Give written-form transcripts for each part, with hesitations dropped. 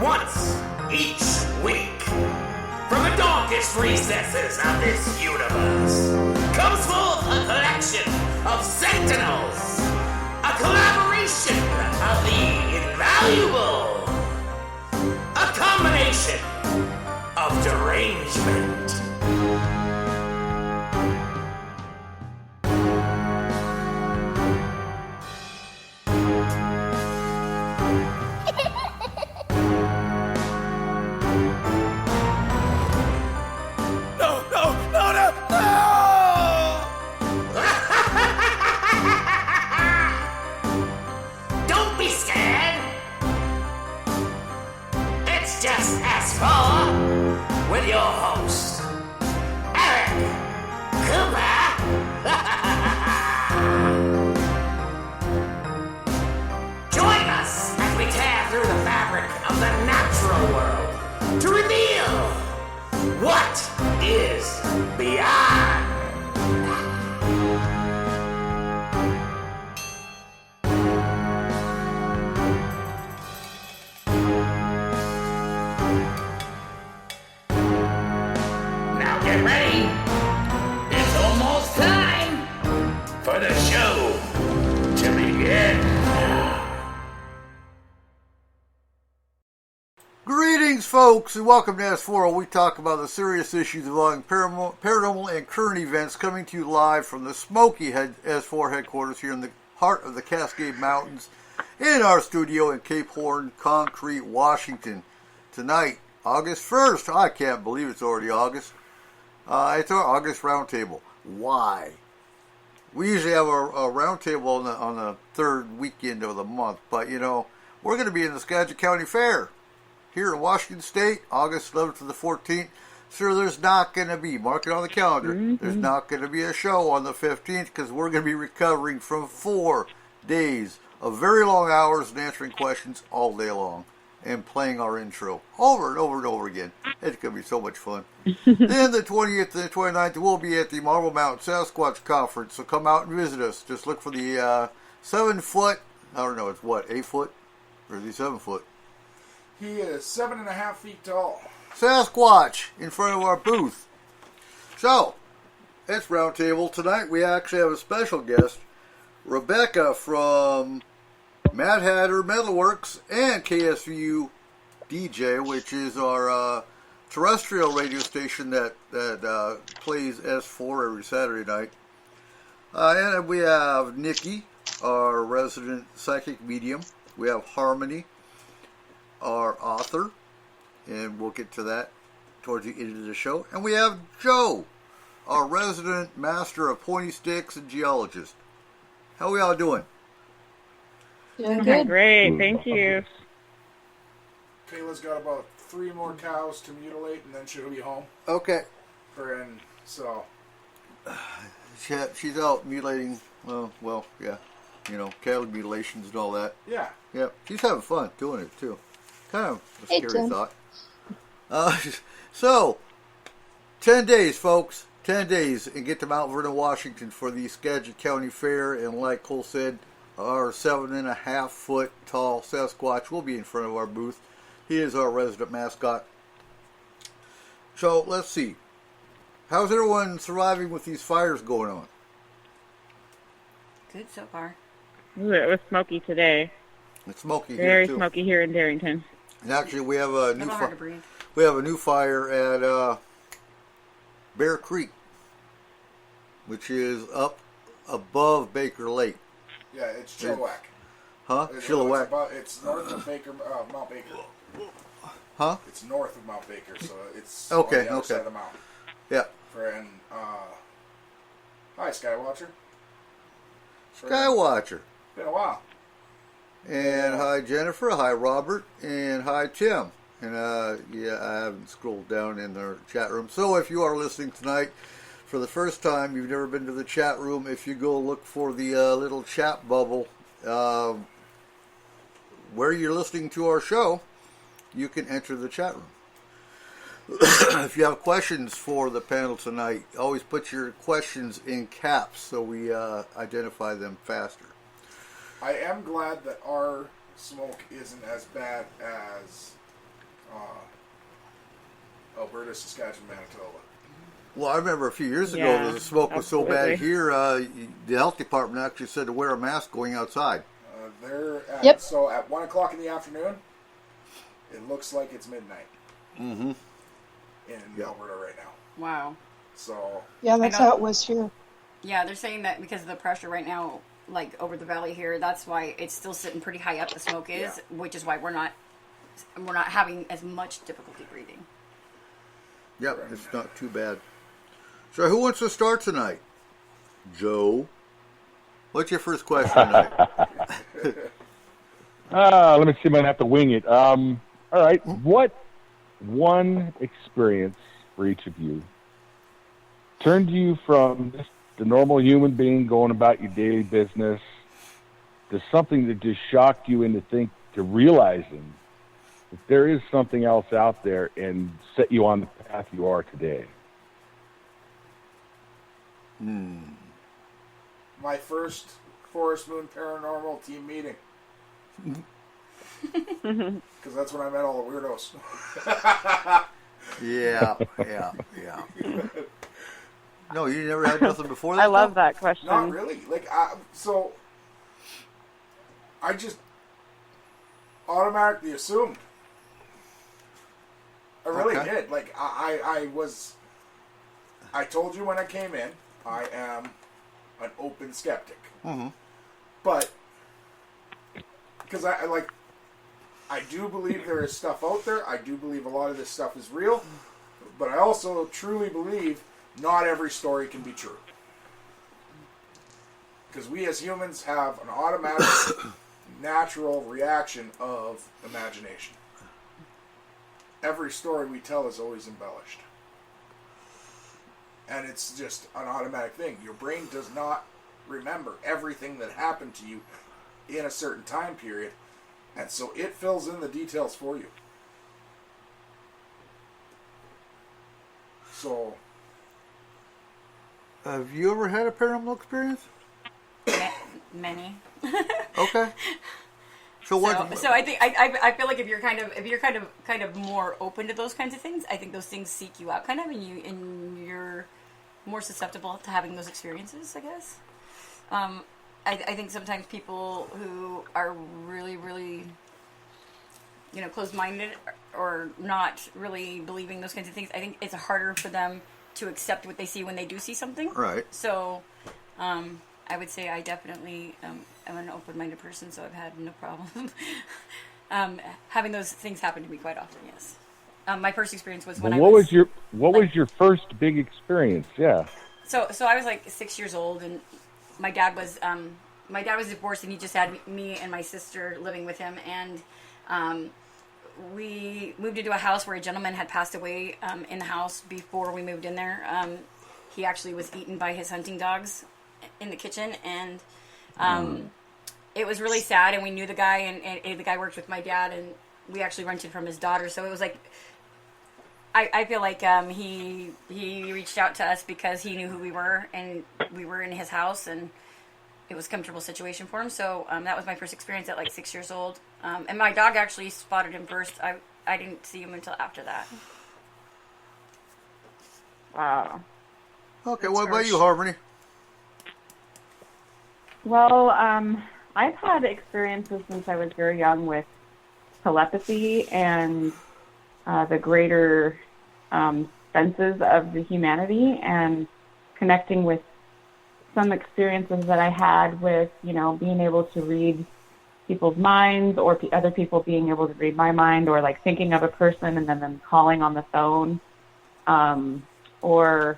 once each week. From the darkest recesses of this universe comes forth a collection of sentinels, a collaboration of the invaluable, a combination of derangement. Just S-4 with your host, Eric Cooper. Join us as we tear through the fabric of the natural world to reveal what is beyond. Get ready. It's almost time for the show to begin. Greetings, folks, and welcome to S-4, where we talk about the serious issues involving paranormal and current events, coming to you live from the Smoky S-4 headquarters here in the heart of the Cascade Mountains in our studio in Cape Horn, Concrete, Washington. Tonight, August 1st. I can't believe it's already August. It's our August Roundtable. Why? We usually have a roundtable on the third weekend of the month, but you know, we're going to be in the Skagit County Fair here in Washington State, August 11th to the 14th. So there's not going to be, mark it on the calendar, there's not going to be a show on the 15th because we're going to be recovering from 4 days of very long hours and answering questions all day long and playing our intro over and over and over again. It's going to be so much fun. Then the 20th and the 29th, we'll be at the Marblemount Sasquatch Conference, so come out and visit us. Just look for the 7-foot, I don't know, it's what, 8 foot? Or is he 7 foot? He is 7.5 feet tall. Sasquatch in front of our booth. So, it's Roundtable. Tonight we actually have a special guest, Rebecca from Mad Hatter Metalworks and KSVU DJ, which is our terrestrial radio station that plays S4 every Saturday night. And we have Nikki, our resident psychic medium. We have Harmony, our author, and we'll get to that towards the end of the show. And we have Joe, our resident master of pointy sticks and geologist. How are we all doing? Doing good. Great, thank you. Kayla's got about 3 more cows to mutilate, and then she'll be home. Okay. And so She's out mutilating, well, yeah, you know, cattle mutilations and all that. Yeah. Yeah, she's having fun doing it, too. Kind of a scary thought. So, 10 days, folks. 10 days, and get to Mount Vernon, Washington for the Skagit County Fair. And like Cole said, our 7.5 foot tall Sasquatch will be in front of our booth. He is our resident mascot. So, let's see. How's everyone surviving with these fires going on? Good so far. Ooh, it was smoky today. It's smoky Very here, too. smoky here in Darrington. And actually, we have a new hard to breathe. We have a new fire at Bear Creek, which is up above Baker Lake. yeah, it's Chilliwack. Huh? Chilliwack. It's north of Mount Baker. Huh? It's north of Mount Baker, so it's Okay, on the other okay. side of the mountain. Yeah. Friend, hi Skywatcher. Skywatcher. Been a while. And hi Jennifer, hi Robert, and hi Tim. And yeah, I haven't scrolled down in their chat room. So if you are listening tonight for the first time, you've never been to the chat room, if you go look for the little chat bubble where you're listening to our show, you can enter the chat room. If you have questions for the panel tonight, always put your questions in caps so we identify them faster. I am glad that our smoke isn't as bad as Alberta, Saskatchewan, Manitoba. Well, I remember a few years ago Yeah, the smoke was so bad absolutely. here, the health department actually said to wear a mask going outside. Yep. So at 1 o'clock in the afternoon, it looks like it's midnight Mm-hmm. in Yep. Alberta right now. Wow. So Yeah, that's I know. how it was here. Yeah, they're saying that because of the pressure right now, like over the valley here, that's why it's still sitting pretty high up. The smoke is, Yeah. which is why we're not having as much difficulty breathing. Yep, it's not too bad. So who wants to start tonight? Joe. What's your first question tonight? Let me see. I might have to wing it. All right. What one experience for each of you turned you from just the normal human being going about your daily business to something that just shocked you into realizing that there is something else out there and set you on the path you are today? my first Forest Moon Paranormal team meeting. Because that's when I met all the weirdos. Yeah. No, you never had nothing before that? I love that question. Not really. Like, I just automatically assumed. I really Okay. did. Like, I told you when I came in, I am an open skeptic. Mm-hmm. But, because I do believe there is stuff out there. I do believe a lot of this stuff is real. But I also truly believe not every story can be true. Because we as humans have an automatic, natural reaction of imagination. Every story we tell is always embellished. And it's just an automatic thing. Your brain does not remember everything that happened to you in a certain time period. And so it fills in the details for you. So, Have you ever had a paranormal experience? Many. Okay. So what? So I think I feel like if you're kind of more open to those kinds of things, I think those things seek you out kind of, and you're more susceptible to having those experiences, I guess. I think sometimes people who are really, really, closed-minded or not really believing those kinds of things, I think it's harder for them to accept what they see when they do see something. Right. So, I would say I definitely am an open-minded person, so I've had no problem having those things happen to me quite often. Yes. My first experience was when What was your first big experience? Yeah. So I was like 6 years old, and my dad was divorced, and he just had me and my sister living with him, and we moved into a house where a gentleman had passed away in the house before we moved in there. He actually was eaten by his hunting dogs in the kitchen, and it was really sad, and we knew the guy, and the guy worked with my dad, and we actually rented from his daughter, so it was like, I feel like he reached out to us because he knew who we were, and we were in his house, and it was a comfortable situation for him. So that was my first experience at like 6 years old. And my dog actually spotted him first. I didn't see him until after that. Wow. Okay. What about you, Harmony? Well, I've had experiences since I was very young with telepathy and the greater senses of the humanity, and connecting with some experiences that I had with, being able to read people's minds, or other people being able to read my mind, or like thinking of a person and then them calling on the phone, or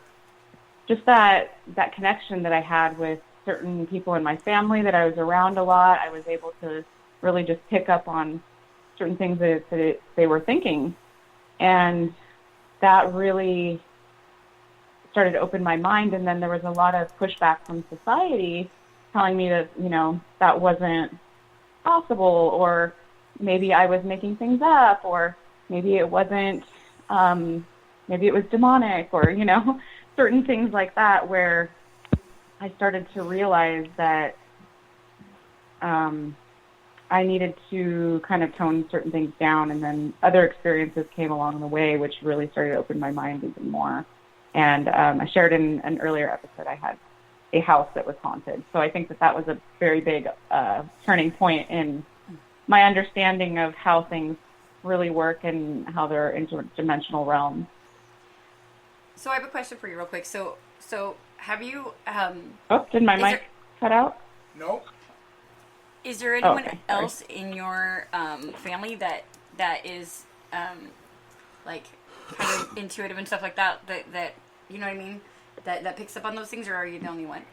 just that connection that I had with certain people in my family that I was around a lot. I was able to really just pick up on certain things that they were thinking, and that really started to open my mind. And then there was a lot of pushback from society telling me that, that wasn't possible, or maybe I was making things up, or maybe it wasn't, maybe it was demonic, or, certain things like that, where I started to realize that I needed to kind of tone certain things down, and then other experiences came along the way, which really started to open my mind even more. And I shared in an earlier episode I had a house that was haunted. So I think that was a very big turning point in my understanding of how things really work and how they're interdimensional realms. So I have a question for you real quick. So have you... did my mic cut out? No. Is there anyone okay. else in your family that is like kind of intuitive and stuff like that you know what I mean? That picks up on those things, or are you the only one?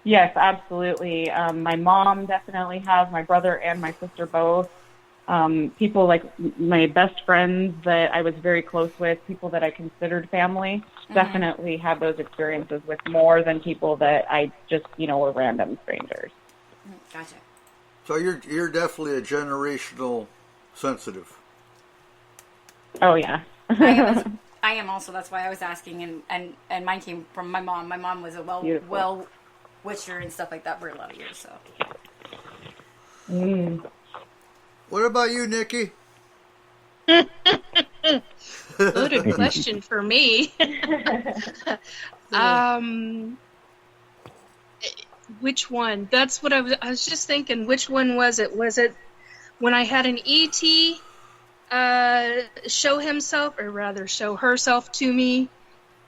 Yes, absolutely. My mom definitely has, my brother and my sister both. People like my best friends that I was very close with, people that I considered family, definitely had those experiences with more than people that I just, were random strangers. Gotcha. So you're definitely a generational sensitive. Oh, yeah. I am also. That's why I was asking, and mine came from my mom. My mom was a well wisher and stuff like that for a lot of years. So. What about you, Nikki? Loaded question for me. Which one? That's what I was just thinking. Which one was it? Was it when I had an ET show himself, or rather show herself to me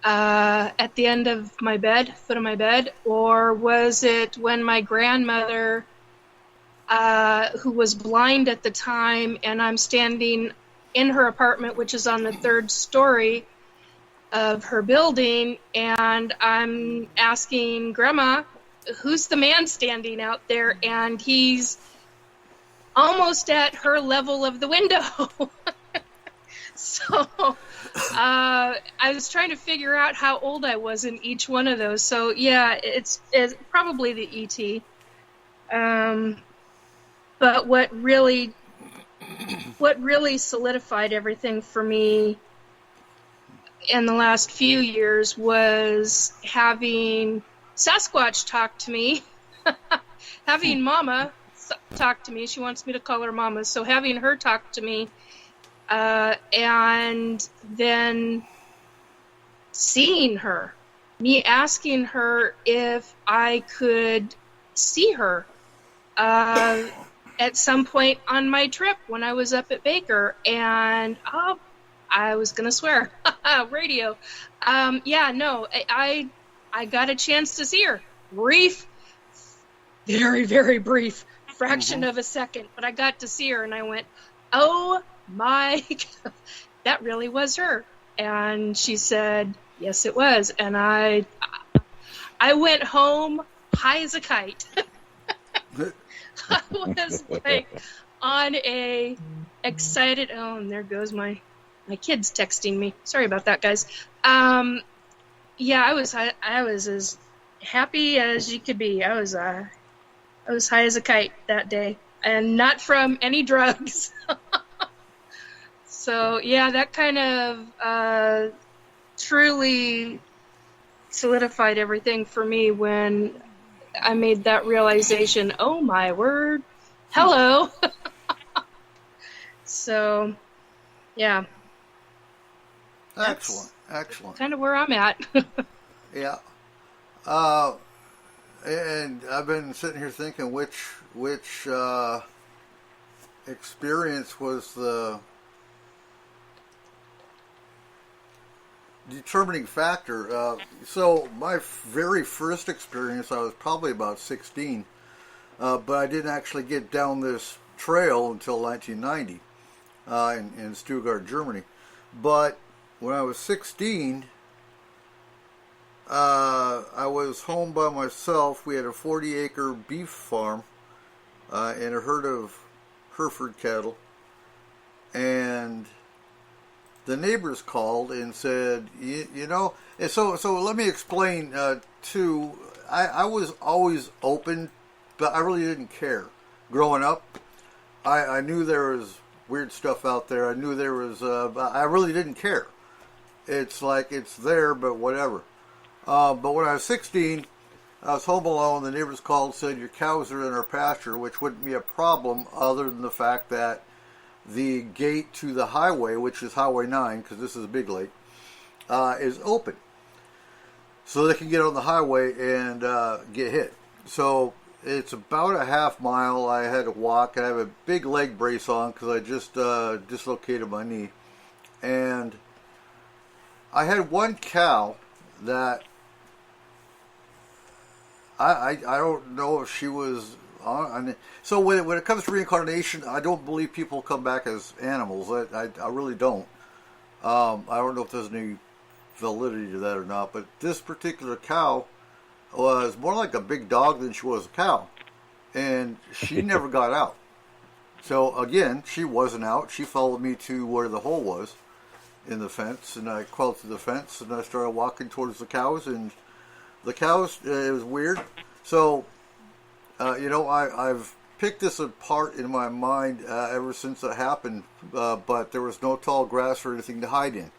at the end of my bed, foot of my bed? Or was it when my grandmother, who was blind at the time, and I'm standing in her apartment, which is on the 3rd story of her building, and I'm asking Grandma, who's the man standing out there? And he's almost at her level of the window. So I was trying to figure out how old I was in each one of those. So yeah, it's probably the ET. But what really solidified everything for me in the last few years was having Sasquatch talk to me, having Mama talk to me. She wants me to call her Mama. So having her talk to me, and then seeing her, me asking her if I could see her at some point on my trip when I was up at Baker, and I was going to swear, radio. I got a chance to see her. Brief, very, very brief, fraction of a second, but I got to see her, and I went, oh my God, that really was her. And she said, yes, it was. And I went home high as a kite. I was like on a excited, and there goes my kids texting me. Sorry about that, guys. Yeah, I was as happy as you could be. I was high as a kite that day, and not from any drugs. So yeah, that kind of truly solidified everything for me when I made that realization. Oh my word! Hello. So, yeah. Excellent. Kind of where I'm at. Yeah. And I've been sitting here thinking which experience was the determining factor. So my very first experience, I was probably about 16, but I didn't actually get down this trail until 1990 in Stuttgart, Germany. But when I was 16, I was home by myself. We had a 40-acre beef farm and a herd of Hereford cattle. And the neighbors called and said, and so let me explain, too. I was always open, but I really didn't care. Growing up, I knew there was weird stuff out there. I knew there was, I really didn't care. It's like it's there, but whatever. But when I was 16, I was home alone. The neighbors called and said, your cows are in our pasture, which wouldn't be a problem other than the fact that the gate to the highway, which is Highway 9, because this is a big lake, is open. So they can get on the highway and get hit. So it's about a half mile. I had to walk. I have a big leg brace on because I just dislocated my knee. And I had one cow that I don't know if she was on. So when it comes to reincarnation, I don't believe people come back as animals. I really don't. I don't know if there's any validity to that or not. But this particular cow was more like a big dog than she was a cow. And she never got out. So again, she wasn't out. She followed me to where the hole was in the fence. And I crawled through the fence and I started walking towards the cows. And the cows, it was weird. So, I've picked this apart in my mind ever since it happened. But there was no tall grass or anything to hide in.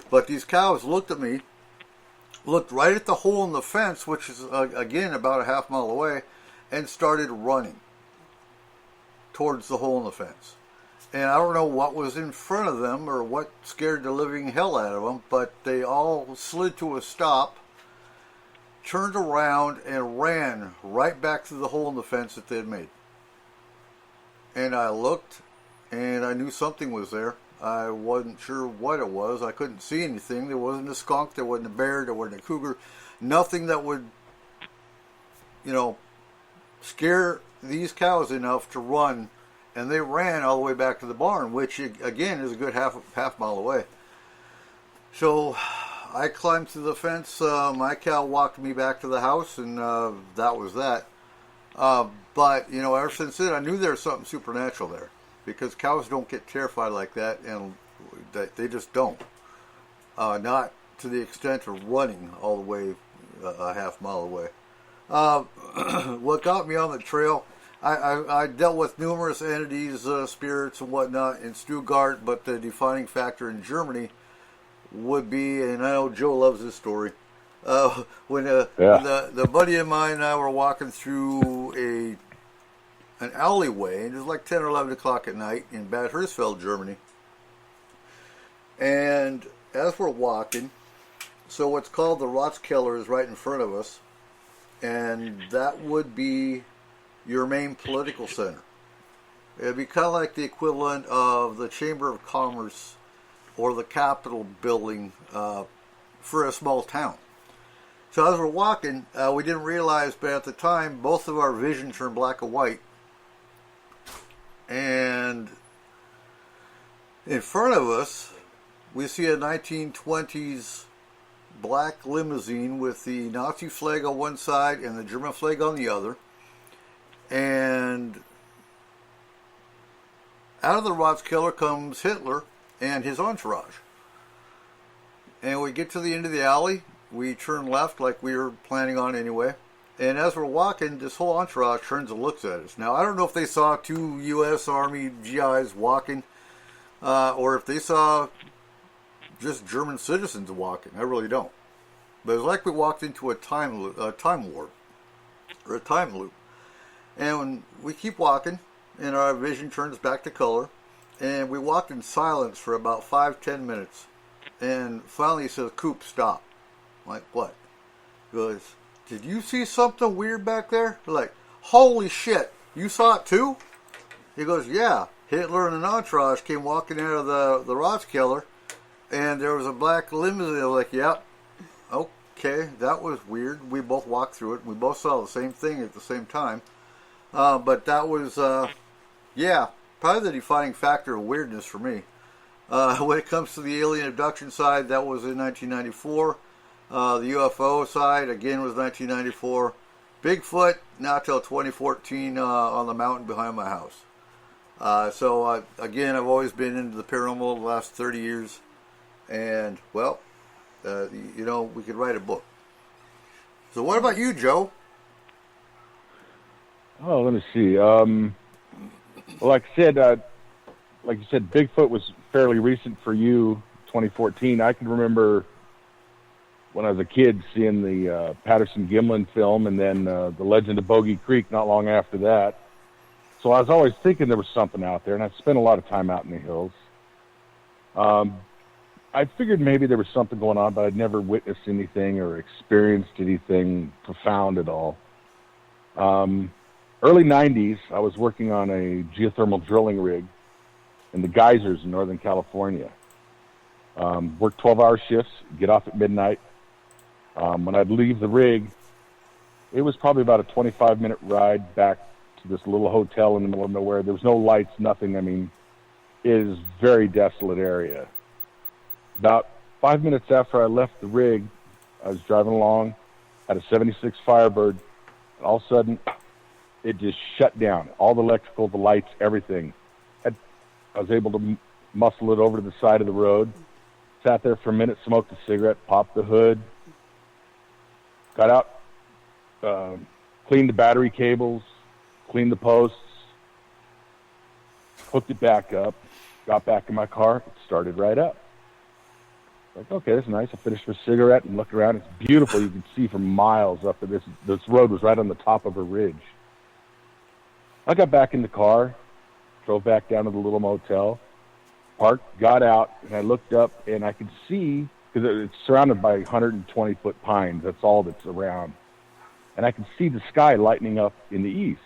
But these cows looked at me, looked right at the hole in the fence, which is, again, about a half mile away, and started running towards the hole in the fence. And I don't know what was in front of them or what scared the living hell out of them, but they all slid to a stop, turned around, and ran right back through the hole in the fence that they had made. And I looked, and I knew something was there. I wasn't sure what it was. I couldn't see anything. There wasn't a skunk. There wasn't a bear. There wasn't a cougar. Nothing that would, scare these cows enough to run. And they ran all the way back to the barn, which, again, is a good half mile away. So I climbed through the fence. My cow walked me back to the house, and that was that. But, ever since then, I knew there was something supernatural there. Because cows don't get terrified like that, and they just don't. Not to the extent of running all the way a half mile away. What got me on the trail, I dealt with numerous entities, spirits and whatnot in Stuttgart, but the defining factor in Germany would be, and I know Joe loves this story, when the buddy of mine and I were walking through an alleyway, and it was like 10 or 11 o'clock at night in Bad Hersfeld, Germany. And as we're walking, so what's called the Ratskeller is right in front of us, and that would be your main political center. It'd be kind of like the equivalent of the Chamber of Commerce or the Capitol building for a small town. So as we're walking, we didn't realize, but at the time, both of our vision turned black and white. And in front of us, we see a 1920s black limousine with the Nazi flag on one side and the German flag on the other. And out of the Ratskeller comes Hitler and his entourage. And we get to the end of the alley. We turn left like we were planning on anyway. And as we're walking, this whole entourage turns and looks at us. Now, I don't know if they saw two U.S. Army GIs walking, or if they saw just German citizens walking. I really don't. But it's like we walked into a time warp, or a time loop. And when we keep walking, and our vision turns back to color, and we walked in silence for about 5-10 minutes. And finally he says, "Coop, stop." I'm like, what? He goes, "Did you see something weird back there?" We're like, "Holy shit, you saw it too?" He goes, "Yeah, Hitler and an entourage came walking out of the Ratskeller, and there was a black limousine." I was like, "Yep, okay, that was weird." We both walked through it. We both saw the same thing at the same time. But that was, probably the defining factor of weirdness for me. When it comes to the alien abduction side, that was in 1994. The UFO side, again, was 1994. Bigfoot, not till 2014 on the mountain behind my house. Again, I've always been into the paranormal the last 30 years. And, well, we could write a book. So what about you, Joe? Oh, let me see. Well, like you said, Bigfoot was fairly recent for you, 2014. I can remember when I was a kid, seeing the Patterson-Gimlin film, and then The Legend of Bogey Creek not long after that. So I was always thinking there was something out there, and I spent a lot of time out in the hills. I figured maybe there was something going on, but I'd never witnessed anything or experienced anything profound at all. Early 90s, I was working on a geothermal drilling rig in the geysers in Northern California. Worked 12-hour shifts, get off at midnight. When I'd leave the rig, it was probably about a 25-minute ride back to this little hotel in the middle of nowhere. There was no lights, nothing. I mean, it is a very desolate area. About 5 minutes after I left the rig, I was driving along, had a 76 Firebird, and all of a sudden, it just shut down. All the electrical, the lights, everything. I was able to muscle it over to the side of the road, sat there for a minute, smoked a cigarette, popped the hood, got out, cleaned the battery cables, cleaned the posts, hooked it back up, got back in my car, it started right up. Like, okay, that's nice. I finished my cigarette and looked around. It's beautiful. You can see for miles up to this road was right on the top of a ridge. I got back in the car, drove back down to the little motel, parked, got out, and I looked up, and I could see, because it's surrounded by 120-foot pines. That's all that's around. And I could see the sky lightening up in the east.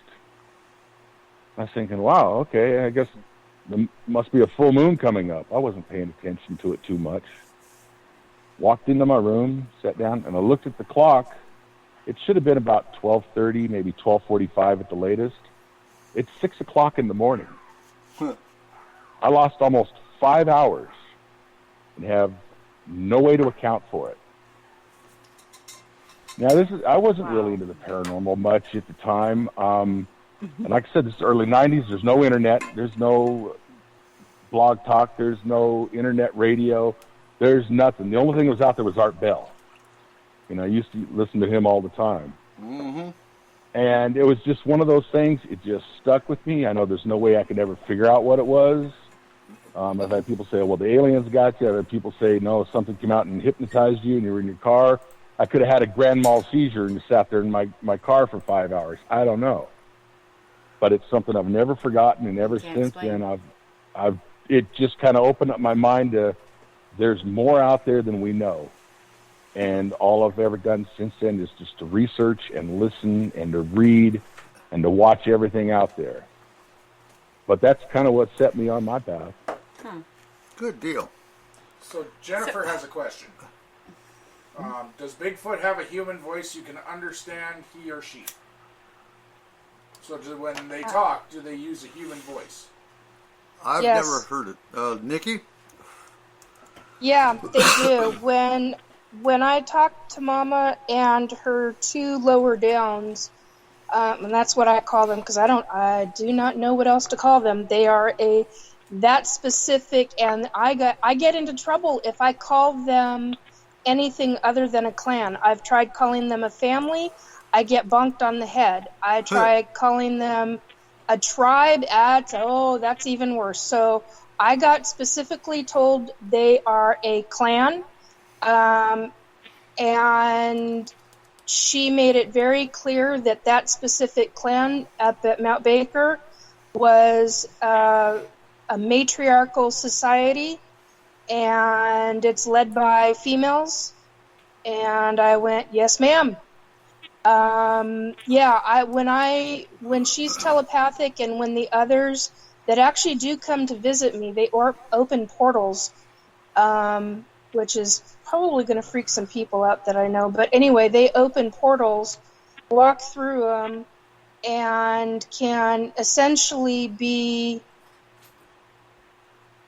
I was thinking, wow, okay, I guess there must be a full moon coming up. I wasn't paying attention to it too much. Walked into my room, sat down, and I looked at the clock. It should have been about 12:30, maybe 12:45 at the latest. It's 6 o'clock in the morning. I lost almost 5 hours and have no way to account for it. Now, I wasn't really into the paranormal much at the time. And like I said, this is early 90s. There's no internet. There's no blog talk. There's no internet radio. There's nothing. The only thing that was out there was Art Bell. I used to listen to him all the time. Mm-hmm. And it was just one of those things. It just stuck with me. I know there's no way I could ever figure out what it was. I've had people say, well, the aliens got you. I've had people say, no, something came out and hypnotized you and you were in your car. I could have had a grand mal seizure and sat there in my car for 5 hours. I don't know. But it's something I've never forgotten, and ever since then, it just kind of opened up my mind to there's more out there than we know. And all I've ever done since then is just to research and listen and to read and to watch everything out there. But that's kind of what set me on my path. Good deal. So Jennifer has a question. Does Bigfoot have a human voice you can understand, he or she? So when they talk, do they use a human voice? I've never heard it. Nikki? Yeah, they do. When I talk to Mama and her two lower downs, and that's what I call them because I do not know what else to call them. They are that specific, and I get into trouble if I call them anything other than a clan. I've tried calling them a family. I get bonked on the head. I tried calling them a tribe. That's even worse. So I got specifically told they are a clan, and she made it very clear that specific clan up at Mount Baker was a matriarchal society, and it's led by females. And I went, yes, ma'am. When she's telepathic, and when the others that actually do come to visit me, they open portals, which is probably going to freak some people out that I know. But anyway, they open portals, walk through them, and can essentially be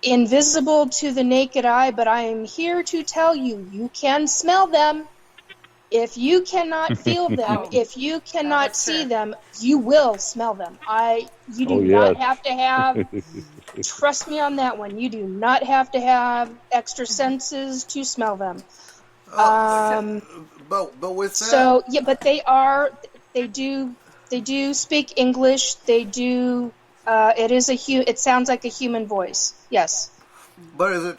invisible to the naked eye. But I am here to tell you, you can smell them. If you cannot feel them, if you cannot see them, you will smell them. You do not have to have, trust me on that one, you do not have to have extra senses to smell them. But with that... So, yeah, but they do speak English, they do, it sounds like a human voice, yes. But is it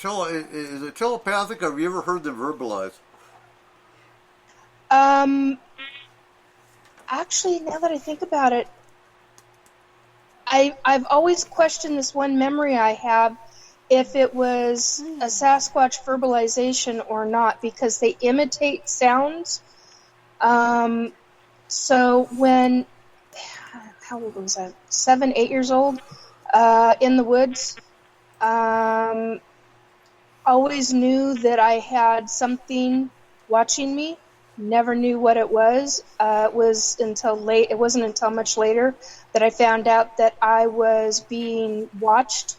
telepathic, or have you ever heard them verbalize? Actually, now that I think about it, I've always questioned this one memory I have, if it was a Sasquatch verbalization or not, because they imitate sounds. So when, how old was I? 7, 8 years old, in the woods, always knew that I had something watching me. Never knew what it was. It wasn't until much later that I found out that I was being watched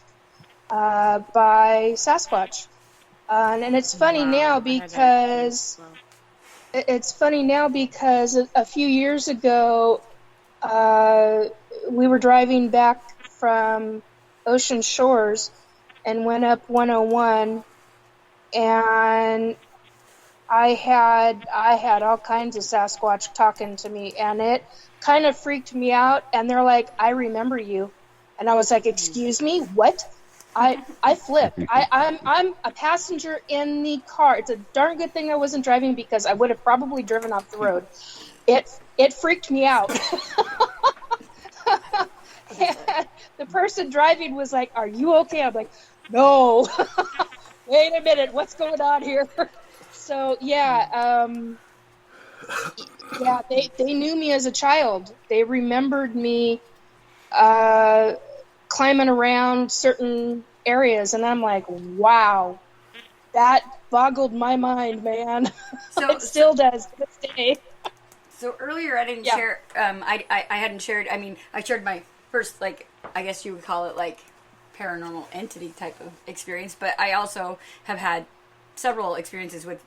by Sasquatch. And it's funny now because a few years ago, we were driving back from Ocean Shores and went up 101, and I had all kinds of Sasquatch talking to me, and it kind of freaked me out. And they're like, "I remember you," and I was like, "Excuse me, what?" I flipped. I'm a passenger in the car. It's a darn good thing I wasn't driving, because I would have probably driven off the road. It freaked me out. The person driving was like, "Are you okay?" I'm like, "No." Wait a minute, what's going on here? So yeah, they knew me as a child. They remembered me climbing around certain areas, and I'm like, wow, that boggled my mind, man. So it still does to this day. So earlier I didn't share. I hadn't shared. I mean, I shared my first, like, I guess you would call it like paranormal entity type of experience, but I also have had several experiences with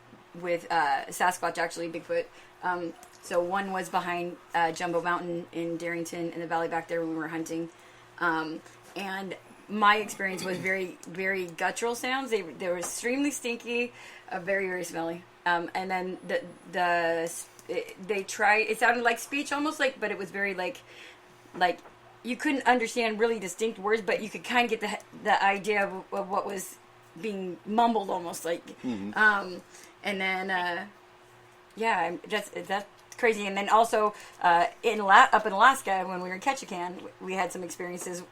Sasquatch, actually, Bigfoot. So one was behind Jumbo Mountain in Darrington, in the valley back there when we were hunting. And my experience was very, very guttural sounds. They were extremely stinky, very, very smelly. And then it sounded like speech almost, like, but it was very like you couldn't understand really distinct words, but you could kind of get the idea of what was being mumbled almost like. Mm-hmm. And then, that's crazy. And then also, up in Alaska, when we were in Ketchikan, we had some experiences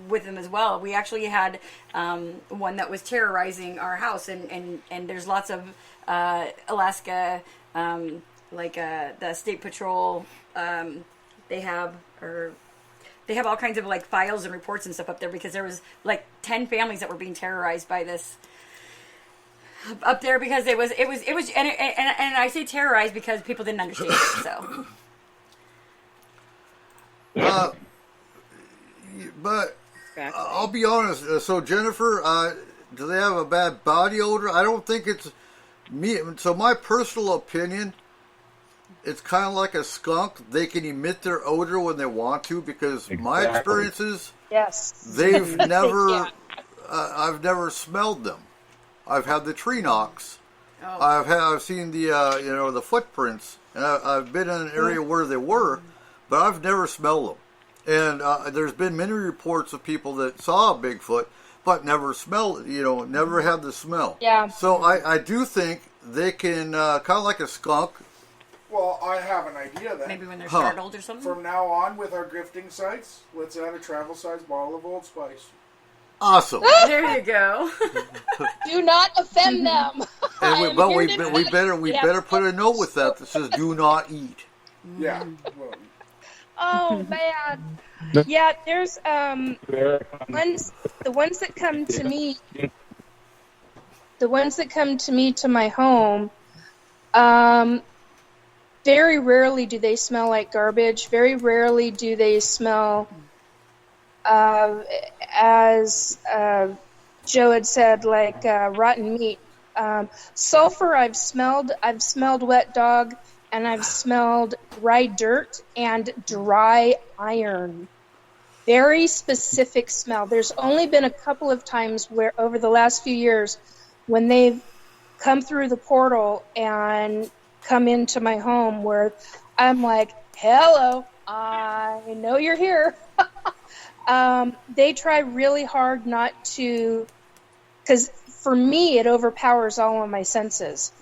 with them as well. We actually had one that was terrorizing our house, and there's lots of Alaska, the State Patrol, they have all kinds of like files and reports and stuff up there, because there was like 10 families that were being terrorized by this up there, because it was and I say terrorized because people didn't understand it. So but I'll be honest, so Jennifer, do they have a bad body odor? I don't think it's me. So my personal opinion, it's kind of like a skunk. They can emit their odor when they want to, because my experiences, they've never, I've never smelled them. I've had the tree knocks. Oh. I've seen the the footprints, and I've been in an area where they were, but I've never smelled them. And there's been many reports of people that saw a Bigfoot, but never smelled it. Never had the smell. Yeah. So I do think they can kind of like a skunk. Well, I have an idea then. Maybe when they're startled or something? From now on, with our grifting sites, let's add a travel-sized bottle of Old Spice. Awesome. There you go. Do not offend them. But we better put a note with that says "Do not eat." Yeah. Oh man. Yeah, there's the ones that come to me. The ones that come to me to my home. Very rarely do they smell like garbage. Very rarely do they smell, as Joe had said, like rotten meat. Sulfur I've smelled. I've smelled wet dog, and I've smelled dry dirt and dry iron. Very specific smell. There's only been a couple of times where, over the last few years, when they've come through the portal and come into my home, where I'm like, hello, I know you're here. They try really hard not to, because for me, it overpowers all of my senses.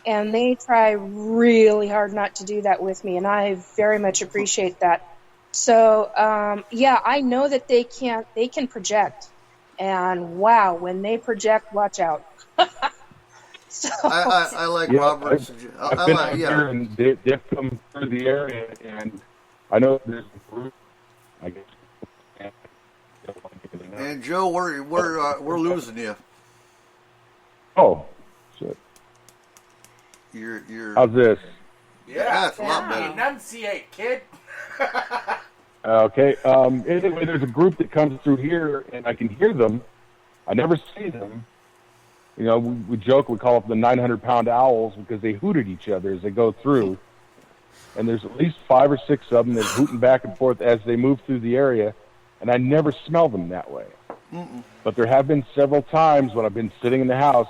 And they try really hard not to do that with me, and I very much appreciate that. So, yeah, I know that they can project. And wow, when they project, watch out. So, I like Yeah, Robert's. I've been out here, and they've come through the area, and I know there's a group, I guess. And Joe, we're losing you. Oh, shit. You're. How's this? Yeah, That's a lot better. Enunciate, kid. Okay. Anyway, there's a group that comes through here, and I can hear them. I never see them. You know, we joke, we call them the 900-pound owls because they hoot at each other as they go through. And there's at least 5 or 6 of them that hooting back and forth as they move through the area, and I never smell them that way. But there have been several times when I've been sitting in the house,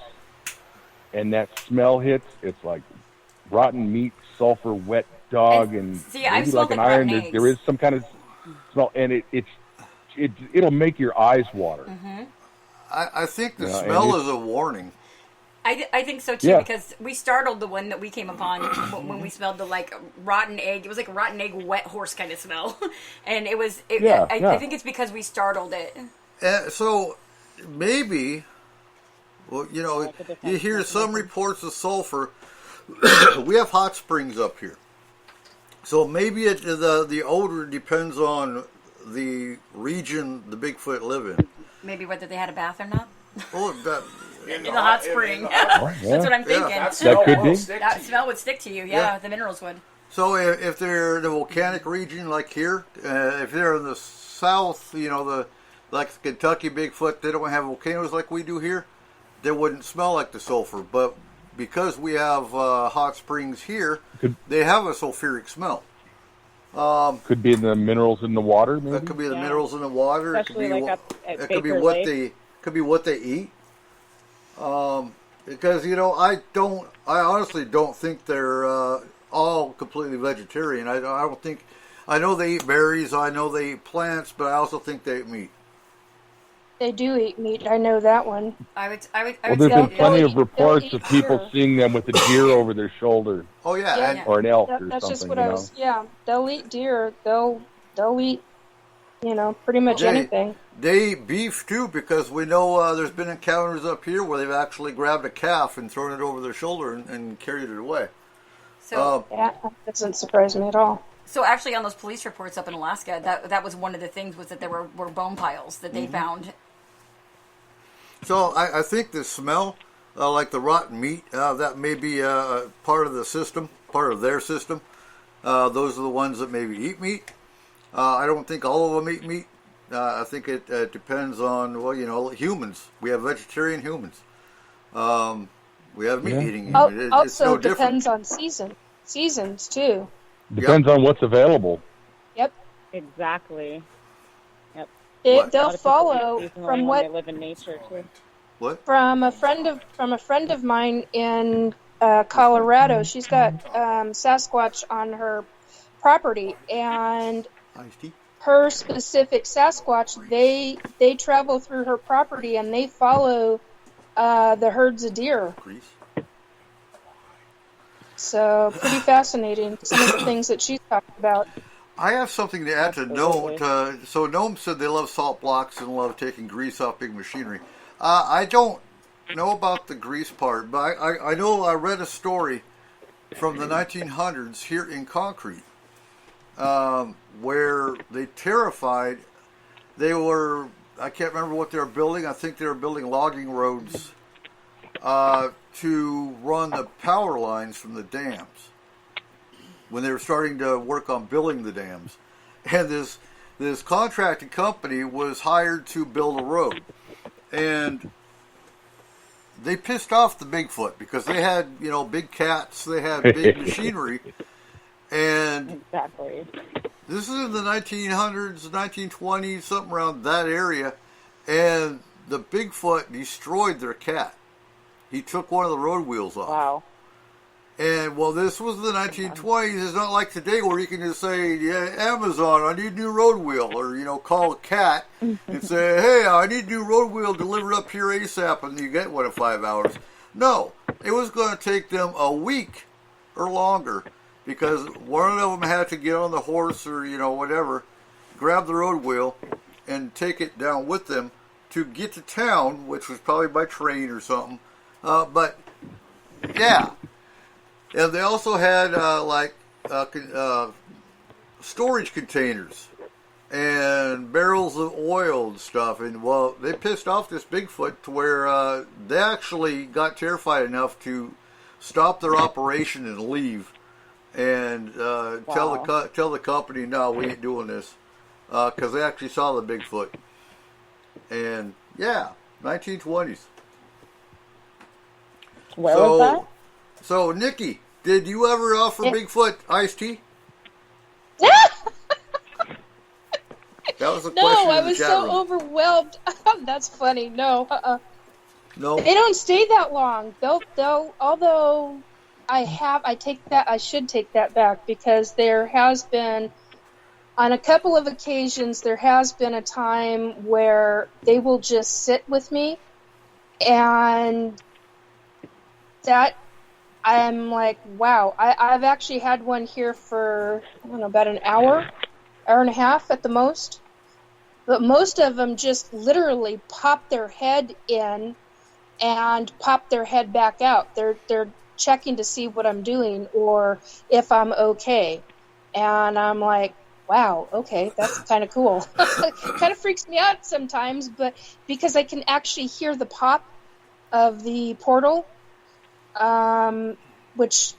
and that smell hits. It's like rotten meat, sulfur, wet dog, and see, I've maybe smelled like an like iron. rotten eggs. There is some kind of smell, and it'll make your eyes water. I think the Yeah, smell is a warning. I think so too, Yeah. because we startled the one that we came upon when we smelled the like rotten egg. It was like a rotten egg, wet horse kind of smell, and it was. I think it's because we startled it. So maybe, well, you know, you hear some reports of sulfur. We have hot springs up here, so maybe the odor depends on the region the Bigfoot live in. Maybe whether they had a bath or not. Oh, In the hot spring. Yeah. That's what I'm thinking. That That could be. That smell would stick to you. Yeah, the minerals would. So if they're in the volcanic region like here, if they're in the south, you know, like Kentucky Bigfoot, they don't have volcanoes like we do here, they wouldn't smell like the sulfur. But because we have hot springs here, they have a sulfuric smell. Could be the minerals in the water, maybe? That could be the minerals in the water. Especially it could be, like up at it could be Baker what Lake. could be what they eat. Because you know, I honestly don't think they're all completely vegetarian. I don't think. I know they eat berries. I know they eat plants, but I also think they eat meat. they do eat meat. I know that one. I would Well, say there's been they plenty do. of reports eat of people deer. seeing them with a deer over their shoulder, Oh yeah, Yeah. and or an elk or That's something. just what you I know? was. Yeah, they'll eat deer. They'll eat, you know, pretty much anything. they eat beef too, because we know there's been encounters up here where they've actually grabbed a calf and thrown it over their shoulder and carried it away. So, Yeah, that doesn't surprise me at all. so actually, on those police reports up in Alaska, that was one of the things, was that there were bone piles that they found. So I think the smell, like the rotten meat, that may be part of the system, part of their system. Those are the ones that maybe eat meat. I don't think all of them eat meat. I think it depends on, well, you know, humans. We have vegetarian humans. We have meat eating humans. It's Also no different. depends on seasons too. Depends on what's available. Yep, Exactly. What? A they'll lot of people follow eat seasonally from when what they live in nature too. What? from a friend of mine in Colorado. She's got Sasquatch on her property, and Iced tea? her specific Sasquatch, they travel through her property and they follow the herds of deer. Grease? So pretty fascinating, some of the things that she's talked about. I have something to add to Gnome. So Gnome said they love salt blocks and love taking grease off big machinery. I don't know about the grease part, but I know I read a story from the 1900s here in Concrete, where they terrified. They were, I can't remember what they were building. I think they were building logging roads to run the power lines from the dams, when they were starting to work on building the dams. And this contracting company was hired to build a road. And they pissed off the Bigfoot because they had, you know, big cats, they had big machinery. And Exactly. this is in the 1900s, 1920s, something around that area. And the Bigfoot destroyed their cat. He took one of the road wheels off. Wow. And, well, this was the 1920s. It's not like today where you can just say, yeah, Amazon, I need a new road wheel. Or, call a cat and say, hey, I need a new road wheel delivered up here ASAP, and you get one in 5 hours. No, it was going to take them a week or longer because one of them had to get on the horse or, whatever, grab the road wheel and take it down with them to get to town, which was probably by train or something. But, yeah. And they also had, storage containers and barrels of oil and stuff. And, well, they pissed off this Bigfoot to where they actually got terrified enough to stop their operation and leave and tell the company, no, we ain't doing this. Because they actually saw the Bigfoot. And, yeah, 1920s. Where was that? So, Nikki, did you ever offer Bigfoot iced tea? That was a question. No, I was so overwhelmed. That's funny. No, No. They don't stay that long. They'll. Although I should take that back because there has been, on a couple of occasions, there has been a time where they will just sit with me, and that. I'm like, wow. I've actually had one here for, I don't know, about an hour and a half at the most. But most of them just literally pop their head in and pop their head back out. They're checking to see what I'm doing or if I'm okay. And I'm like, wow, okay, that's kind of cool. Kind of freaks me out sometimes, but because I can actually hear the pop of the portal, which,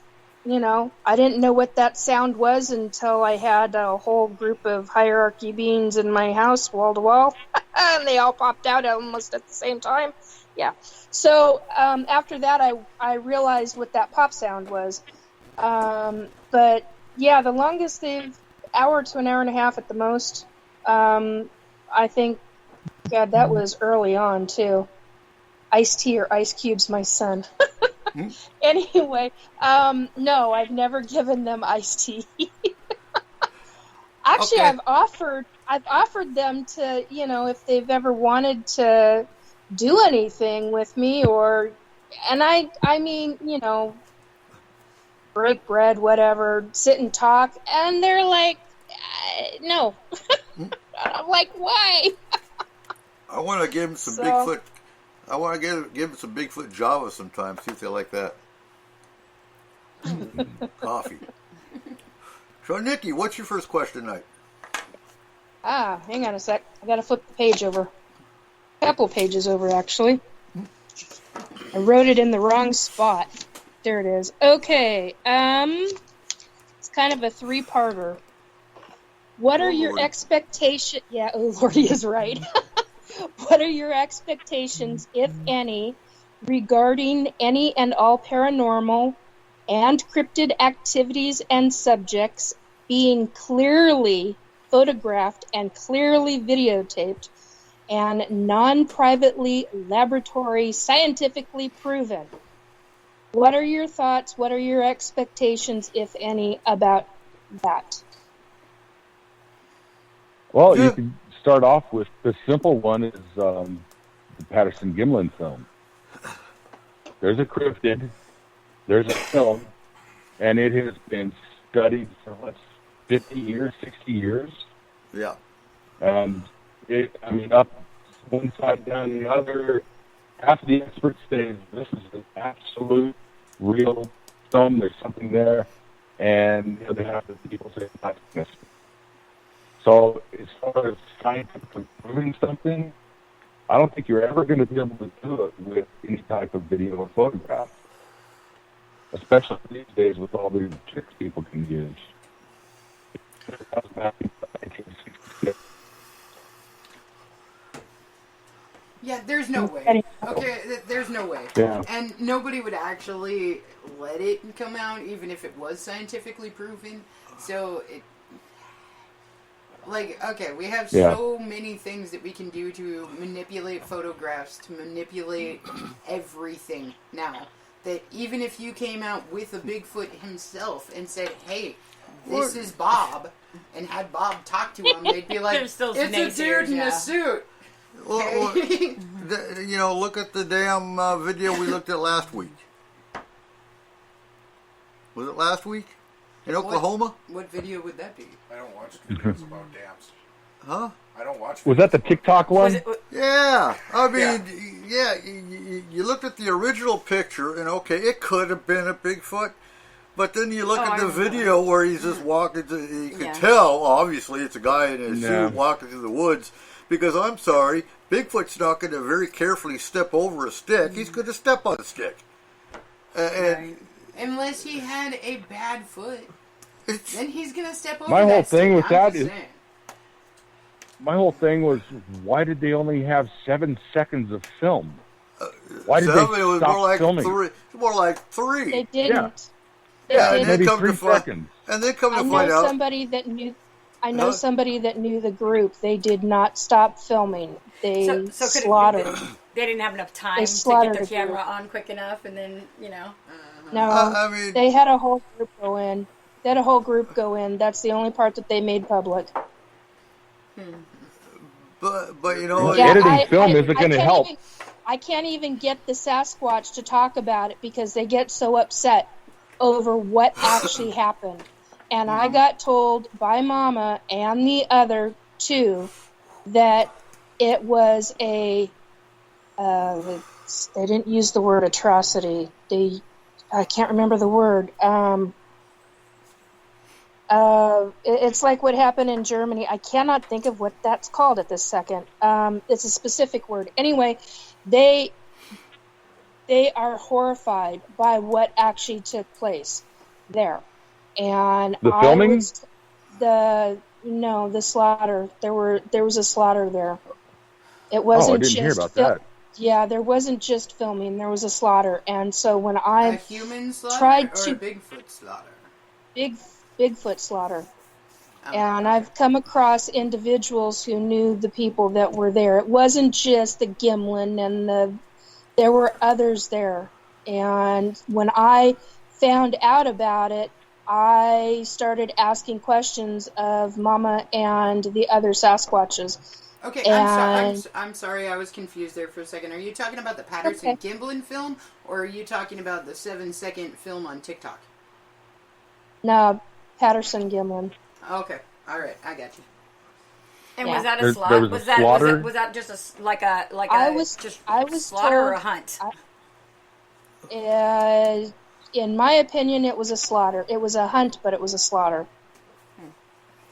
I didn't know what that sound was until I had a whole group of hierarchy beings in my house, wall to wall, and they all popped out almost at the same time. Yeah. So after that, I realized what that pop sound was. But yeah, the longest hour to an hour and a half at the most. I think, God, that was early on too. Iced tea or ice cubes, my son. Anyway, no, I've never given them iced tea. Actually, Okay. I've offered them to, if they've ever wanted to do anything with me and I mean, break bread, whatever, sit and talk, and they're like, no. I'm like, why? I want to give them some Bigfoot. I want to give them some Bigfoot Java sometime. See if they like that. Coffee. So, Nikki, what's your first question tonight? Hang on a sec. I gotta flip the page over. A couple pages over, actually. I wrote it in the wrong spot. There it is. Okay. It's kind of a three-parter. What are your expectations? Yeah, oh Lord, he is right. What are your expectations, if any, regarding any and all paranormal and cryptid activities and subjects being clearly photographed and clearly videotaped and non-privately laboratory scientifically proven? What are your thoughts? What are your expectations, if any, about that? Well, you can start off with the simple one is the Patterson-Gimlin film. There's a cryptid, there's a film, and it has been studied for, 50 years, 60 years? Yeah. And up one side, down the other, half of the experts say this is an absolute real film, there's something there, and the other half of the people say it's not missing. So as far as scientifically proving something, I don't think you're ever going to be able to do it with any type of video or photograph, especially these days with all the tricks people can use. That was back in 1966. Yeah, there's no way. Okay, there's no way. Yeah. And nobody would actually let it come out, even if it was scientifically proven. So we have so many things that we can do to manipulate photographs, to manipulate everything now. that even if you came out with a Bigfoot himself and said, "Hey, this is Bob," and had Bob talk to him, they'd be like, There's still "It's a naysayers, dude in a suit." Well, look at the damn video we looked at last week. Was it last week? In Oklahoma? What video would that be? I don't watch videos about dams. Huh? I don't watch. Was that the TikTok one? Yeah. I mean, yeah. You looked at the original picture, and okay, it could have been a Bigfoot. But then you look at the video where he's just walking. You can tell, obviously, it's a guy in a suit walking through the woods. Because I'm sorry, Bigfoot's not going to very carefully step over a stick. He's going to step on a stick. Right. Unless he had a bad foot, then he's going to step over. My whole that thing stick. with that just is, saying. my whole thing was, why did they only have 7 seconds of film? Why did they it was stop more like filming? 3. More like 3. They didn't. Yeah, They and then Maybe come 3 to find, seconds. and then come I to know find out. somebody that knew. I know somebody that knew the group. They did not stop filming. They So could slaughtered. it be that they didn't have enough time They to get slaughtered the a camera group. on quick enough, and then No, I mean, they had a whole group go in. They had a whole group go in. That's the only part that they made public. but you know, Editing film isn't going to can't help. I can't even get the Sasquatch to talk about it because they get so upset over what actually happened. And I got told by Mama and the other two that it was a, they didn't use the word atrocity. I can't remember the word. It's like what happened in Germany. I cannot think of what that's called at this second. It's a specific word. Anyway, they are horrified by what actually took place there. And The filming? the slaughter. There was a slaughter there. It wasn't I didn't hear about that. Yeah, there wasn't just filming. There was a slaughter. And so when A I human slaughter tried or to a Bigfoot slaughter? Bigfoot slaughter. Oh, And I've come across individuals who knew the people that were there. It wasn't just the Gimlin there were others there. And when I found out about it, I started asking questions of Mama and the other Sasquatches. Okay, And- I'm sorry, I was confused there for a second. Are you talking about the Patterson Gimlin film, or are you talking about the 7-second film on TikTok? No, Patterson Gimlin. Okay, all right, I got you. and Yeah. was that a There slaughter? was a slaughter? Was that just I was slaughter or a told- hunt? In my opinion, it was a slaughter. It was a hunt, but it was a slaughter.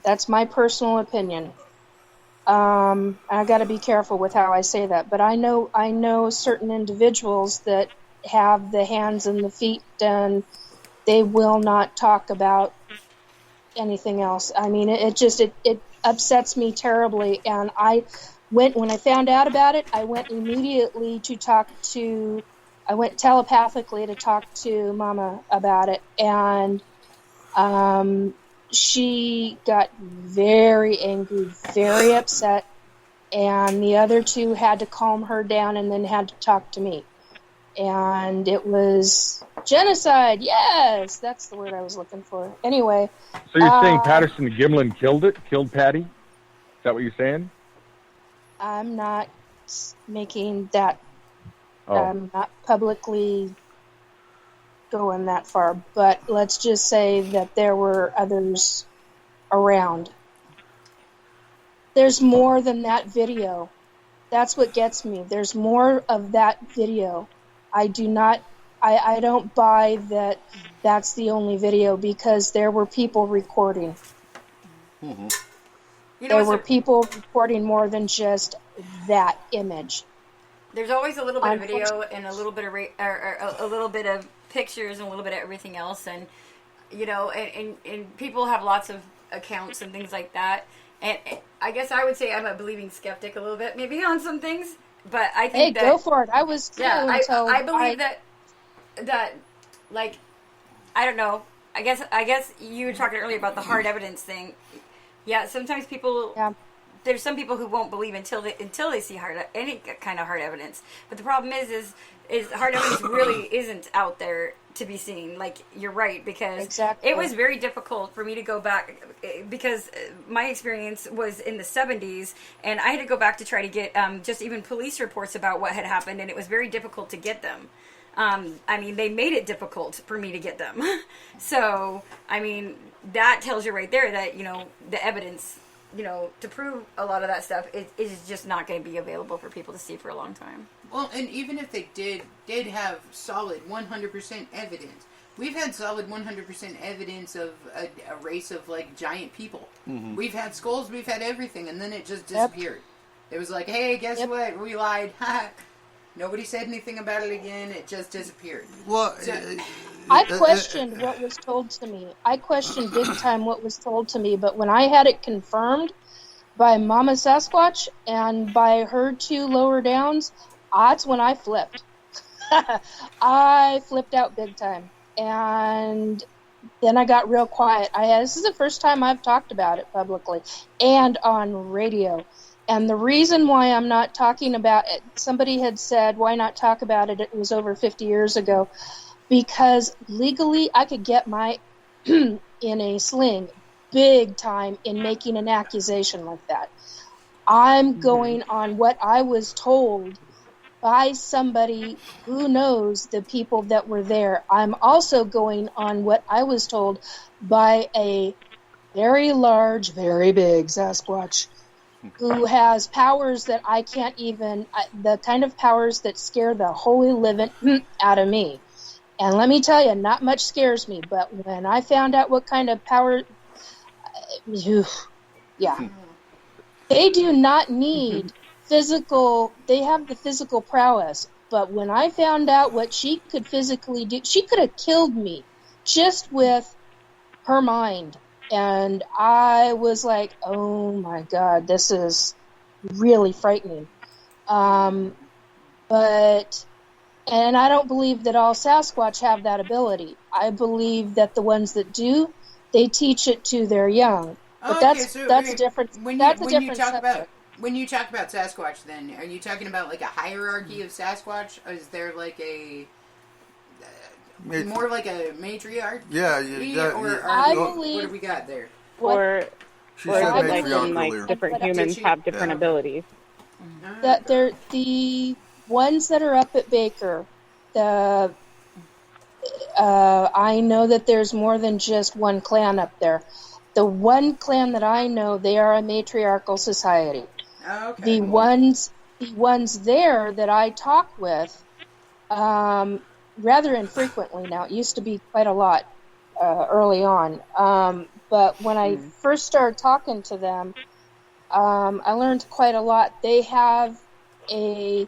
That's my personal opinion. I got to be careful with how I say that, but I know certain individuals that have the hands and the feet, and they will not talk about anything else. I mean, it upsets me terribly, and when I found out about it, I went immediately I went telepathically to talk to Mama about it, and she got very angry, very upset, and the other two had to calm her down and then had to talk to me. And it was genocide. Yes, that's the word I was looking for. Anyway. So you're saying Patterson and Gimlin killed Patty? Is that what you're saying? I'm not making that. Oh. I'm not publicly going that far, but let's just say that there were others around. There's more than that video. That's what gets me. There's more of that video. I don't buy that that's the only video, because there were people recording. You know, There were people recording more than just that image. There's always a little bit of video and a little bit of a little bit of pictures and a little bit of everything else, and you know, and people have lots of accounts and things like that. And I guess I would say I'm a believing skeptic a little bit, maybe on some things, but I think Hey, go for it. I was too. Until I believe that like, I don't know. I guess you were talking earlier about the hard evidence thing. Yeah, sometimes people there's some people who won't believe until they see any kind of hard evidence. But the problem is hard evidence really isn't out there to be seen. Like, you're right, because Exactly. it was very difficult for me to go back, because my experience was in the 70s, and I had to go back to try to get just even police reports about what had happened, and it was very difficult to get them. I mean, they made it difficult for me to get them. So, I mean, that tells you right there that, the evidence, to prove a lot of that stuff is just not going to be available for people to see for a long time. Well, and even if they did have solid 100% evidence, we've had solid 100% evidence of a race of, like, giant people. Mm-hmm. We've had skulls, we've had everything, and then it just disappeared. It was like, hey, guess what? We lied. Nobody said anything about it again. It just disappeared. Well, I questioned what was told to me. I questioned big time what was told to me, but when I had it confirmed by Mama Sasquatch and by her 2 lower downs, that's when I flipped. I flipped out big time. And then I got real quiet. This is the first time I've talked about it publicly and on radio. And the reason why I'm not talking about it, somebody had said, why not talk about it? It was over 50 years ago. Because legally, I could get my in a sling big time in making an accusation like that. I'm going on what I was told by somebody who knows the people that were there. I'm also going on what I was told by a very large, very big Sasquatch who has powers that I can't even, the kind of powers that scare the holy living out of me. And let me tell you, not much scares me, but when I found out what kind of power, yeah. They do not need physical, they have the physical prowess, but when I found out what she could physically do, she could have killed me just with her mind. And I was like, oh my God, this is really frightening. And I don't believe that all Sasquatch have that ability. I believe that the ones that do, they teach it to their young. But that's different. When you talk about Sasquatch, then are you talking about like a hierarchy of Sasquatch? Or is there like more like a matriarch? Yeah, I believe. What do we got there? Or she said like different humans have different abilities. That they're the ones that are up at Baker. I know that there's more than just one clan up there. The one clan that I know, they are a matriarchal society. Okay. The ones there that I talk with, rather infrequently now. It used to be quite a lot early on. But when I first started talking to them, I learned quite a lot. They have a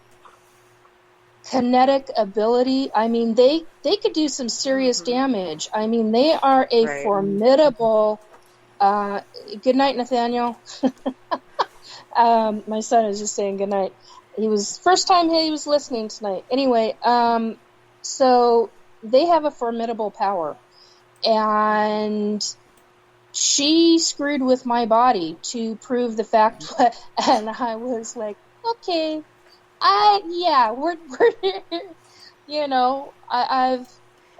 kinetic ability. I mean, they could do some serious damage. I mean, they are a formidable... good night, Nathaniel. My son is just saying good night. First time he was listening tonight. Anyway, so they have a formidable power. And she screwed with my body to prove the fact, and I was like, okay, we're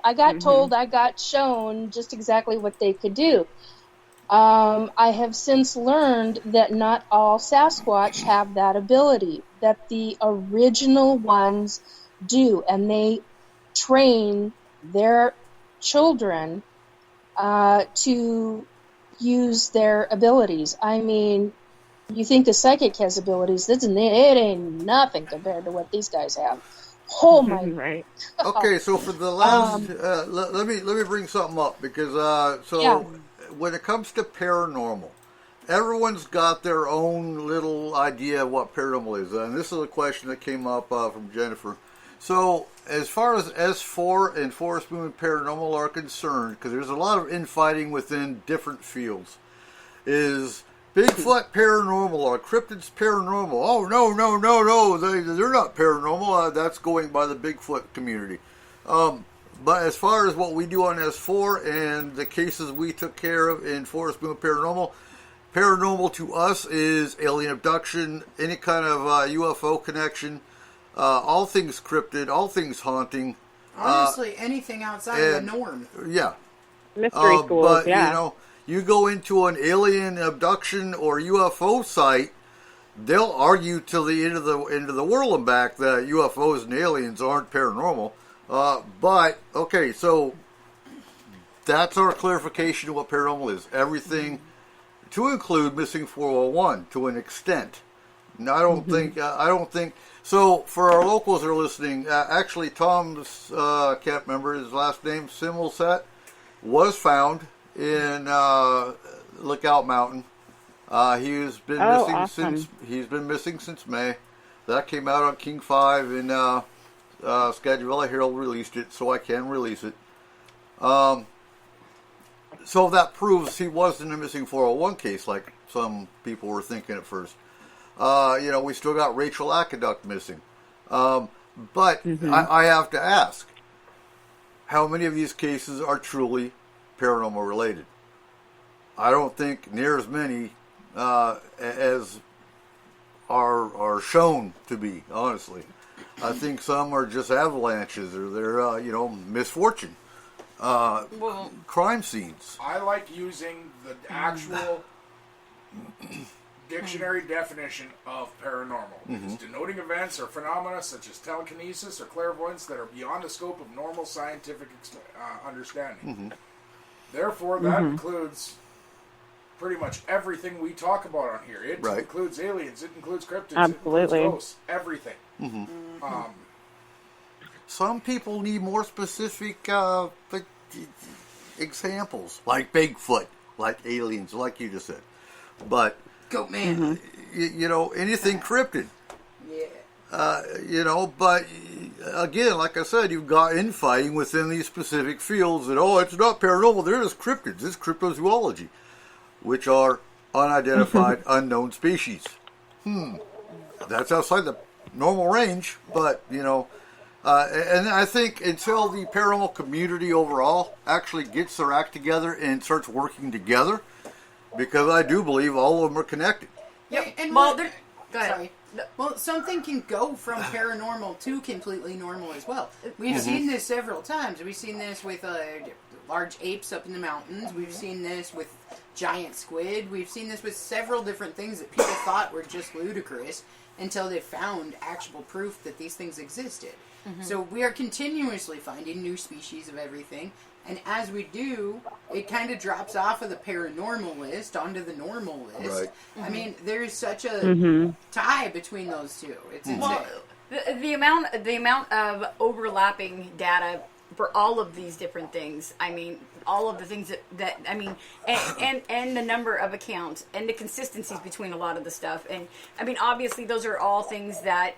I got told, I got shown just exactly what they could do. I have since learned that not all Sasquatch have that ability, that the original ones do, and they train their children to use their abilities. I mean, you think a psychic has abilities, it ain't nothing compared to what these guys have. Oh my! Right. Okay, so for the last, let me bring something up because when it comes to paranormal, everyone's got their own little idea of what paranormal is, and this is a question that came up from Jennifer. So, as far as S-4 and Forest Moon Paranormal are concerned, because there's a lot of infighting within different fields, is Bigfoot paranormal or cryptids paranormal? Oh, no, they're not paranormal. That's going by the Bigfoot community. But as far as what we do on S4 and the cases we took care of in Forest Moon Paranormal, paranormal to us is alien abduction, any kind of UFO connection, all things cryptid, all things haunting. Honestly, anything outside of the norm. Yeah. Mystery schools, but, yeah. you know, you go into an alien abduction or UFO site, they'll argue till the end of the world and back that UFOs and aliens aren't paranormal. But, okay, so that's our clarification of what paranormal is. Everything to include missing 401 to an extent. Now, I don't think, so for our locals that are listening, actually Tom's camp member, his last name, Simulset, was found in Lookout Mountain. He's been missing since May. That came out on King 5 in Skagit Valley Herald released it, so I can release it. So that proves he wasn't a missing 401 case like some people were thinking at first. We still got Rachel Aqueduct missing. But I have to ask, how many of these cases are truly paranormal related? I don't think near as many as are shown to be, honestly. I think some are just avalanches or they're, misfortune. Crime scenes. I like using the actual dictionary definition of paranormal. It's denoting events or phenomena such as telekinesis or clairvoyance that are beyond the scope of normal scientific understanding. Therefore, that includes pretty much everything we talk about on here. It includes aliens, it includes cryptids, Absolutely. it includes ghosts, everything. Some people need more specific examples, like Bigfoot, like aliens, like you just said. But, Goat man. anything cryptid. Yeah. But again, like I said, you've got infighting within these specific fields that, it's not paranormal, they're just cryptids. It's cryptozoology, which are unidentified, unknown species. That's outside the normal range, but, and I think until the paranormal community overall actually gets their act together and starts working together, because I do believe all of them are connected. Yep. And Go ahead. Sorry. Well, something can go from paranormal to completely normal as well. We've seen this several times. We've seen this with large apes up in the mountains. We've seen this with giant squid. We've seen this with several different things that people thought were just ludicrous until they found actual proof that these things existed. So we are continuously finding new species of everything. And as we do, it kind of drops off of the paranormal list onto the normal list. Right. I mean, there's such a tie between those two. It's insane. Well, the amount of overlapping data for all of these different things. I mean, all of the things and the number of accounts and the consistencies between a lot of the stuff. And I mean, obviously, those are all things that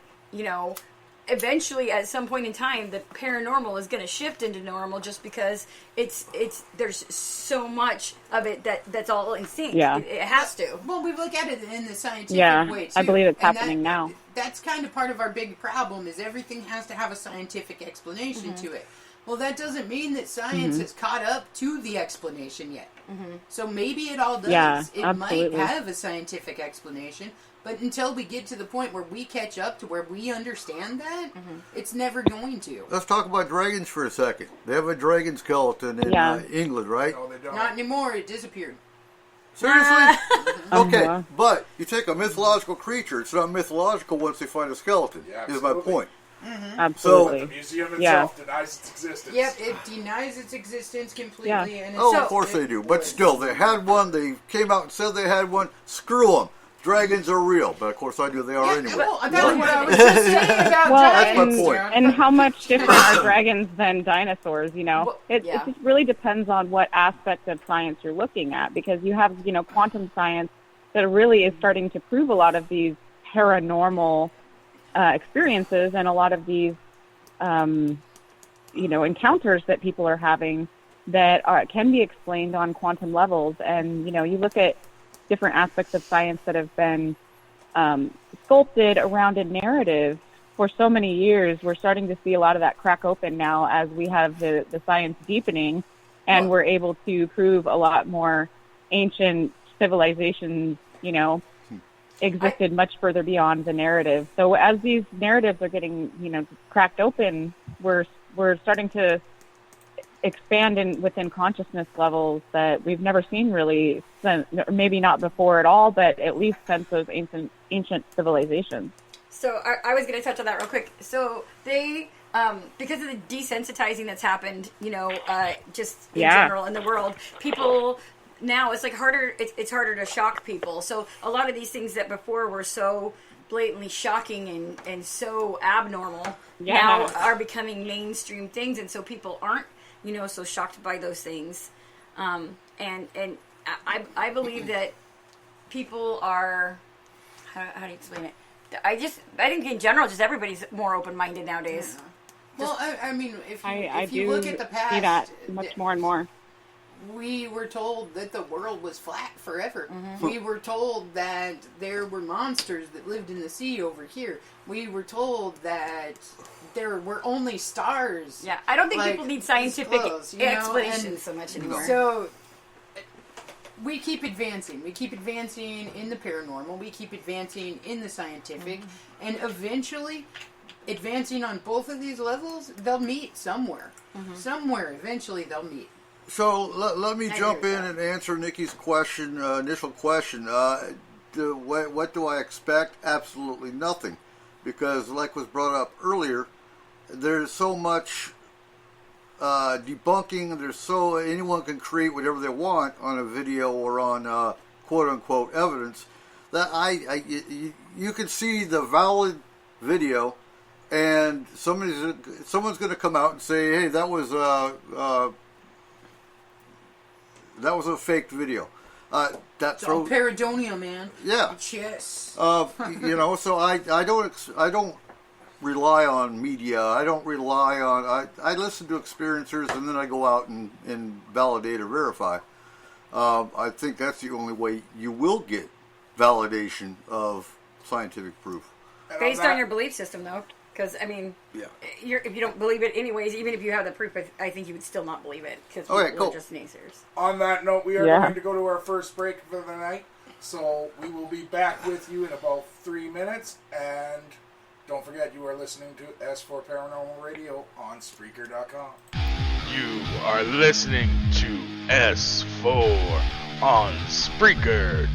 eventually at some point in time the paranormal is going to shift into normal, just because it's there's so much of it that's all in sync. It has to. Well, we look at it in the scientific way too. I believe it's and happening now. That's kind of part of our big problem, is everything has to have a scientific explanation to it. Well, that doesn't mean that science has caught up to the explanation yet. So maybe it all does. Yeah, it absolutely. might have a scientific explanation, but until we get to the point where we catch up to where we understand that, it's never going to. Let's talk about dragons for a second. They have a dragon skeleton in England, right? No, they don't. Not anymore. It disappeared. Seriously? Okay, but you take a mythological creature, it's not mythological once they find a skeleton, is my point. Absolutely. The museum itself denies its existence. Yep, it denies its existence completely. Yeah. And Of course they do. But still, they had one. They came out and said they had one. Screw them. Dragons are real. But of course I do. They are anyway. Well, that's what I was just saying about That's my dragons. point. And how much different are dragons than dinosaurs, It just really depends on what aspect of science you're looking at, because you have, quantum science that really is starting to prove a lot of these paranormal experiences and a lot of these, encounters that people are having that can be explained on quantum levels. And, you look at different aspects of science that have been sculpted around a narrative for so many years. We're starting to see a lot of that crack open now as we have the science deepening, and we're able to prove a lot more ancient civilizations, existed much further beyond the narrative. So as these narratives are getting, cracked open, we're starting to expand within consciousness levels that we've never seen really, maybe not before at all, but at least since those ancient civilizations. So I was going to touch on that real quick. So they, because of the desensitizing that's happened, just in general in the world, people now it's like harder. It's harder to shock people. So a lot of these things that before were so blatantly shocking and so abnormal now are becoming mainstream things, and so people aren't so shocked by those things. And I believe that people are how do you explain it? I think in general, just everybody's more open-minded nowadays. Yeah. Well, I mean, if you do look at the past, see that much more and more. We were told that the world was flat forever. Mm-hmm. We were told that there were monsters that lived in the sea over here. We were told that there were only stars. Yeah, I don't think people need scientific explanations so much anymore. So we keep advancing. We keep advancing in the paranormal. We keep advancing in the scientific. Mm-hmm. And eventually, advancing on both of these levels, they'll meet somewhere. Mm-hmm. Somewhere, eventually, they'll meet. So let me jump in and answer Nikki's question, initial question. What do I expect? Absolutely nothing. Because like was brought up earlier, there's so much debunking. Anyone can create whatever they want on a video or on quote unquote evidence. That you can see the valid video, and someone's going to come out and say, "Hey, that was a faked video." It's all pareidolia, man. Yeah. Yes. So I don't rely on media. I don't rely on. I listen to experiencers, and then I go out and validate or verify. I think that's the only way you will get validation of scientific proof. Based on your belief system, though. Because, I mean, if you don't believe it anyways, even if you have the proof, I think you would still not believe it. Because people are just naysayers. On that note, we are going to go to our first break for the night. So we will be back with you in about 3 minutes. And don't forget, you are listening to S-4 Paranormal Radio on Spreaker.com. You are listening to S4 on Spreaker.com.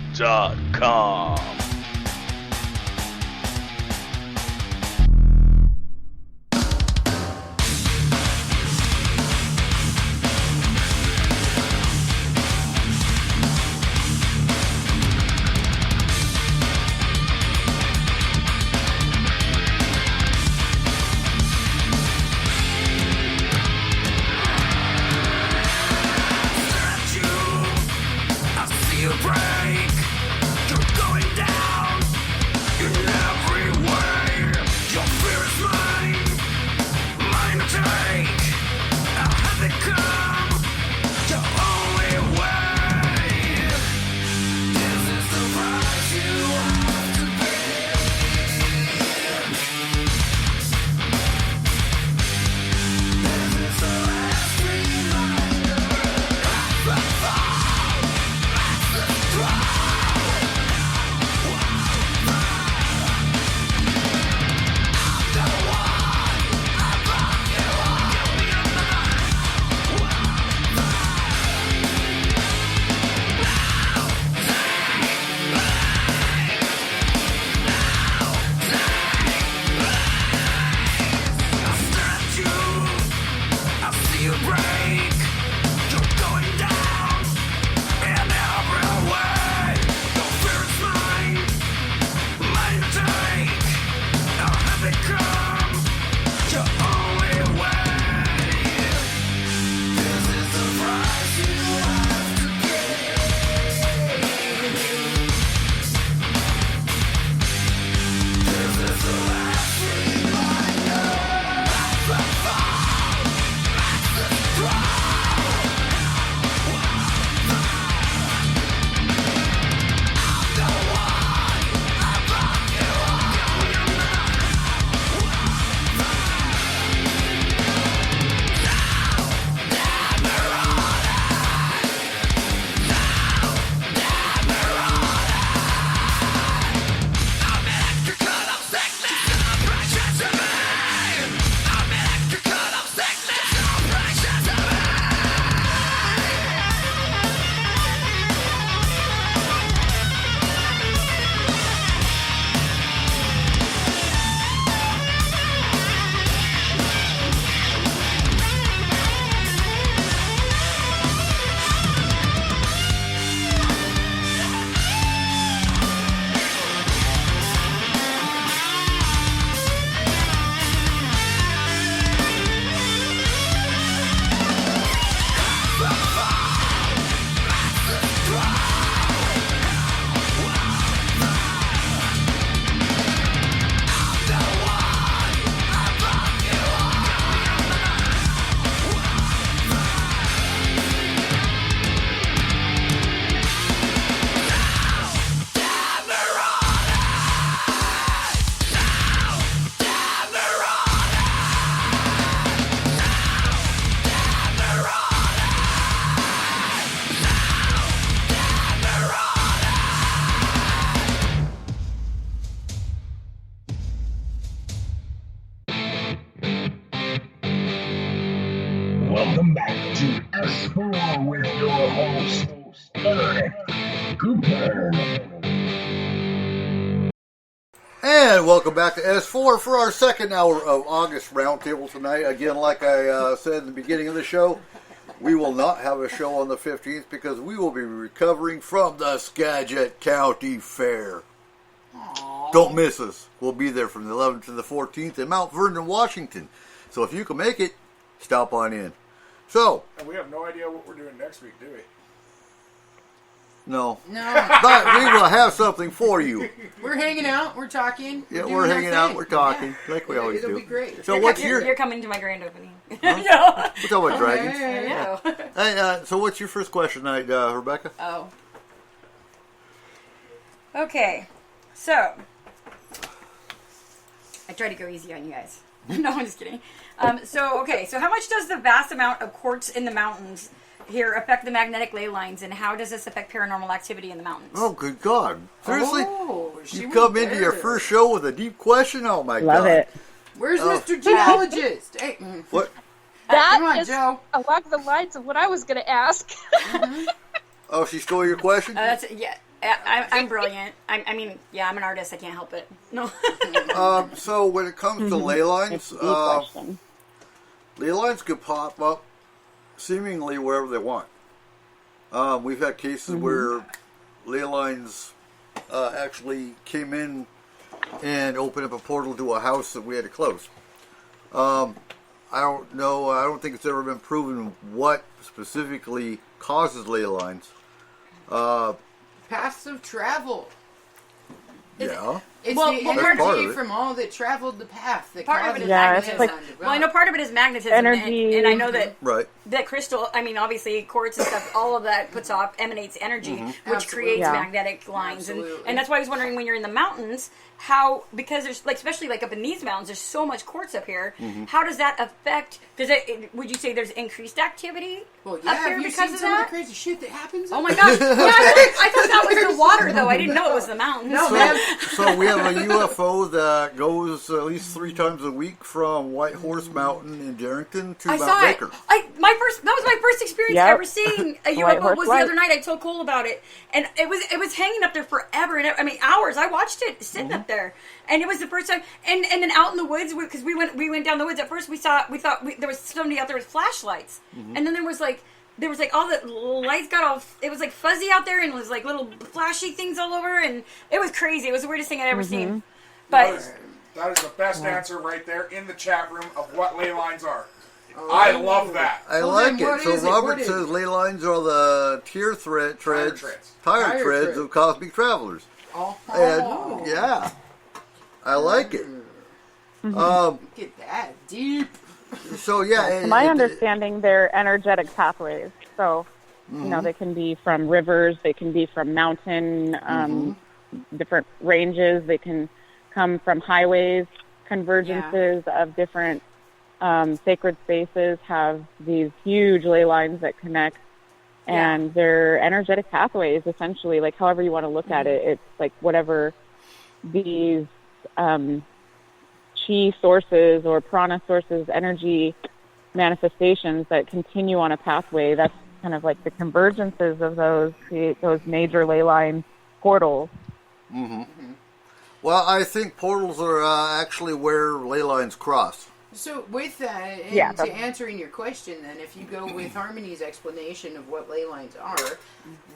You break, you're going down. host, Eric Cooper. And welcome back to S4 for our second hour of August Roundtable tonight. Again, like I said in the beginning of the show, we will not have a show on the 15th because we will be recovering from the Skagit County Fair. Aww. Don't miss us. We'll be there from the 11th to the 14th in Mount Vernon, Washington. So if you can make it, stop on in. So, And we have no idea what we're doing next week, do we? no. No. But we will have something for you. We're hanging out. We're talking. Yeah, doing we're our hanging out. thing. We're talking. Yeah. Like we always It'll do. be great. So what's your... You're coming to my grand opening. Huh? Yeah. We're talking about dragons. Yeah. Hey, so what's your first question tonight, Rebecca? Oh. Okay. So, I try to go easy on you guys. No, I'm just kidding. So how much does the vast amount of quartz in the mountains here affect the magnetic ley lines, and how does this affect paranormal activity in the mountains? Oh, good God. Seriously? Oh, she You went come into your there. first show with a deep question? Oh, my Love God. it. Where's Oh. Mr. Geologist? Hey, What? That come on, is Joe. along the lines of what I was going to ask. Oh, she stole your question? Yeah. I'm brilliant. I mean, I'm an artist. I can't help it. No. So when it comes to ley lines, Deep question. ley lines could pop up seemingly wherever they want. We've had cases where ley lines actually came in and opened up a portal to a house that we had to close. I don't know. I don't think it's ever been proven what specifically causes ley lines. Paths of travel. Yeah. It's Well, the part of energy it. from all that traveled the path. That Part of it causes is Yeah, it's magnetism. like- Well, I know part of it is magnetism. Energy. And I know that Right. crystal, I mean, obviously, quartz and stuff, all of that puts off, emanates energy, which Absolutely. creates Yeah. magnetic lines. Absolutely. And that's why I was wondering when you're in the mountains, how, because there's, like, especially like up in these mountains, there's so much quartz up here. How does that affect, would you say there's increased activity Well, up yeah, here have you because seen of some of the that? crazy shit that happens? Oh my gosh. Yeah, I thought that was the water, though. I didn't know it was the mountains. No, So, man. so we have a UFO that goes at least 3 times a week from White Horse Mountain in Darrington to I Mount saw Baker. it. That was my first experience Yep. ever seeing a White UFO. Horse Was the Light. other night. I told Cole about it, and it was hanging up there forever. And I mean, hours. I watched it sitting up there, and it was the first time. And then out in the woods, because we went down the woods. At first, we thought there was somebody out there with flashlights, and then there was like all the lights got all. It was like fuzzy out there, and it was like little flashy things all over, and it was crazy. It was the weirdest thing I'd ever seen. But That is the best answer right there in the chat room of what ley lines are. I love that. I Well, like then what it. So is it? Robert What is says it? ley lines are the tire threads Tire threads treads. of cosmic travelers. Oh, And yeah, I like it. get that deep. So yeah, To my understanding, they're energetic pathways. So, you know, they can be from rivers, they can be from mountain, different ranges, they can come from highways, convergences of different sacred spaces have these huge ley lines that connect. And they're energetic pathways, essentially, like however you want to look at it. It's like whatever these chi sources or prana sources, energy manifestations that continue on a pathway, that's kind of like the convergences of those create those major ley line portals. Well, I think portals are actually where ley lines cross. So with that, and Yeah, to that's- answering your question, then, if you go with Harmony's explanation of what ley lines are,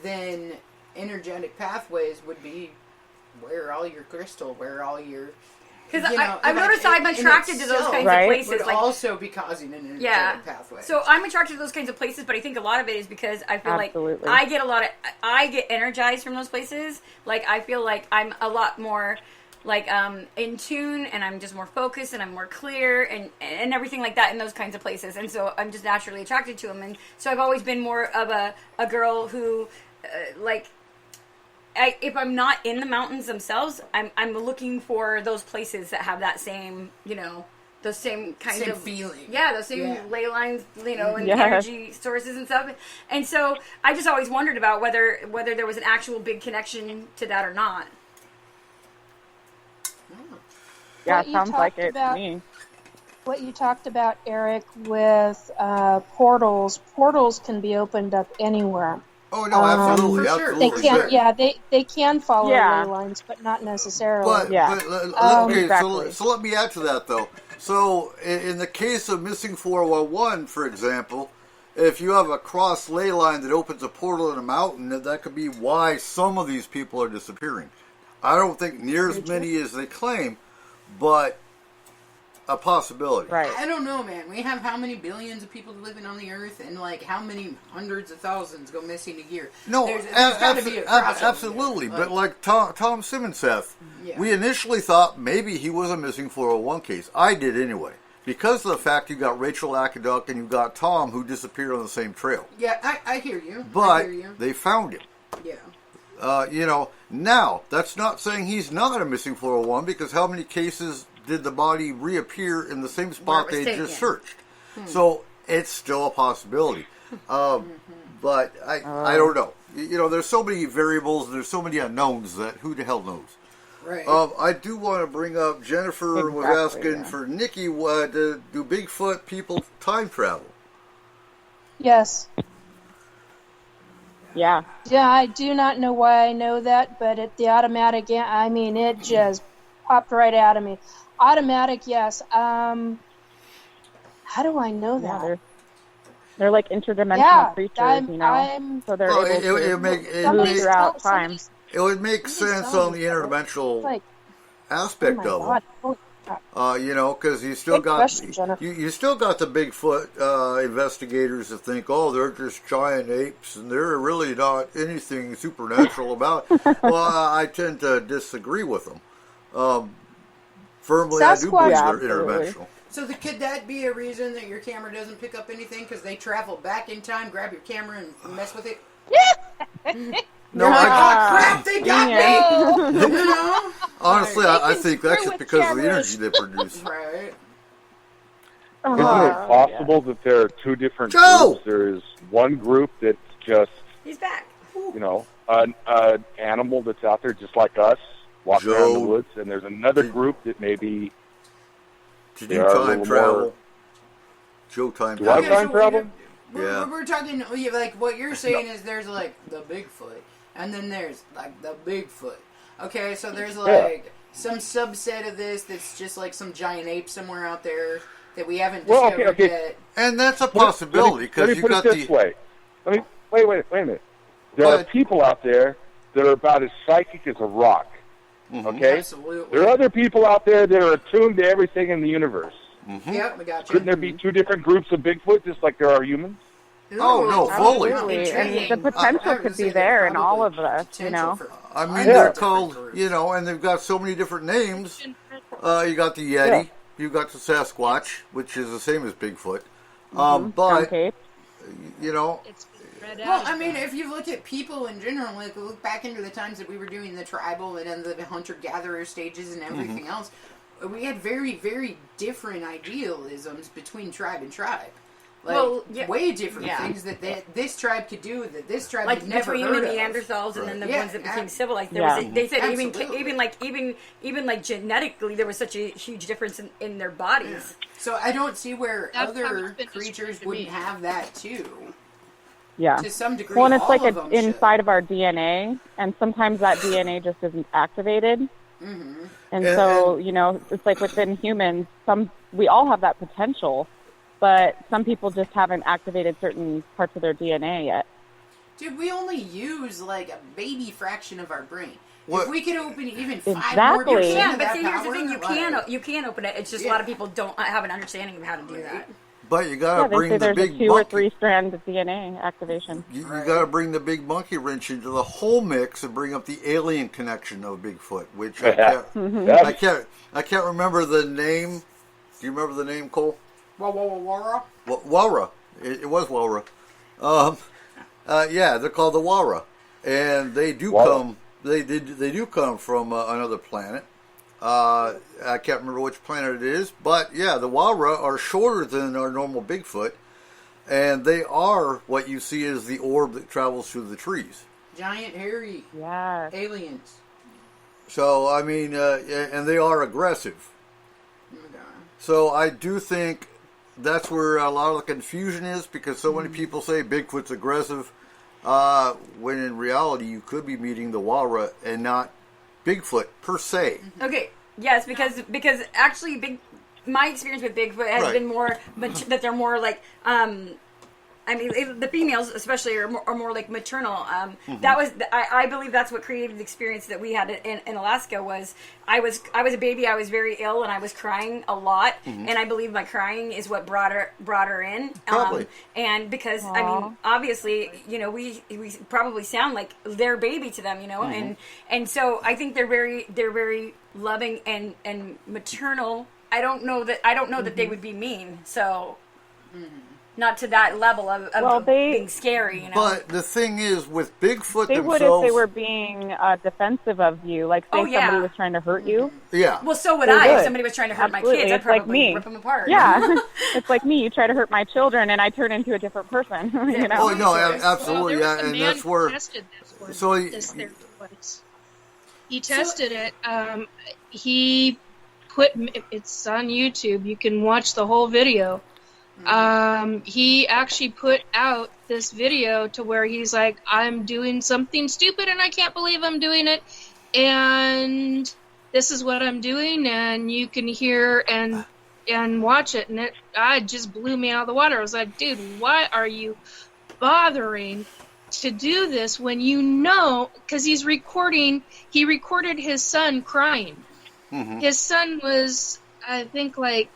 then energetic pathways would be where all your crystal, where all your... because you know, I've like, noticed I'm in attracted to those itself kinds Right. of would places. Like, also be causing an energetic yeah. pathway. So I'm attracted to those kinds of places, but I think a lot of it is because I feel Absolutely. like I get energized from those places. Like I feel like I'm a lot more like in tune, and I'm just more focused, and I'm more clear, and everything like that in those kinds of places. And so I'm just naturally attracted to them. And so I've always been more of a girl who if I'm not in the mountains themselves, I'm looking for those places that have that same, you know, those same kind Same of feeling. Yeah, those same ley lines, you know, and Yes. energy sources and stuff. And so I just always wondered about whether there was an actual big connection to that or not. Yeah, What it you sounds like talked it about- to me. What you talked about, Eric, with portals. Portals can be opened up anywhere. Oh no, absolutely, for sure. absolutely. They can, yeah, they can follow Yeah. ley lines, but not necessarily. But, Yeah. okay, Exactly. so let me add to that though. So in the case of missing 411, for example, if you have a cross ley line that opens a portal in a mountain, that could be why some of these people are disappearing. I don't think near as many as they claim, but a possibility. Right. I don't know, man. We have how many billions of people living on the earth, and like how many hundreds of thousands go missing a year? No, there's gotta be a crossover absolutely. there. But like Tom Simmonseth, Yeah. we initially thought maybe he was a missing 401 case. I did anyway. Because of the fact you got Rachel Akaduck and you got Tom who disappeared on the same trail. Yeah, I hear you. I But hear you. they found him. Yeah. Now, that's not saying he's not a missing 401 because how many cases did the body reappear in the same spot Where it they was just taken. searched? So it's still a possibility. But I don't know. There's so many variables and there's so many unknowns that who the hell knows? Right. I do want to bring up, Jennifer was Exactly, asking yeah. for Nikki, do Bigfoot people time travel? Yes. Yeah. Yeah, I do not know why I know that, but the automatic, I mean, it just popped right out of me. Automatic, yes. How do I know Yeah, that? they're like interdimensional Yeah, creatures, I'm so they're Well, able to it move make- throughout time. It would make Somebody's sense telling on the me that. interdimensional like, aspect oh my of God. them. Holy crap. Because you still Good got question, Jennifer. you still got the Bigfoot investigators that think, oh, they're just giant apes and they're really not anything supernatural about it. Well, I tend to disagree with them. Firmly, I do believe Sasquatch- they're interdimensional. So could that be a reason that your camera doesn't pick up anything because they travel back in time, grab your camera, and mess with it? No, You're like, I, oh crap, they got me! You know? honestly, I can think that's screw just with because of the cameras. energy they produce. Right. Isn't it possible that there are two different Joe! groups? There is one group that's just, He's back. an animal that's out there just like us, walking around Joe. the woods, and there's another group that maybe To They do are a time little travel. more- Joe time Do I travel. time travel? Yeah. We're talking, like, what you're saying is there's, like, the Bigfoot, and then there's, like, the Bigfoot. Okay, so there's, like, some subset of this that's just, like, some giant ape somewhere out there that we haven't Well, discovered okay. yet. And that's a possibility because Let me you put got it this the. way. Wait a minute. There are But- people out there that are about as psychic as a rock. Mm-hmm. Okay? Absolutely. There are other people out there that are attuned to everything in the universe. Yep, we got you. Couldn't there be two different groups of Bigfoot just like there are humans? Oh, no, fully. Absolutely. And Intriguing. the potential I would could say be there's there in all of probably us, potential for I mean, hundreds they're of different called, groups. and they've got so many different names. You got the Yeti, you got the Sasquatch, which is the same as Bigfoot. But, Okay. It's been read Well, out. I mean, if you look at people in general, like look back into the times that we were doing the tribal and then the hunter-gatherer stages and everything else, we had very, very different idealisms between tribe and tribe. Like, Well, yeah. way different Yeah. things that this tribe could do that this tribe Like had never between heard the of. Neanderthals and then the Yeah, ones that became ab- civilized. Yeah. They said Absolutely. even like genetically there was such a huge difference in their bodies. So I don't see where That's how other it's been creatures described to wouldn't me. have that too. Yeah. To some degree, Well, and it's all like of them inside of our DNA, and sometimes that DNA just isn't activated. Mm-hmm. And And- so, it's like within humans, we all have that potential, but some people just haven't activated certain parts of their DNA yet. Dude, we only use like a baby fraction of our brain. What- If we could open even 5 more Exactly. percent Yeah, of but that see, here's the power, thing: like- you can open it. It's just a lot of people don't have an understanding of how to do that. But you got to Yeah, they bring say the there's a big 2 or monkey. 3 strand DNA activation. You got to bring the big monkey wrench into the whole mix and bring up the alien connection of Bigfoot, which I can't remember the name. Do you remember the name, Cole? Wah. Wara. It was Wara. Yeah, they're called the Wara, and they do Wara. come. They do come from another planet. I can't remember which planet it is, but yeah, the Wara are shorter than our normal Bigfoot, and they are what you see as the orb that travels through the trees. Giant, hairy Yeah. aliens. So I mean, and they are aggressive. So I do think that's where a lot of the confusion is, because so many people say Bigfoot's aggressive. when in reality you could be meeting the Walrus and not Bigfoot per se. Okay, yes, because actually my experience with Bigfoot has been more that they're more like I mean, the females especially are more like maternal. That was I believe that's what created the experience that we had in Alaska. Was I was a baby. I was very ill and I was crying a lot, and I believe my crying is what brought her in. Probably. And because I mean, obviously, you know, we probably sound like their baby to them, you know, and so I think they're very loving and maternal. I don't know that they would be mean. So. Not to that level of being scary, you know. But the thing is, with Bigfoot they themselves... would if they were being defensive of you. Like, say somebody was trying to hurt you. Yeah. Well, so would I. If somebody was trying to hurt my kids, I'd probably rip them apart. Yeah. It's like me. You try to hurt my children, and I turn into a different person. You know? Oh, no, absolutely. Well, and that's where... Tested this one, so he tested it. He put... It's on YouTube. You can watch the whole video. He actually put out this video to where he's like, I'm doing something stupid and I can't believe I'm doing it, and this is what I'm doing, and you can hear and watch it, and it just blew me out of the water. I was like, dude, why are you bothering to do this when you know, because he recorded his son crying. His son was, I think, like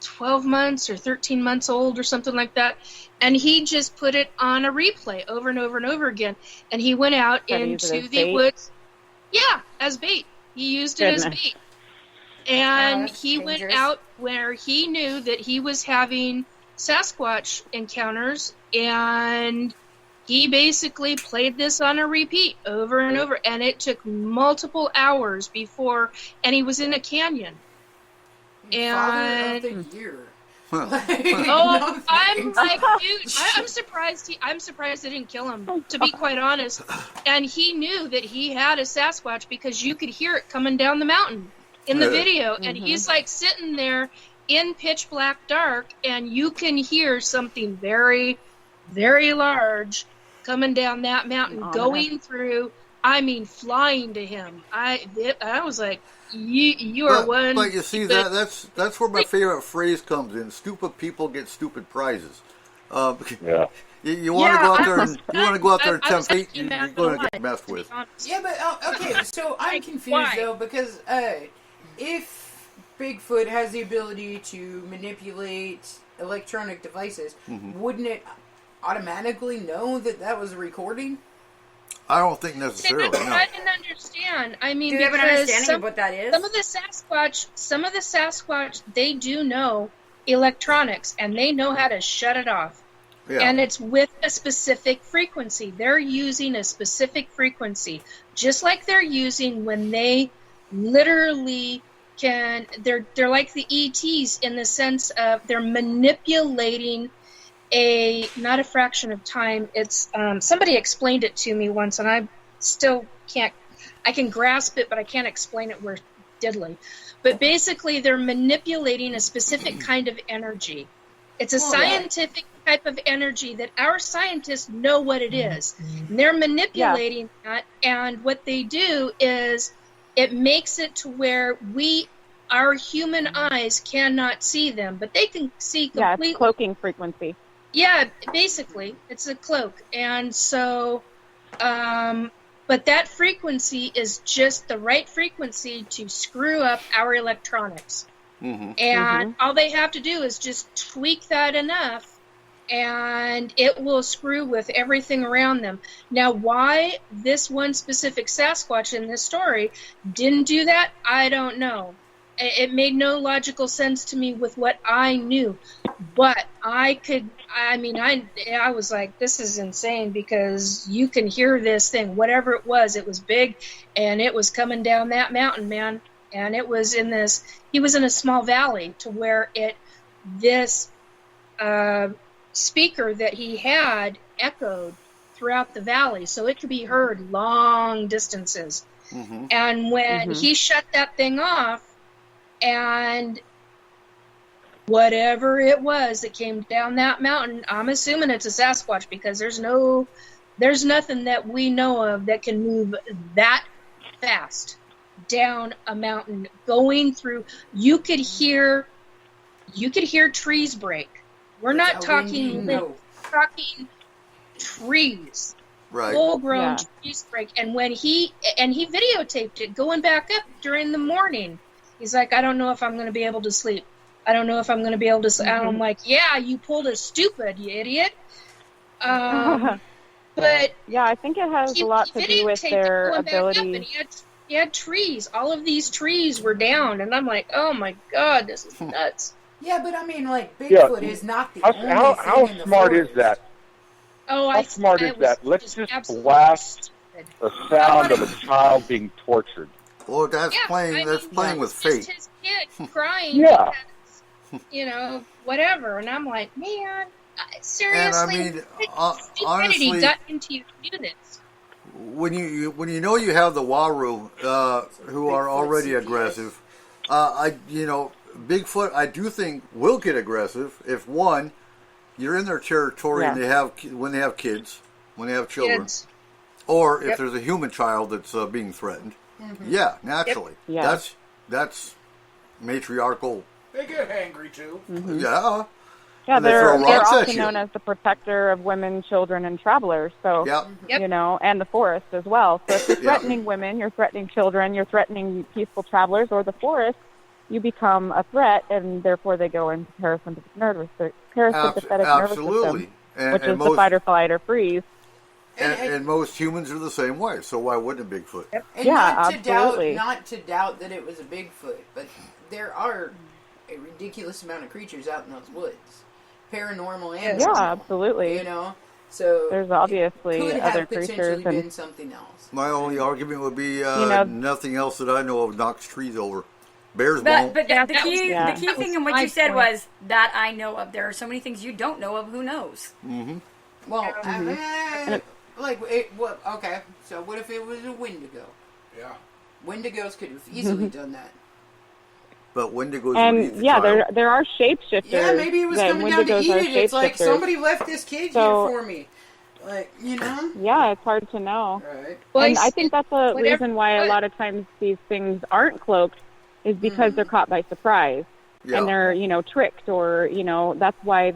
12 months or 13 months old or something like that, and he just put it on a replay over and over and over again, and he went out into the woods as bait. He used it as bait, and he went out where he knew that he was having Sasquatch encounters, and he basically played this on a repeat over and over, and it took multiple hours and he was in a canyon. And Father of the year. I'm like, dude, I'm surprised they didn't kill him, to be quite honest. And he knew that he had a Sasquatch because you could hear it coming down the mountain in the video. And he's like sitting there in pitch black dark, and you can hear something very, very large coming down that mountain, going through, I mean, flying to him. I was like, you are one. But you see, that's where my favorite phrase comes in. Stupid people get stupid prizes. Yeah. You want to go out there and tempt fate, you're going to get messed with. Yeah, but okay, so I'm confused though, because if Bigfoot has the ability to manipulate electronic devices, wouldn't it automatically know that was a recording? I don't think necessarily. No. I didn't understand. I mean, do you have an understanding of what that is? Some of the Sasquatch, they do know electronics, and they know how to shut it off. Yeah. And it's with a specific frequency. They're using a specific frequency, just like they're using when they literally can. They're like the ETs in the sense of they're manipulating not a fraction of time. It's somebody explained it to me once, and I still can't. I can grasp it, but I can't explain it word diddly. But basically, they're manipulating a specific kind of energy. It's a scientific type of energy that our scientists know what it is. And they're manipulating that, and what they do is it makes it to where our human eyes cannot see them, but they can see completely. Yeah, it's cloaking frequency. Yeah, basically, it's a cloak. And so, but that frequency is just the right frequency to screw up our electronics. And all they have to do is just tweak that enough, and it will screw with everything around them. Now, why this one specific Sasquatch in this story didn't do that, I don't know. It made no logical sense to me with what I knew. But I was like, this is insane, because you can hear this thing, whatever it was big, and it was coming down that mountain, man. And it was he was in a small valley to where this speaker that he had echoed throughout the valley, so it could be heard long distances. And when he shut that thing off, and whatever it was that came down that mountain, I'm assuming it's a Sasquatch, because there's nothing that we know of that can move that fast down a mountain, going through. You could hear trees break. We're not talking trees, Right. full-grown trees break. And when he videotaped it going back up during the morning, he's like, I don't know if I'm going to be able to sleep. I don't know if I'm going to be able to sleep. And I'm like, yeah, you pulled a stupid, you idiot. But yeah, I think it has a lot to do with their ability. He had trees. All of these trees were down, and I'm like, oh my god, this is nuts. Yeah, but I mean, like, Bigfoot is not the only thing How in the smart forest. is that? Oh, How smart is that? Let's just blast the sound of a child being tortured. Well, that's playing with fate. Just his kid crying. Yeah. Because, whatever. And I'm like, man, seriously, And I mean, stupidity honestly, got into you to do this. when you know you have the Waru who are already CPS. aggressive, Bigfoot I do think will get aggressive if one, you're in their territory and when they have kids, when they have children, Kids. or if there's a human child that's being threatened. Yeah, naturally. Yeah. That's matriarchal. They get angry too. Yeah. Yeah, And they they're throw rocks at often you. known as the protector of women, children, and travelers. So, Yep. and the forest as well. So if you're threatening women, you're threatening children, you're threatening peaceful travelers, or the forest, you become a threat, and therefore they go into parasympathetic nervous Absolutely. system, which is the fight or flight or freeze. And most humans are the same way, so why wouldn't a Bigfoot? And Yeah, not to doubt that it was a Bigfoot, but there are a ridiculous amount of creatures out in those woods, paranormal and Yeah, absolutely. So there's obviously could other have creatures potentially and been something else. My only argument would be know- nothing else that I know of knocks trees over. Bears But won't. the Yeah, key that the was thing in what my you said point. was that I know of. There are so many things you don't know of. Who knows? Well, okay. So what if it was a Wendigo? Yeah. Wendigos could have easily done that. But Wendigos would eat And the yeah, child. there are shapeshifters. Yeah, maybe it was that coming down to Wendigos eat are it. It's like shapeshifters. somebody left this kid So- here for me. Like, Yeah, it's hard to know. Right. Well, And I think that's a whatever- reason why a lot of times these things aren't cloaked is because they're caught by surprise. Yeah. And they're, tricked, or, that's why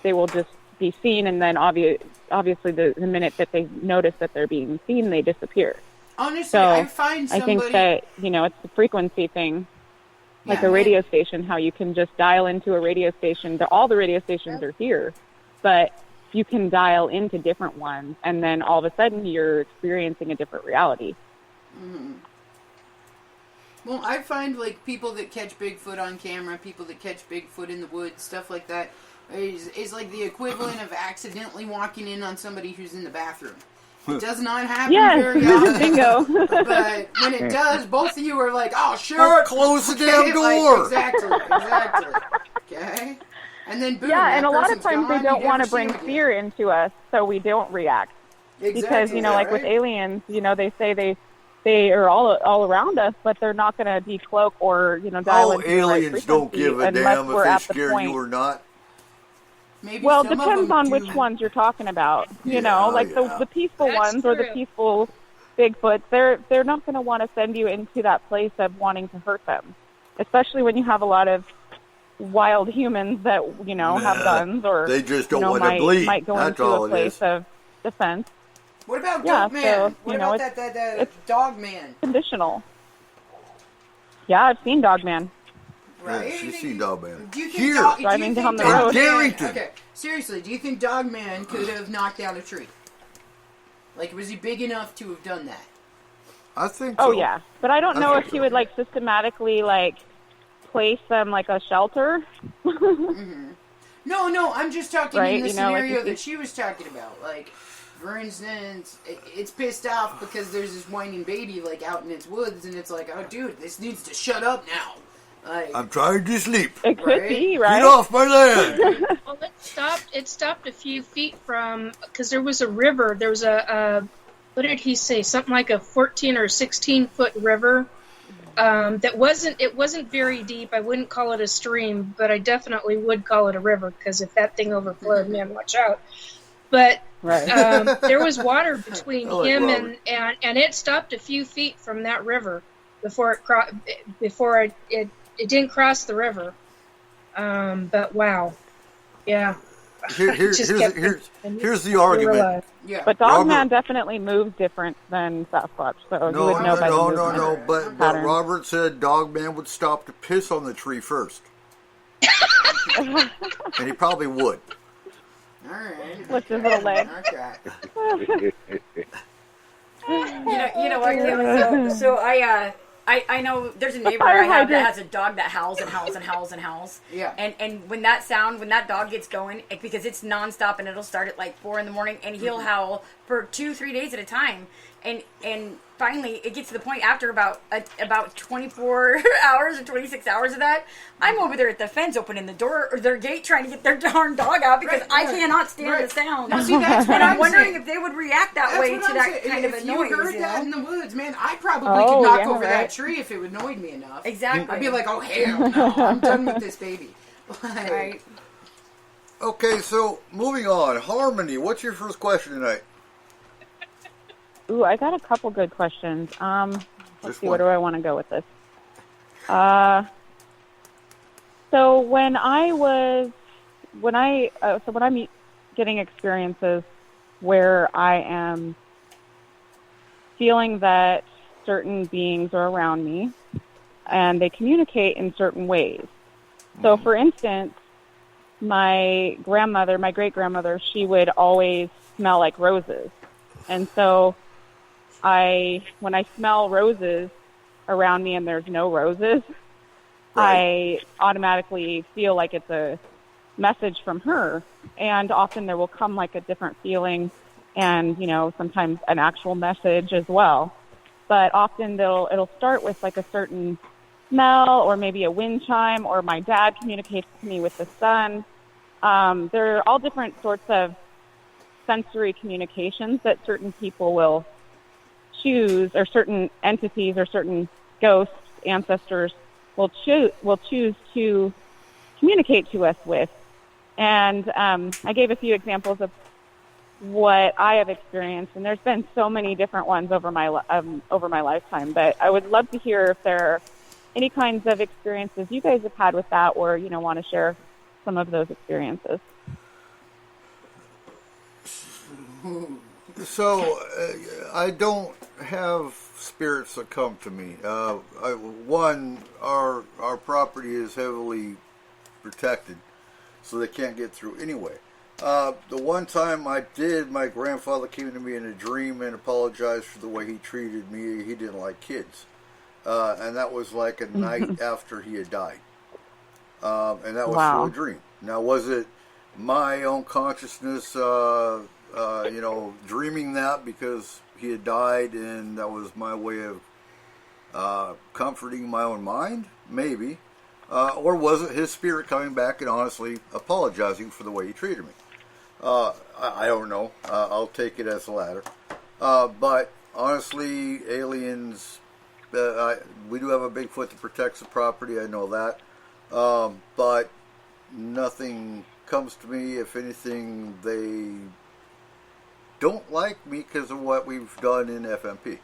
they will just be seen, and then obviously the minute that they notice that they're being seen, they disappear. Honestly, So I find I somebody... think that, it's the frequency thing, like Yeah, a radio station, how you can just dial into a radio station. All the radio stations are here, but you can dial into different ones, and then all of a sudden you're experiencing a different reality. Well, I find, like, people that catch Bigfoot on camera, people that catch Bigfoot in the woods, stuff like that, is like the equivalent of accidentally walking in on somebody who's in the bathroom. It does not happen very often. Bingo. But when it does, both of you are like, oh, sure. Close the okay, damn door. Exactly. Okay? And then, boom, Yeah, and that a lot of person's times they gone, don't you want never to bring see 'em again. fear into us, so we don't react. Exactly. Because, like with right? aliens, they say they are all around us, but they're not going to decloak or, dial into the right Aliens don't frequency give a unless damn we're if at they the scare point. you or not. Maybe Well, it some of depends them on do. which ones you're talking about. Yeah, Like yeah. the peaceful That's ones or the true. peaceful Bigfoots, they're not going to want to send you into that place of wanting to hurt them, especially when you have a lot of wild humans that have guns or They just don't want to might bleed. go That's into all a it place is. of defense. What about Yeah, Goat Man? so, What about it's- that it's- Dog Man? Conditional. Yeah, I've seen Dogman. Right? Yeah, she's seen Dogman. Do you think Here. Driving down the Dog road. Man- Darrington. Okay, seriously, do you think Dogman could have knocked down a tree? Like, was he big enough to have done that? I think so. Oh yeah, but I don't I know think if he so. would systematically place them like a shelter. No, I'm just talking Right, in the you know, like, scenario if that she was talking about. Like, for instance, it's pissed off because there's this whining baby, out in its woods, and it's like, oh, dude, this needs to shut up now. Like, I'm trying to sleep. It could Right? be, Get right? off my land. Well, it stopped a few feet from, because there was a river. There was a what did he say? Something like a 14 or 16 foot river that wasn't very deep. I wouldn't call it a stream, but I definitely would call it a river, because if that thing overflowed, man, watch out. But there was water between him and it stopped a few feet from that river before it didn't cross the river. But wow, yeah. Here's the argument. Yeah. But Dogman definitely moves different than Sasquatch, so you would know by the movement. No. But Robert said Dogman would stop to piss on the tree first, and he probably would. All right. With his little leg. Okay. You know what, Kim? So I know there's a neighbor I have that has a dog that howls and howls and howls and howls. Yeah. And when that dog gets going, because it's nonstop and it'll start at like 4 a.m, and he'll howl for 2-3 days at a time. And finally it gets to the point after about 24 hours or 26 hours of that, I'm over there at the fence opening the door or their gate trying to get their darn dog out because I cannot stand the sound. Now, see, that's what and I'm wondering saying. if they would react that way to that kind of a if noise. you heard that in the woods, man, I probably could knock over that tree if it annoyed me enough. Exactly. I'd be like, oh, hell no, I'm done with this baby. Like, Right. Okay, so moving on. Harmony, what's your first question tonight? Ooh, I got a couple good questions. Let's Just see, one. where do I want to go with this? So when I'm getting experiences where I am feeling that certain beings are around me and they communicate in certain ways. So for instance, my great-grandmother, she would always smell like roses. And so when I smell roses around me and there's no roses, I automatically feel like it's a message from her. And often there will come like a different feeling and, sometimes an actual message as well. But often it'll start with like a certain smell or maybe a wind chime, or my dad communicates to me with the sun. There are all different sorts of sensory communications that certain people will choose, or certain entities or certain ghosts, ancestors will choose to communicate to us with. And I gave a few examples of what I have experienced, and there's been so many different ones over my lifetime. But I would love to hear if there are any kinds of experiences you guys have had with that, or want to share some of those experiences. So, I don't have spirits that come to me. Our property is heavily protected, so they can't get through anyway. The one time I did, my grandfather came to me in a dream and apologized for the way he treated me. He didn't like kids. And that was like a night after he had died. And that was through a dream. Now, was it my own consciousness, dreaming that because he had died and that was my way of comforting my own mind? Maybe. Or was it his spirit coming back and honestly apologizing for the way he treated me? I don't know. I'll take it as the latter. But honestly, aliens, we do have a Bigfoot that protects the property. I know that. But nothing comes to me. If anything, they don't like me because of what we've done in FMP.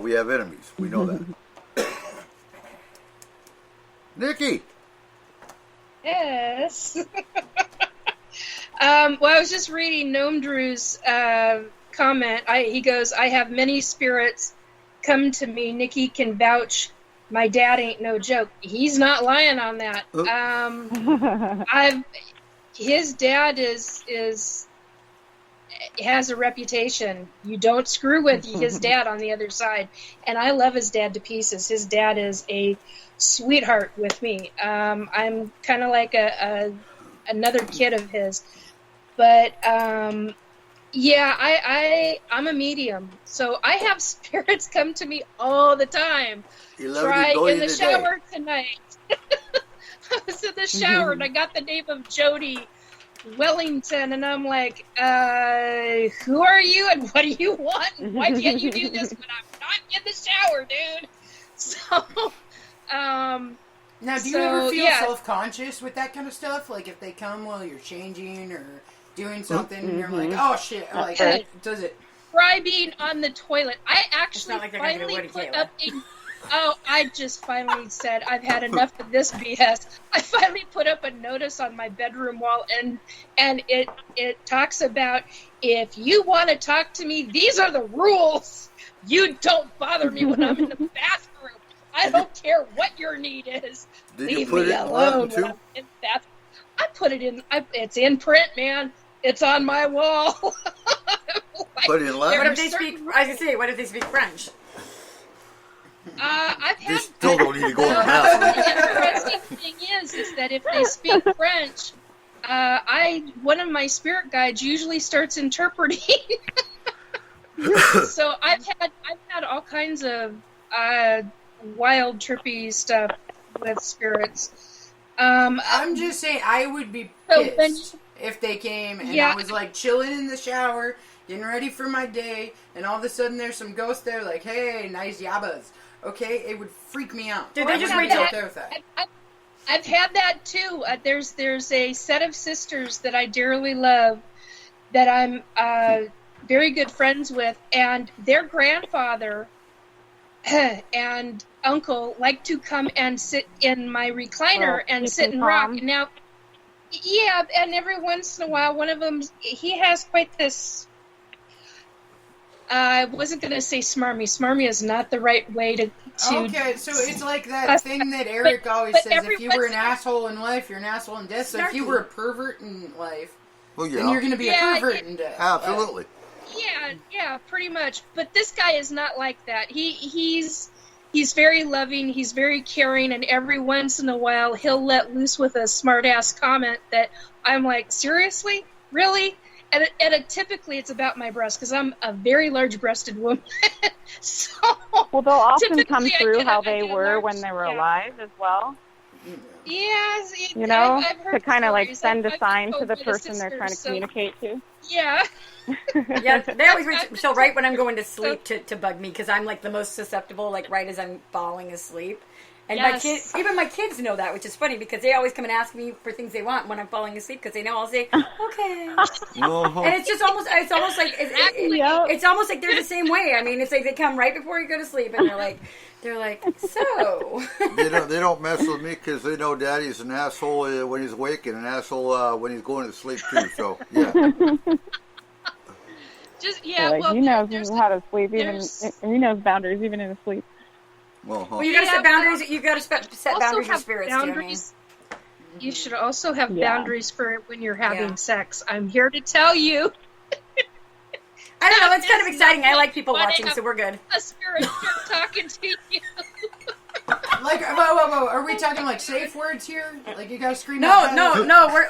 We have enemies. We know that. Nikki! Yes. Well, I was just reading Gnome Drew's comment. He goes, I have many spirits come to me. Nikki can vouch. My dad ain't no joke. He's not lying on that. His dad has a reputation. You don't screw with his dad on the other side. And I love his dad to pieces. His dad is a sweetheart with me. I'm kind of like another kid of his. But yeah, I'm a medium, so I have spirits come to me all the time. Try in the shower tonight. I was in the shower and I got the name of Jody Wellington, and I'm like, who are you and what do you want? And why can't you do this when I'm not in the shower, dude? So, Now, do you ever feel self-conscious with that kind of stuff? Like if they come while you're changing or doing something, and you're like, oh shit, like, does it? Scribing on the toilet. I actually finally put up a... Oh, I just finally said, I've had enough of this BS. I finally put up a notice on my bedroom wall, and it talks about, if you want to talk to me, these are the rules. You don't bother me when I'm in the bathroom. I don't care what your need is. Leave me alone when I'm in the bathroom. I put it in, it's in print, man. It's on my wall. But in Latin? What if they speak, I was going to say, what if they speak French? I've had. They still don't need to go in the bathroom. The interesting thing is that if they speak French, one of my spirit guides usually starts interpreting. So I've had all kinds of wild, trippy stuff with spirits. I'm just saying, I would be pissed if they came and I was like chilling in the shower, getting ready for my day, and all of a sudden there's some ghost there, like, hey, nice yabbas. Okay, it would freak me out. Did they just wait till there with that? I've had that too. There's a set of sisters that I dearly love that I'm very good friends with, and their grandfather and uncle like to come and sit in my recliner and sit and rock. And now, and every once in a while, one of them, he has quite this. I wasn't going to say smarmy. Smarmy is not the right way to okay, so it's like that thing that Eric always says, if you were an asshole in life, you're an asshole in death. So if you were a pervert in life, then you're going to be a pervert in death. Absolutely. Yeah, pretty much. But this guy is not like that. He's very loving, he's very caring, and every once in a while he'll let loose with a smart-ass comment that I'm like, seriously? Really? And typically it's about my breast, because I'm a very large-breasted woman. So, well, they'll often come through how they were when they were alive as well. Yes. You know, I've heard to kind of like send I've a sign to the COVID person they're trying to communicate to. Yeah. Yeah, they always she'll write when I'm going to sleep to bug me, because I'm like the most susceptible, like right as I'm falling asleep. And even my kids know that, which is funny, because they always come and ask me for things they want when I'm falling asleep, because they know I'll say, okay. And it's almost like it's almost like they're the same way. I mean, it's like they come right before you go to sleep, and they're like, so. They don't mess with me, because they know Daddy's an asshole when he's awake and an asshole when he's going to sleep too. So he knows how to sleep, even he knows boundaries even in his sleep. Well, you got to set boundaries. You got to set boundaries for spirits. Boundaries. You should also have boundaries for when you're having sex. I'm here to tell you. I don't know. It's kind of exciting. I like people watching, so we're good. A spirit talking to you. Like, whoa. Are we talking like safe words here? Like you gotta scream No, out? we're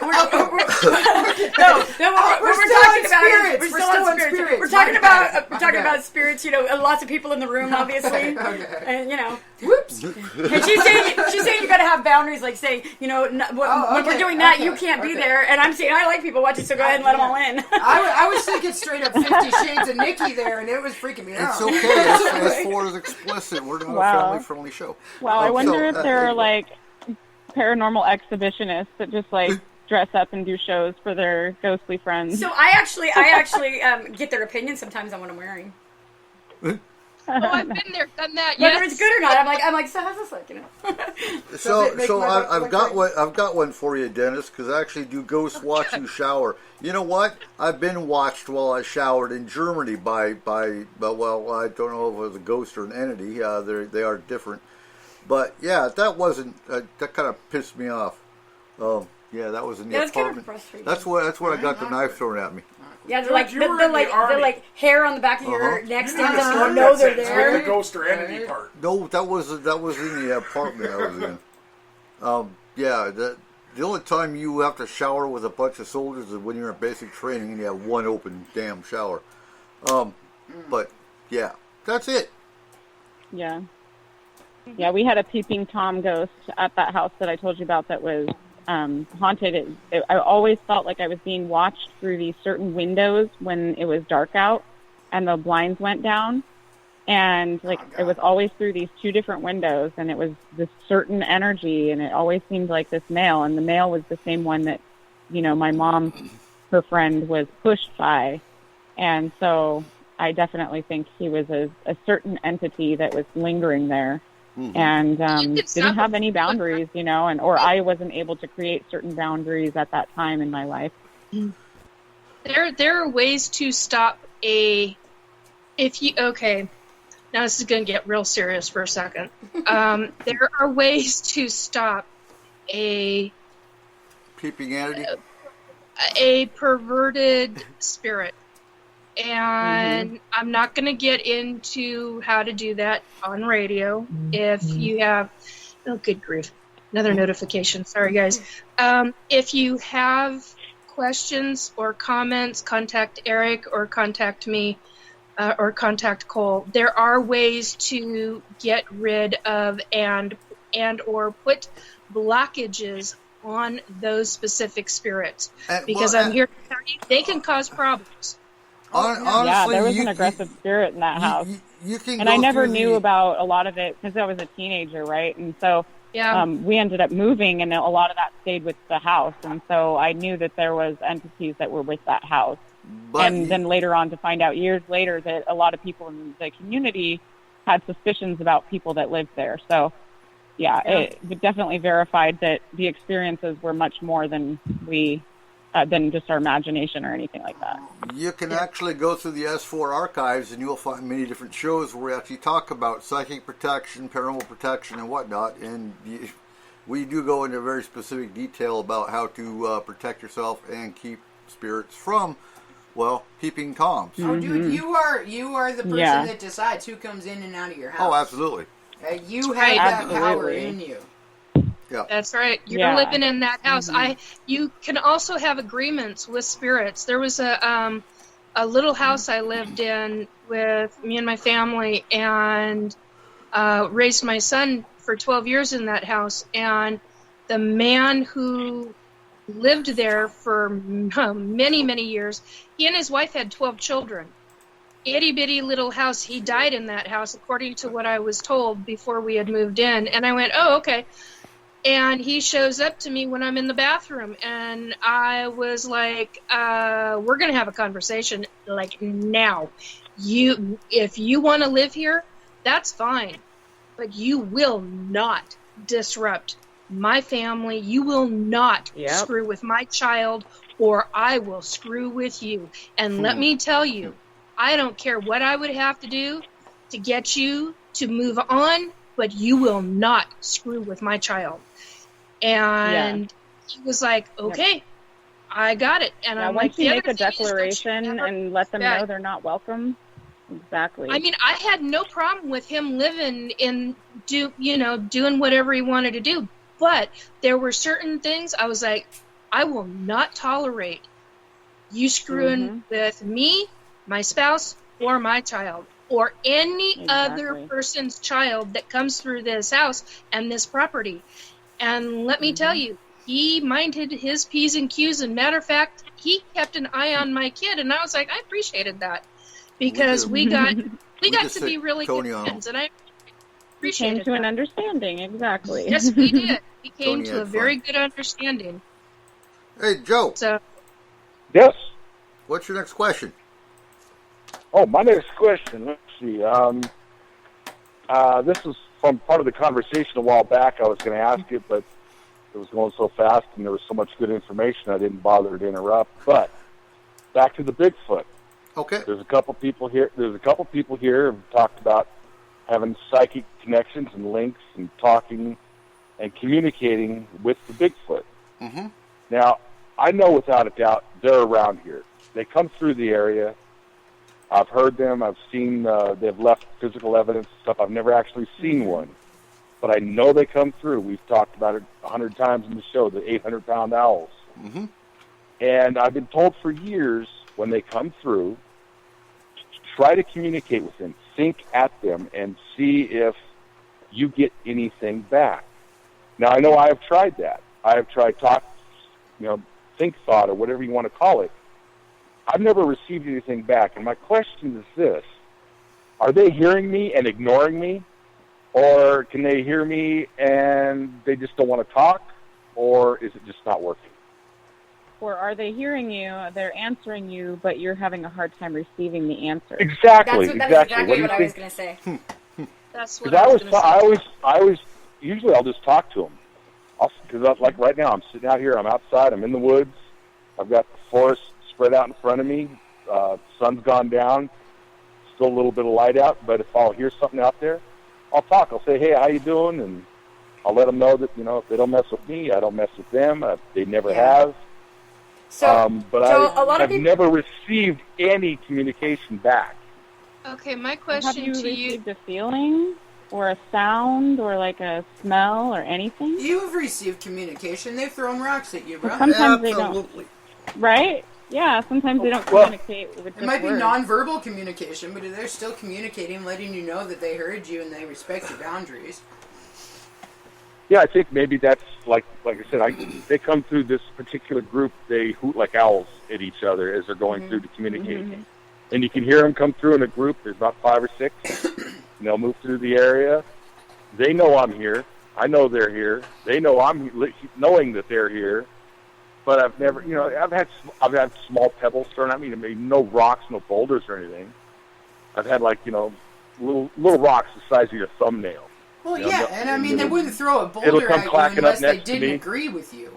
talking about We're talking about spirits. You know, lots of people in the room, obviously, and you know, whoops. And she's saying you gotta have boundaries. Like, say, you know, when we're doing that, you can't be there. And I'm saying I like people watching, so go ahead and let them all in. I was thinking straight up 50 Shades of Nikki there, and it was freaking me out. It's okay. S4 is explicit. We're doing a family-friendly show. Well, I wonder if there are like paranormal exhibitionists that just like dress up and do shows for their ghostly friends. So I actually get their opinion sometimes on what I'm wearing. I've been there, done that. Whether it's good or not, I'm like, so how's this like, you know? So I've got one for you, Dennis, because I actually do ghost watch you shower. You know what? I've been watched while I showered in Germany by I don't know if it was a ghost or an entity. They are different. But yeah, that wasn't that kind of pissed me off. That was in the apartment. Kind of frustrating. That's what I got the knife thrown at me. Yeah, the hair on the back of your neck stands up. You know they're there. The ghost or entity part. No, that was in the apartment I was in. The only time you have to shower with a bunch of soldiers is when you're in basic training and you have one open damn shower. But yeah, that's it. Yeah. Yeah, we had a peeping Tom ghost at that house that I told you about that was haunted. I always felt like I was being watched through these certain windows when it was dark out and the blinds went down. And like it was always through these two different windows, and it was this certain energy, and it always seemed like this male, and the male was the same one that, you know, my mom, her friend, was pushed by. And so I definitely think he was a certain entity that was lingering there, and didn't have any boundaries, you know, or I wasn't able to create certain boundaries at that time in my life. There are ways to stop now this is going to get real serious for a second. There are ways to stop a peeping entity, a perverted spirit. And I'm not going to get into how to do that on radio. If you have, oh, good grief, another notification. Sorry, guys. If you have questions or comments, contact Eric or contact me or contact Cole. There are ways to get rid of and or put blockages on those specific spirits. Because I'm here to tell you, they can cause problems. Honestly, yeah, there was an aggressive spirit in that house. You can and I never knew about a lot of it because I was a teenager, right? And so we ended up moving, and a lot of that stayed with the house. And so I knew that there was entities that were with that house. And then later on to find out years later that a lot of people in the community had suspicions about people that lived there. So, it definitely verified that the experiences were much more than than just our imagination or anything like that. You can actually go through the S-4 archives, and you'll find many different shows where we actually talk about psychic protection, paranormal protection, and whatnot. And we do go into very specific detail about how to protect yourself and keep spirits from, well, peeping toms. Oh, dude, you are the person that decides who comes in and out of your house. Oh, absolutely. You have that power in you. Yeah. That's right. You're living in that house. You can also have agreements with spirits. There was a little house I lived in with me and my family, and raised my son for 12 years in that house. And the man who lived there for many, many years, he and his wife had 12 children. Itty bitty little house. He died in that house, according to what I was told before we had moved in. And I went, oh, okay. And he shows up to me when I'm in the bathroom, and I was like, we're going to have a conversation, like, now. If you want to live here, that's fine. But you will not disrupt my family. You will not screw with my child, or I will screw with you. And let me tell you, I don't care what I would have to do to get you to move on, but you will not screw with my child. And he was like, okay, I got it. And I'm once like, you make a declaration and let them know they're not welcome. Exactly. I mean, I had no problem with him living in, doing whatever he wanted to do. But there were certain things I was like, I will not tolerate you screwing with me, my spouse, or my child, or any other person's child that comes through this house and this property. And let me tell you, he minded his P's and Q's. And matter of fact, he kept an eye on my kid. And I was like, I appreciated that, because we got to be really good friends. And I appreciated came to an understanding, exactly. Yes, we did. We came to a very good understanding. Hey, Joe. So, yes. What's your next question? Oh, my next question. Let's see. This was from part of the conversation a while back. I was going to ask it, but it was going so fast and there was so much good information I didn't bother to interrupt. But back to the Bigfoot. Okay. There's a couple people here who have talked about having psychic connections and links and talking and communicating with the Bigfoot. Mm-hmm. Now, I know without a doubt they're around here. They come through the area. I've heard them. I've seen they've left physical evidence and stuff. I've never actually seen one, but I know they come through. We've talked about it 100 times in the show, the 800-pound owls. Mm-hmm. And I've been told for years when they come through, try to communicate with them, think at them, and see if you get anything back. Now, I know I have tried that. I have tried think thought, or whatever you want to call it. I've never received anything back. And my question is this. are they hearing me and ignoring me? Or can they hear me and they just don't want to talk? Or is it just not working? Or are they hearing you, they're answering you, but you're having a hard time receiving the answer? Exactly, That's exactly. what I was going to say. That's what I was going to say. I always, usually I'll just talk to them. Because like right now, I'm sitting out here, I'm outside, I'm in the woods, I've got the forest spread out in front of me, sun's gone down, still a little bit of light out, but if I'll hear something out there, I'll talk. I'll say, hey, how you doing? And I'll let them know that, if they don't mess with me, I don't mess with them. They never have. So, but I've never received any communication back. Okay, my Have question you to received a feeling or a sound or like a smell or anything? You've received communication. They've thrown rocks at you, bro. Sometimes they don't. Right? Yeah, sometimes they don't communicate with It might be words. nonverbal communication, but they're still communicating, letting you know that they heard you and they respect your boundaries. Yeah, I think maybe that's like I said, they come through this particular group, they hoot like owls at each other as they're going through to communicate. Mm-hmm. And you can hear them come through in a group. There's about 5 or 6. And they'll move through the area. They know I'm here. I know they're here. They know I'm knowing that they're here. But I've never, I've had small pebbles thrown at me. I mean, no rocks, no boulders or anything. I've had little rocks the size of your thumbnail. Well, and I mean, they wouldn't throw a it'll boulder come at you clacking up unless they next to didn't me. agree with you.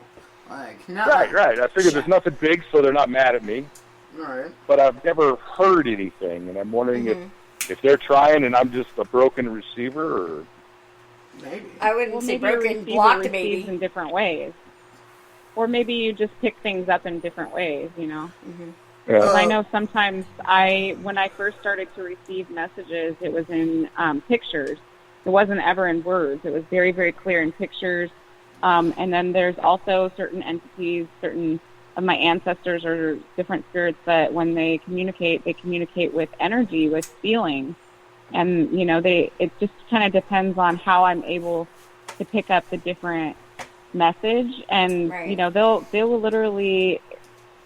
Like, no. Right. I figured there's nothing big, so they're not mad at me. All right. But I've never heard anything, and I'm wondering if they're trying and I'm just a broken receiver, or maybe. I wouldn't say maybe broken, receiver blocked receives maybe. in different ways. Or maybe you just pick things up in different ways, Yeah. Because I know sometimes when I first started to receive messages, it was in pictures. It wasn't ever in words. It was very, very clear in pictures. And then there's also certain entities, certain of my ancestors or different spirits that when they communicate with energy, with feeling. And, it just kind of depends on how I'm able to pick up the different message. And, Right. They will literally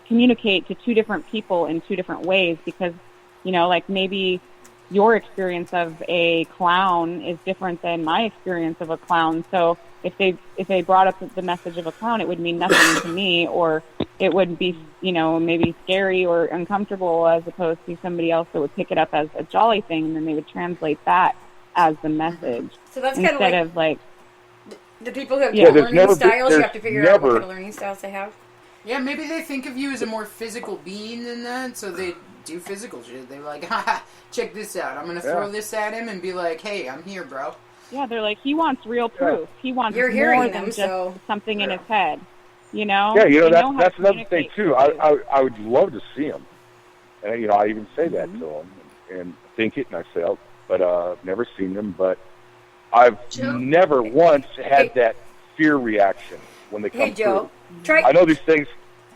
communicate to 2 different people in 2 different ways because, like maybe your experience of a clown is different than my experience of a clown. So if they brought up the message of a clown, it would mean nothing to me, or it would be, maybe scary or uncomfortable, as opposed to somebody else that would pick it up as a jolly thing, and then they would translate that as the message. So that's instead kind of like the people who have different learning styles. You have to figure out what kind of learning styles they have. Yeah, maybe they think of you as a more physical being than that, so they do physical shit. They're like, haha, check this out. I'm going to throw this at him and be like, hey, I'm here, bro. Yeah, they're like, he wants real proof. He wants You're more hearing than them, just so something in his head. Yeah, They know how that's to another thing communicate too. I would love to see them, and I even say that Mm-hmm. to them and think it, and I say, but I've never seen them. But I've never once had that fear reaction when they come Hey, Joe, through. I know these things.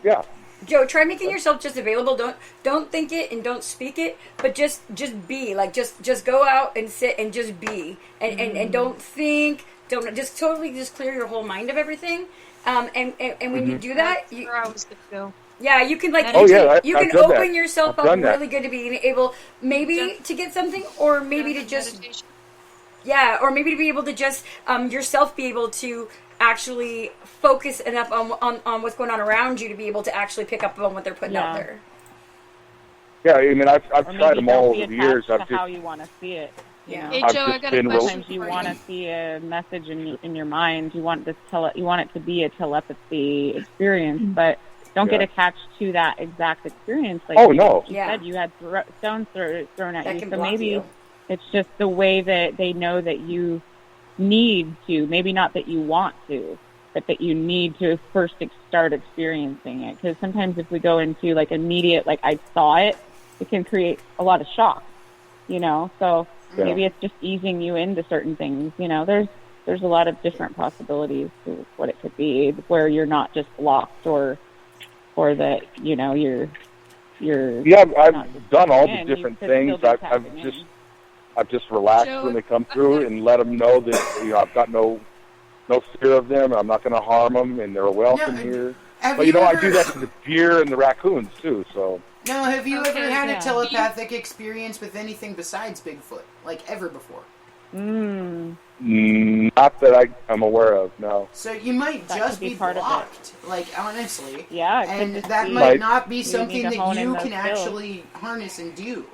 Yeah. Joe, try making yourself just available. Don't think it and don't speak it, but just be. Like just go out and sit and just be. And don't think. Don't just totally just clear your whole mind of everything. And when you do that, That's where I was going to go. Yeah, you can like you can open yourself up really good to being able maybe to get something, or maybe to just meditation. Or maybe to be able to just yourself be able to actually focus enough on what's going on around you to be able to actually pick up on what they're putting out there. Yeah, I mean, I've tried them all over the years. I've how you want to see it. Yeah. Hey, Joe, I got a question. Sometimes you want to see a message in your mind. You want it to be a telepathy experience, but don't get attached to that exact experience. Like you said, you had stones thrown at you, so maybe it's just the way that they know that you need to. Maybe not that you want to, but that you need to first start experiencing it. Because sometimes if we go into like immediate, like I saw it, it can create a lot of shock. So. Yeah. Maybe it's just easing you into certain things. There's a lot of different possibilities to what it could be, where you're not just blocked or that you're. Yeah, I've done all the different things. I've just relaxed when they come through and let them know that I've got no fear of them. I'm not going to harm them, and they're welcome here. But I do that to the deer and the raccoons too. So. Now, have you ever had yeah. a telepathic experience with anything besides Bigfoot? Like, ever before? Not that I'm aware of, no. So you might That just could be be part of it. blocked. Like, honestly. Yeah, it could And just that be- might Like- not be you something need to that hone in you those can skills. actually harness and do.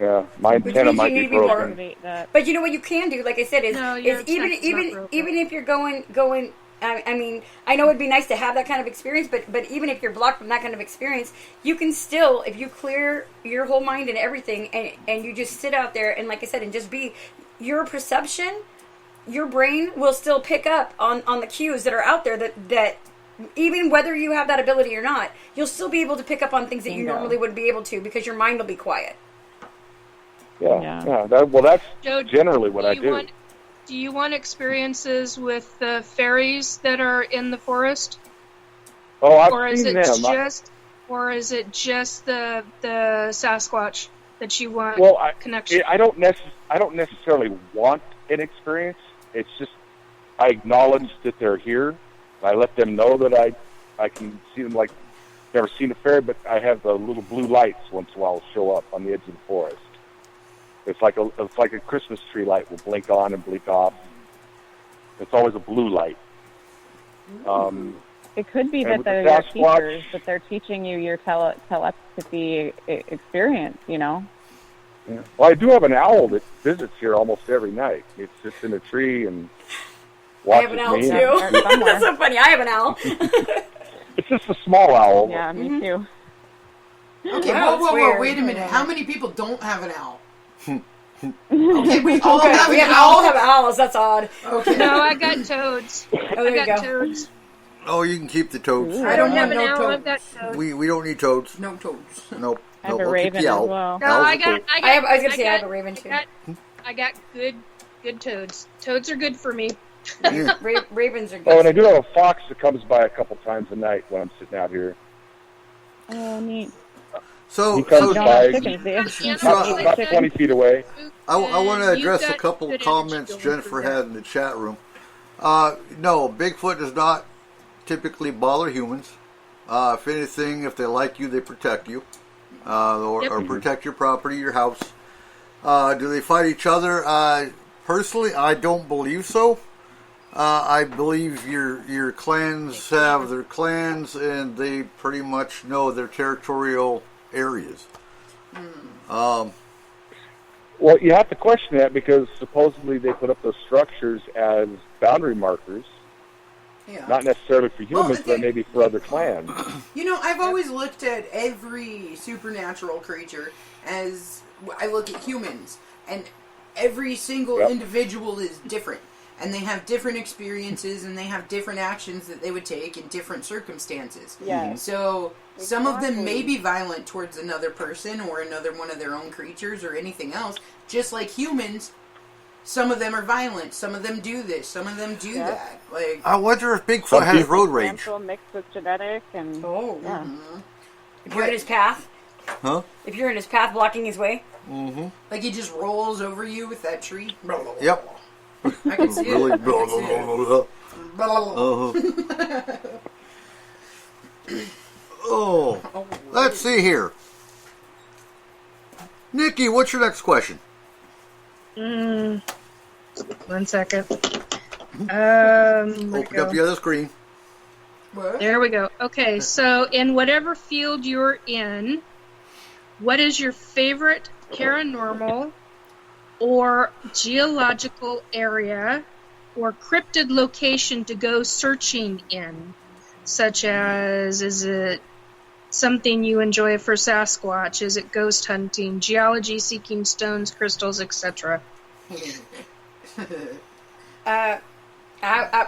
Yeah, my antenna means might you be need to be more- broken. Activate that. But you know what you can do, like I said, is, No, your is even tech's not even broken. even if you're going. I mean, I know it'd be nice to have that kind of experience, but even if you're blocked from that kind of experience, you can still, if you clear your whole mind and everything, and you just sit out there and, like I said, and just be your perception, your brain will still pick up on the cues that are out there that even whether you have that ability or not, you'll still be able to pick up on things that you Bingo. normally wouldn't be able to because your mind will be quiet. Yeah. That's Joe, generally what I do. Do you want experiences with the fairies that are in the forest? Oh, I've Or is seen it them. just the Sasquatch that you want Well, connection? I don't necessarily want an experience. It's just I acknowledge that they're here. I let them know that I can see them. Like, never seen a fairy, but I have the little blue lights once in a while show up on the edge of the forest. It's like a Christmas tree light will blink on and blink off. It's always a blue light. It could be And that with the they're your Sasquatch- teachers, that they're teaching you your telepathy experience, you know? Yeah. Well, I do have an owl that visits here almost every night. It sits in a tree and I watches have an owl me. too. and- somewhere. That's so funny. I have an owl. It's just a small owl. Yeah, me too. Okay, Wow, whoa, that's weird. wait a minute. How many people don't have an owl? Okay, we all Okay, have we an all owl. have owls. That's odd. Okay. No, I got toads. Oh, there I you got go. toads. Oh, you can keep the toads. I I don't don't have want an no owl. toads. I've got toads. We don't need toads. No toads. Nope. I have Nope, a we'll keep raven the as owl. well. No, Owls I are got. cool. I was gonna say I have a raven too. I got good toads. Toads are good for me. Yeah. Ravens are good. Oh, and I do have a fox that comes by a couple times a night when I'm sitting out here. Oh, neat. So, He comes You so don't by. have chickens, do you? About 20 feet away. I want to You've address a got couple good of comments energy going Jennifer through had in the chat room. No, Bigfoot does not typically bother humans. If anything, if they like you, they protect you, or protect your property, your house. Do they fight each other? Personally, I don't believe so. I believe your clans have their clans, and they pretty much know their territorial areas. Well, you have to question that because supposedly they put up those structures as boundary markers, Yeah. not necessarily for humans, Well, but maybe for other clans. You know, I've always looked at every supernatural creature as I look at humans, and every single Yep. individual is different, and they have different experiences, and they have different actions that they would take in different circumstances. Yes. So some of them may Exactly. be violent towards another person or another one of their own creatures or anything else, just like humans. Some of them are violent. Some of them do this. Some of them do Yep. that. Like, I wonder if Bigfoot Some has people- road rage. Mental mixed with genetic and Oh. yeah. If you're in his path, Huh? if you're in his path blocking his way, like he just rolls over you with that tree. Yep. I can see it. Really. I can see it. Uh-huh. Oh, let's see here. Nikki, what's your next question? 1 second. Where'd it Open up go? the other screen. What? There we go. Okay, so in whatever field you're in, what is your favorite paranormal or geological area or cryptid location to go searching in? Such as, is it something you enjoy for Sasquatch? Is it ghost hunting, geology, seeking stones, crystals, etc.?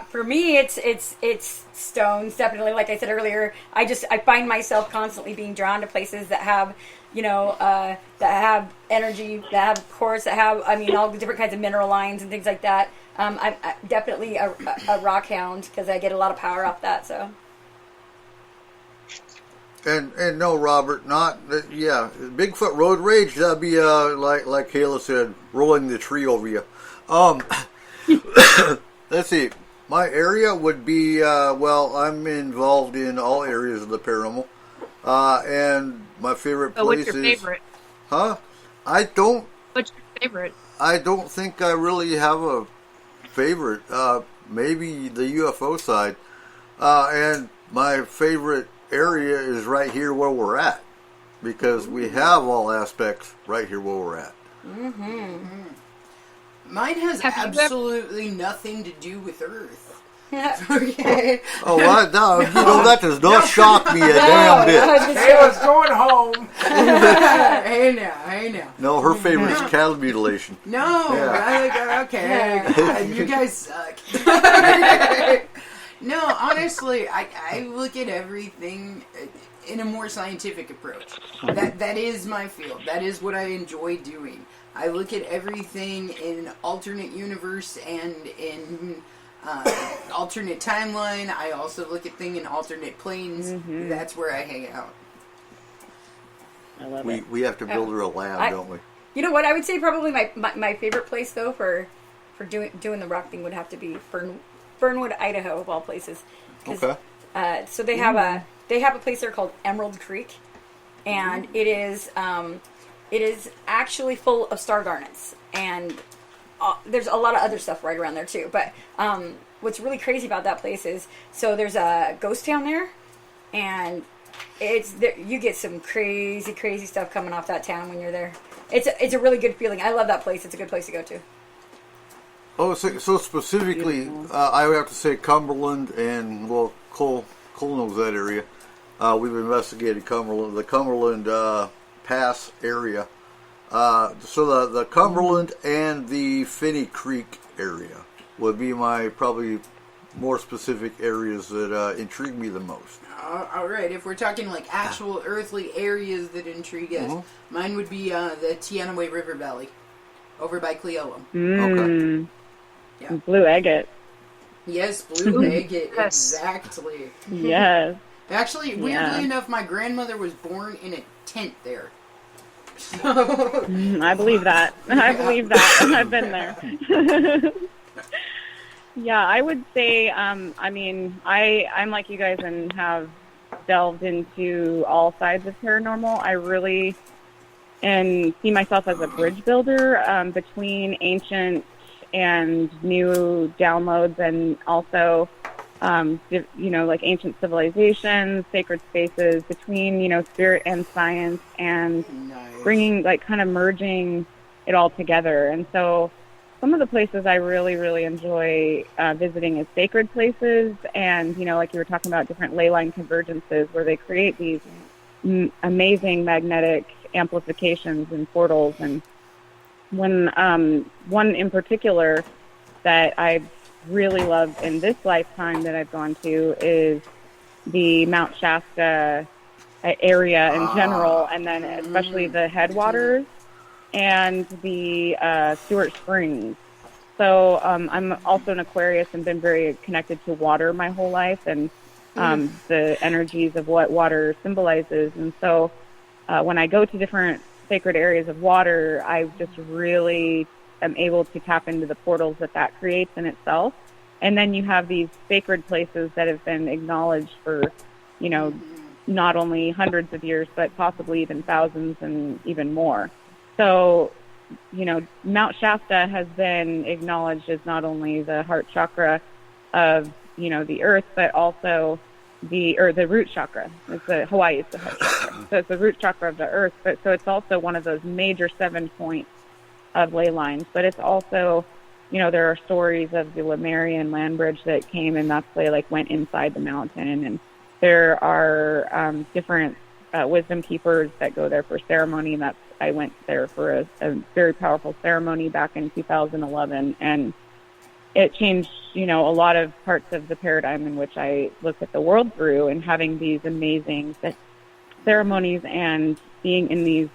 for me, it's stones. Definitely, like I said earlier, I find myself constantly being drawn to places that have, that have energy, that have quartz, that have, all the different kinds of mineral lines and things like that. I'm definitely a rock hound because I get a lot of power off that. So. And no, Robert, Bigfoot road rage. That'd be like Kayla said, rolling the tree over you. Let's see. My area would be I'm involved in all areas of the paranormal, and my favorite Oh, places. what's your favorite? Huh? I don't. What's your favorite? I don't think I really have a favorite. Maybe the UFO side, and my favorite area is right here where we're at, because we have all aspects right here where we're at. Mine has Have you absolutely nothing to do with Earth. Okay. Oh, what? No, that does not shock me a damn bit. Kayla's going home. Hey now. No, her favorite is cattle mutilation. No, Yeah. okay. You guys suck. No, honestly, I look at everything in a more scientific approach. That is my field. That is what I enjoy doing. I look at everything in alternate universe and in alternate timeline. I also look at things in alternate planes. That's where I hang out. I love it. We have to build her a lab, don't we? You know what? I would say probably my favorite place though for doing the rock thing would have to be Fernwood, Idaho, of all places. Okay. So they have a place there called Emerald Creek, and it is actually full of star garnets, and there's a lot of other stuff right around there too. But what's really crazy about that place is, so there's a ghost town there, and you get some crazy stuff coming off that town when you're there. It's a really good feeling. I love that place. It's a good place to go to. Oh, so specifically, I would have to say Cumberland, and well, Cole knows that area. We've investigated the Cumberland Pass area. So the Cumberland and the Finney Creek area would be my probably more specific areas that intrigue me the most. All right, if we're talking like actual earthly areas that intrigue us, mine would be the Teanaway River Valley, over by Cleola. Okay. Yeah. Blue agate. Yes, Blue Agate, exactly. Yes. Actually, weirdly Yeah. enough, my grandmother was born in a tent there. I believe that. I believe that. I've been there. Yeah, I would say, I'm like you guys and have delved into all sides of paranormal. I really see myself as a bridge builder between ancient and new downloads, and also, like ancient civilizations, sacred spaces, between, spirit and science, and bringing, like, kind of merging it all together. And so some of the places I really, really enjoy visiting is sacred places, and, like you were talking about, different ley line convergences where they create these amazing magnetic amplifications and portals. And when one in particular that I've really loved in this lifetime that I've gone to is the Mount Shasta area in general, and then especially the headwaters and the Stewart Springs. So I'm also an Aquarius and been very connected to water my whole life, and the energies of what water symbolizes. And so when I go to different sacred areas of water, I just really am able to tap into the portals that creates in itself. And then you have these sacred places that have been acknowledged for, not only hundreds of years, but possibly even thousands and even more. So, Mount Shasta has been acknowledged as not only the heart chakra of, the earth, but also the root chakra. Hawaii is the heart chakra. So it's the root chakra of the earth, but so it's also one of those major 7 points of ley lines. But it's also, there are stories of the Lemurian land bridge that came, and that's they went inside the mountain. And there are different wisdom keepers that go there for ceremony, and I went there for a very powerful ceremony back in 2011, and it changed, a lot of parts of the paradigm in which I look at the world through, and having these amazing ceremonies and being in these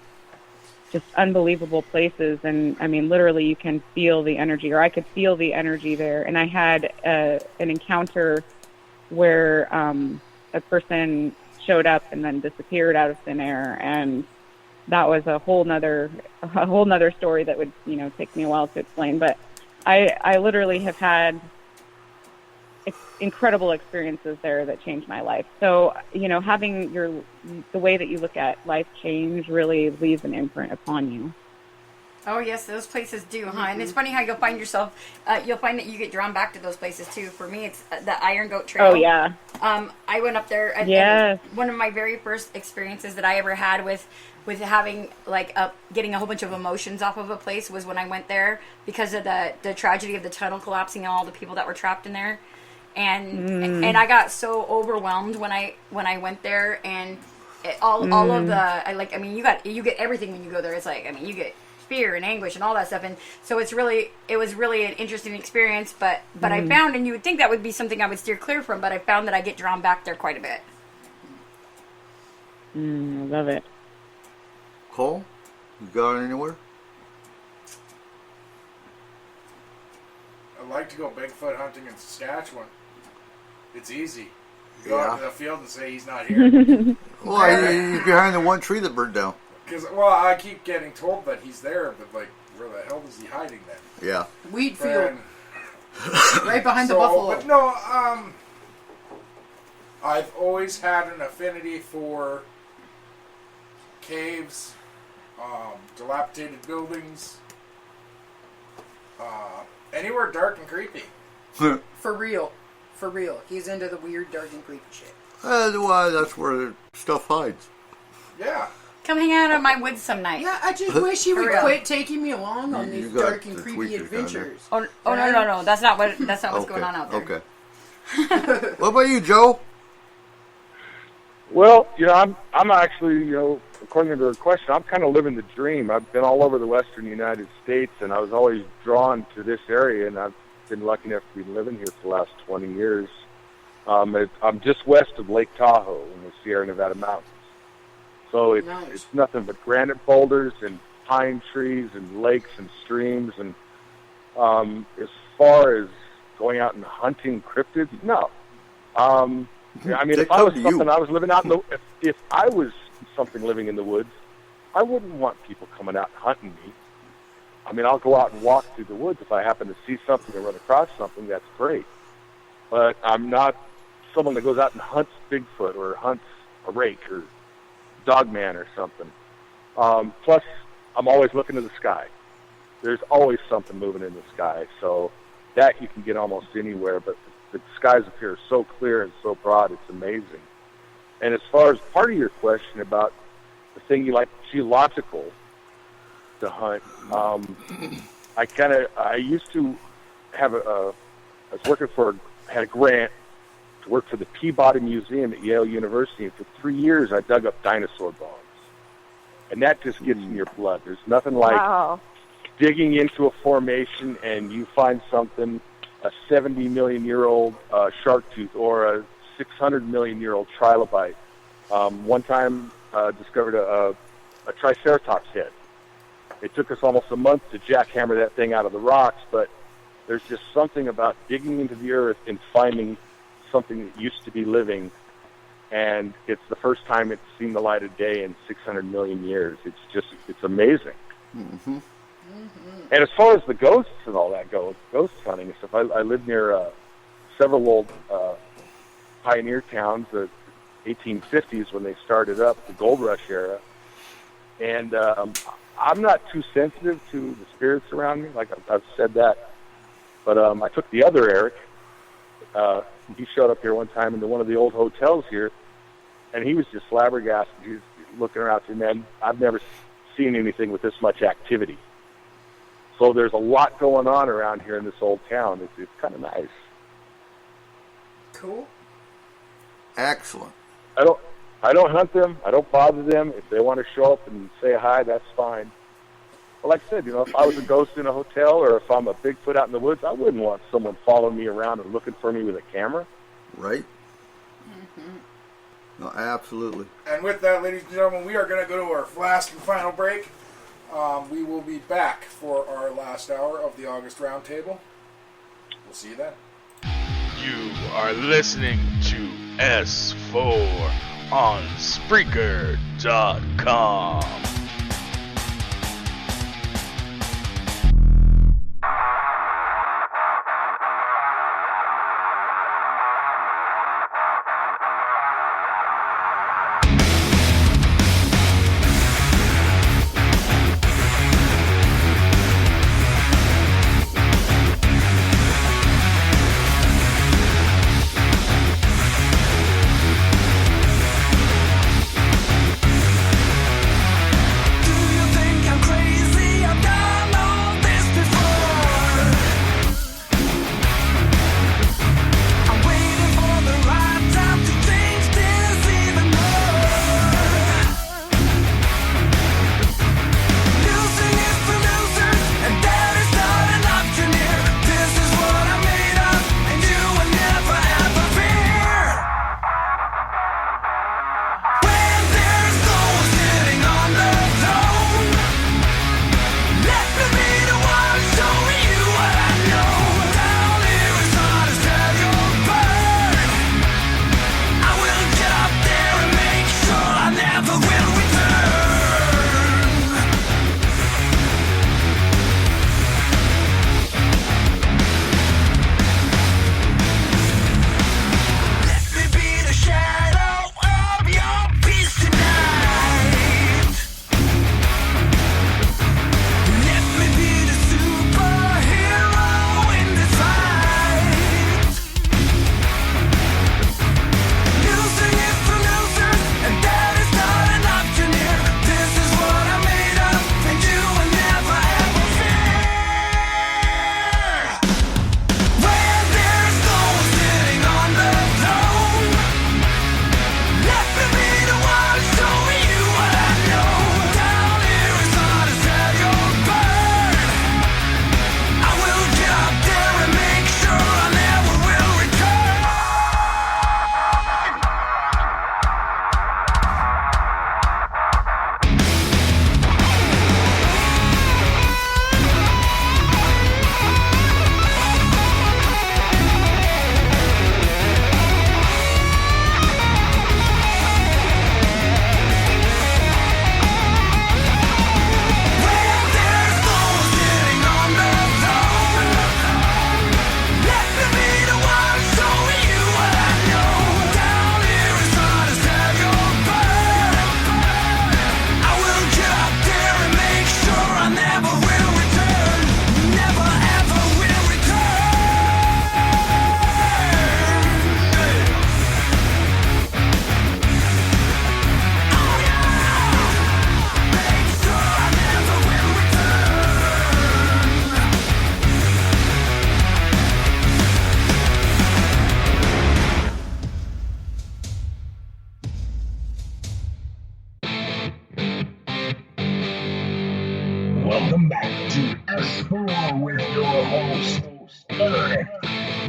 just unbelievable places. And I mean, literally you can feel the energy, or I could feel the energy there. And I had an encounter where a person showed up and then disappeared out of thin air, and that was a whole nother story that would take me a while to explain. But I literally have had incredible experiences there that changed my life. So, having the way that you look at life change really leaves an imprint upon you. Oh yes, those places do, huh? And it's funny how you'll find that you get drawn back to those places too. For me, it's the Iron Goat Trail. Oh yeah. I went up there. Yes. And one of my very first experiences that I ever had with having getting a whole bunch of emotions off of a place was when I went there because of the tragedy of the tunnel collapsing and all the people that were trapped in there, and I got so overwhelmed when I went there, and all of the you get everything when you go there. It's you get fear and anguish and all that stuff, and so it was really an interesting experience, but I found, and you would think that would be something I would steer clear from, but I found that I get drawn back there quite a bit. I love it. Cole, you got anywhere? I'd like to go Bigfoot hunting in Saskatchewan. It's easy. Go out to the field and say he's not here. Well, he's behind the one tree that burned down. Because, I keep getting told that he's there, but, where the hell is he hiding then? Yeah. Wheat field. Right behind the buffalo. But no, I've always had an affinity for caves, dilapidated buildings, anywhere dark and creepy. For real. He's into the weird, dark, and creepy shit. That's where stuff hides. Yeah. Come hang out in my woods some night. Yeah, I just wish he would quit taking me along on these dark and creepy adventures. Oh no, that's not what's going on out there. Okay. What about you, Joe? Well, I'm actually, according to the question, I'm kind of living the dream. I've been all over the western United States, and I was always drawn to this area, and I've been lucky enough to be living here for the last 20 years. I'm just west of Lake Tahoe in the Sierra Nevada mountains. So it's nothing but granite boulders and pine trees and lakes and streams. And as far as going out and hunting cryptids, no. If I was something I was living out in the, if I was something living in the woods, I wouldn't want people coming out and hunting me. I'll go out and walk through the woods if I happen to see something or run across something. That's great. But I'm not someone that goes out and hunts Bigfoot or hunts a rake or Dogman or something. Plus, I'm always looking to the sky. There's always something moving in the sky, so that you can get almost anywhere, but the skies up here are so clear and so broad, it's amazing. And as far as part of your question about the thing you like geological to hunt, I used to have I was working had a grant to work for the Peabody Museum at Yale University, and for 3 years I dug up dinosaur bones. And that just gets in your blood. There's nothing like digging into a formation and you find something, a 70 million year old shark tooth or a 600 million year old trilobite. One time discovered a triceratops head. It took us almost a month to jackhammer that thing out of the rocks, but there's just something about digging into the earth and finding something that used to be living, and it's the first time it's seen the light of day in 600 million years. It's amazing. Mm-hmm. Mm-hmm. And as far as the ghosts and all that goes, ghost hunting and stuff, I live near several old pioneer towns, the 1850s when they started up, the gold rush era, and I'm not too sensitive to the spirits around me, like I've said that, but I took the other Eric. He showed up here one time into one of the old hotels here, and he was just flabbergasted. He was looking around saying, man, I've never seen anything with this much activity. So there's a lot going on around here in this old town. It's kind of nice. Cool. Excellent. I don't hunt them. I don't bother them. If they want to show up and say hi, that's fine. But like I said, if I was a ghost in a hotel or if I'm a Bigfoot out in the woods, I wouldn't want someone following me around and looking for me with a camera. Right. Mm-hmm. No, absolutely. And with that, ladies and gentlemen, we are going to go to our last and final break. We will be back for our last hour of the August Roundtable. We'll see you then. You are listening to S4 on Spreaker.com.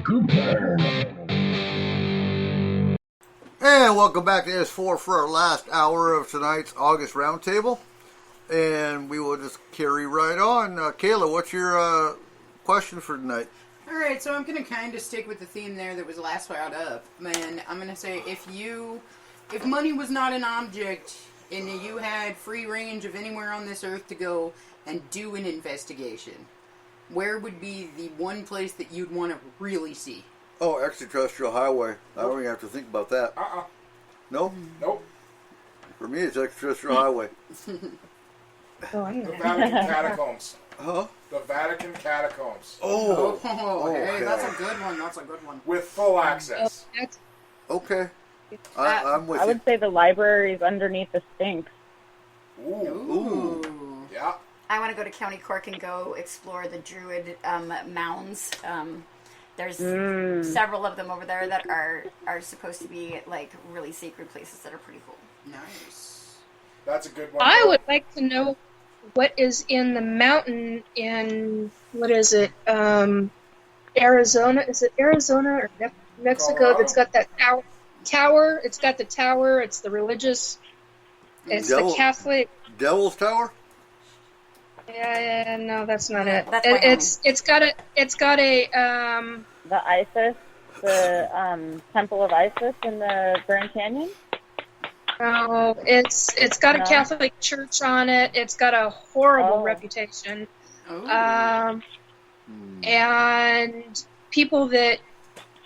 And welcome back to S4 for our last hour of tonight's August Roundtable. And we will just carry right on. Kayla, what's your question for tonight? All right, so I'm going to kind of stick with the theme there that was last brought up. And I'm going to say, if money was not an object and you had free range of anywhere on this earth to go and do an investigation, where would be the one place that you'd want to really see? Oh, extraterrestrial highway. I don't even have to think about that. Nope. Nope. For me, it's extraterrestrial highway. Oh, I The know. Vatican catacombs. Huh? The Vatican catacombs. Oh. Hey, okay. that's a good one. That's a good one. With full access. That's Okay. I'm with I you. would say the library is underneath the Sphinx. Ooh. Yeah. I want to go to County Cork and go explore the Druid mounds. There's several of them over there that are supposed to be like really sacred places that are pretty cool. Nice. That's a good one. I would like to know what is in the mountain in, what is it, Arizona? Is it Arizona or Mexico Colorado? that's got that tower? It's got the tower. It's the religious. It's the Catholic. Devil's Tower? Yeah, no, that's not it. That's It's got a The Isis, the Temple of Isis in the Grand Canyon. no, it's got a Catholic church on it. It's got a horrible reputation. Oh. And people that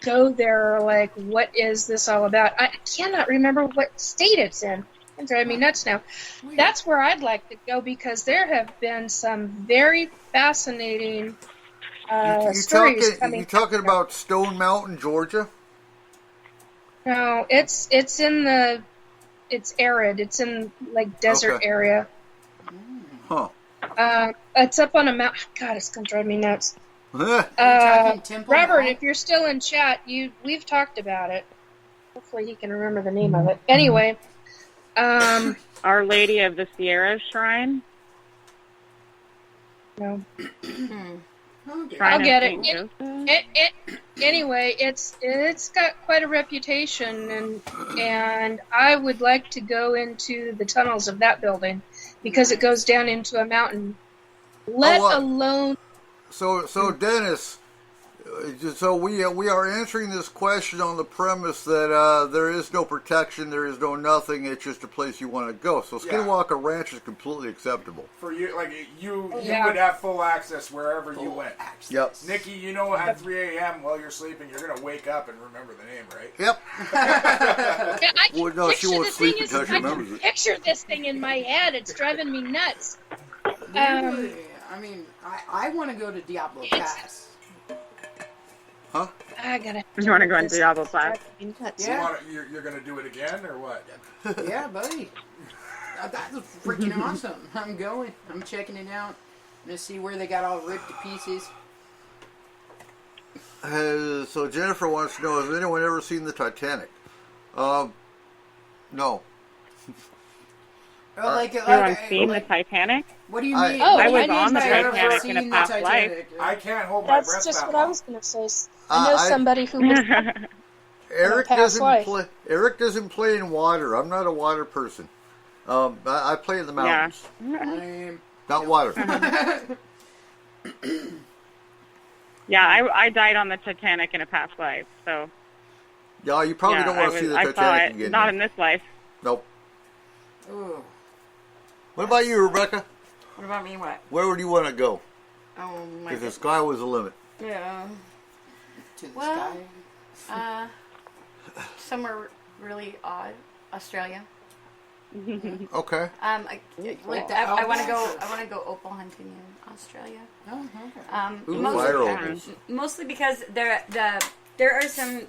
go there are like, what is this all about? I cannot remember what state it's in. It's driving me nuts now. That's where I'd like to go because there have been some very fascinating stories coming. You talking about Stone Mountain, Georgia? No, it's arid. It's in like desert area. Huh. It's up on a mountain. God, it's gonna drive me nuts. talking Temple Robert, Mount? if you're still in chat, we've talked about it. Hopefully he can remember the name of it. Anyway, Our Lady of the Sierra Shrine. no, Okay. Shrine I'll of get Saint it. Joseph. Anyway, it's got quite a reputation, and I would like to go into the tunnels of that building because it goes down into a mountain. Let alone. So Dennis, so we are answering this question on the premise that there is no protection, there is no nothing. It's just a place you want to go. So Skinwalker Ranch is completely acceptable For you, like you would Yeah. have full access wherever you went. Yep. Nikki, you know at 3 a.m. while you're sleeping, you're going to wake up and remember the name, right? Yep. Yeah, I can Well, no, she picture won't the sleep thing is, until she I can remembers it. picture this thing in my head. It's driving me nuts. Really? I mean, I want to go to Diablo Pass. Huh? I gotta. You want to go in this. Diablo Pass? Driving me nuts. Yeah. You're going to do it again, or what? Yeah, buddy. That's freaking awesome. I'm going. I'm checking it out. I'm going to see where they got all ripped to pieces. So Jennifer wants to know: has anyone ever seen the Titanic? No. Anyone seen the Titanic? What do you mean? Oh, I was I know on the that. Titanic in a past life. I can't hold my That's breath just that what long. I was gonna say. I know somebody who was. Eric past doesn't life. play. Eric doesn't play in water. I'm not a water person. I play in the mountains, not water. Yeah, I died on the Titanic in a past life, so Yeah, you probably don't want to see the I saw Titanic it. again. Not in this life. Nope. Ooh. What about you, Rebecca? What about me? What? Where would you want to go? Oh my If the sky was the limit. Yeah. To the Well, sky. Somewhere really odd. Australia. Okay. I Like the I want to go. outback? I want to go opal hunting in Australia. Oh, okay. Ooh, fire opals. Mostly because there are some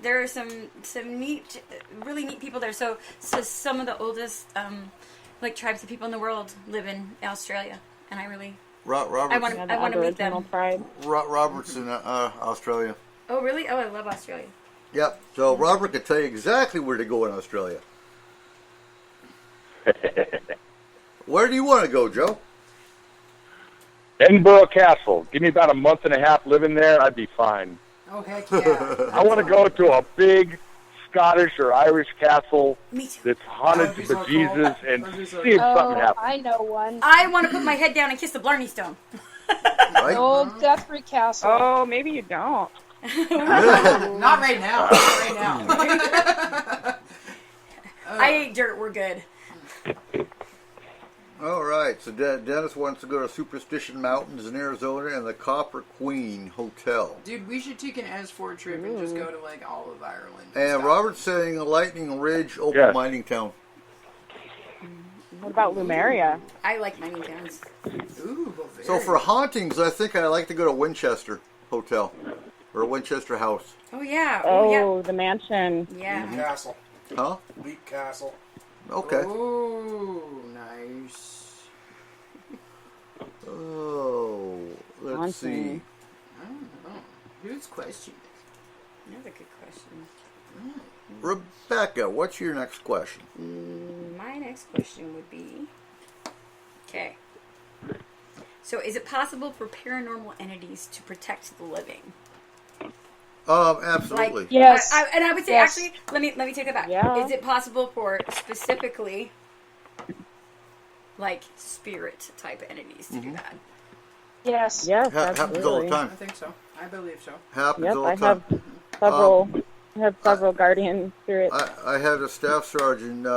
neat, really neat people there. So some of the oldest like tribes of people in the world live in Australia, and I really I want to meet them. Tribe. Robert's in Australia. Oh really? Oh, I love Australia. Yep. So Robert can tell you exactly where to go in Australia. Where do you want to go, Joe? Edinburgh Castle. Give me about a month and a half living there, I'd be fine. Oh, heck yeah. I want to go to a big Scottish or Irish castle Me too. that's haunted That would be to so cool. Jesus and That would be so see if Oh, something happens. I know one. I want to put my head down and kiss the Blarney Stone. Right? The old Guthrie Castle. Oh, maybe you don't. Not right now. Not right now. I ate dirt. We're good. All right, so Dennis wants to go to Superstition Mountains in Arizona and the Copper Queen Hotel. Dude, we should take an S4 trip and just go to like all of Ireland. And stuff. Robert's saying a Lightning Ridge open Yes. mining town. What about Lumeria? I like mining towns. Ooh, Bavaria. So for hauntings, I think I like to go to Winchester Hotel or Winchester House. Oh yeah. Oh, the mansion. Yeah. Leap Castle. Huh? Leap Castle. Okay. Ooh, nice. Oh, let's see. Haunting. I don't know. Whose question? Another good question. Rebecca, what's your next question? My next question would be, okay. So, is it possible for paranormal entities to protect the living? Absolutely. Yes. And I would say, Yes. actually, let me take that back. Yeah. Is it possible for specifically, like, spirit type entities to do that? Yes. Yes, Happens all the absolutely. time. I think so. I believe so. Happens Yep, all I the time. have several. I have several guardian spirits. I had a staff sergeant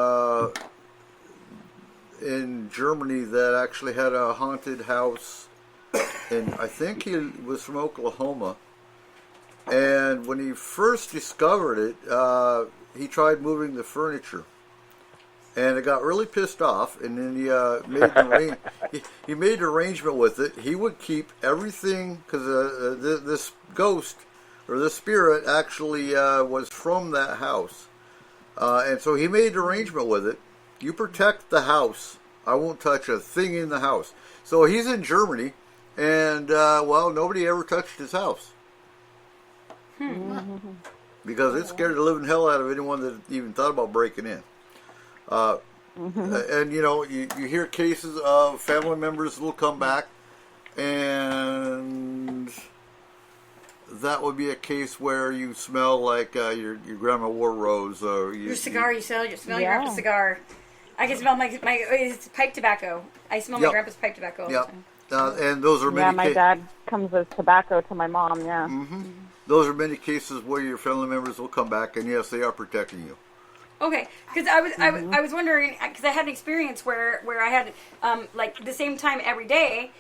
in Germany that actually had a haunted house, and I think he was from Oklahoma. And when he first discovered it, he tried moving the furniture, and it got really pissed off. And then he made an arrangement with it. He would keep everything because this ghost or this spirit actually was from that house, and so he made an arrangement with it. You protect the house. I won't touch a thing in the house. So he's in Germany, and nobody ever touched his house. Because it scared the living hell out of anyone that even thought about breaking in. And you hear cases of family members will come back, and that would be a case where you smell like your grandma wore rose, or Your cigar, you smell your Yeah. grandpa's cigar. I can smell my it's pipe tobacco. I smell my Yep. grandpa's pipe tobacco all the Yep. time. And those are Yeah, many my dad comes with tobacco to my mom. Yeah. Those are many cases where your family members will come back, and yes, they are protecting you. Okay, because I was wondering, because I had an experience where I had like the same time every day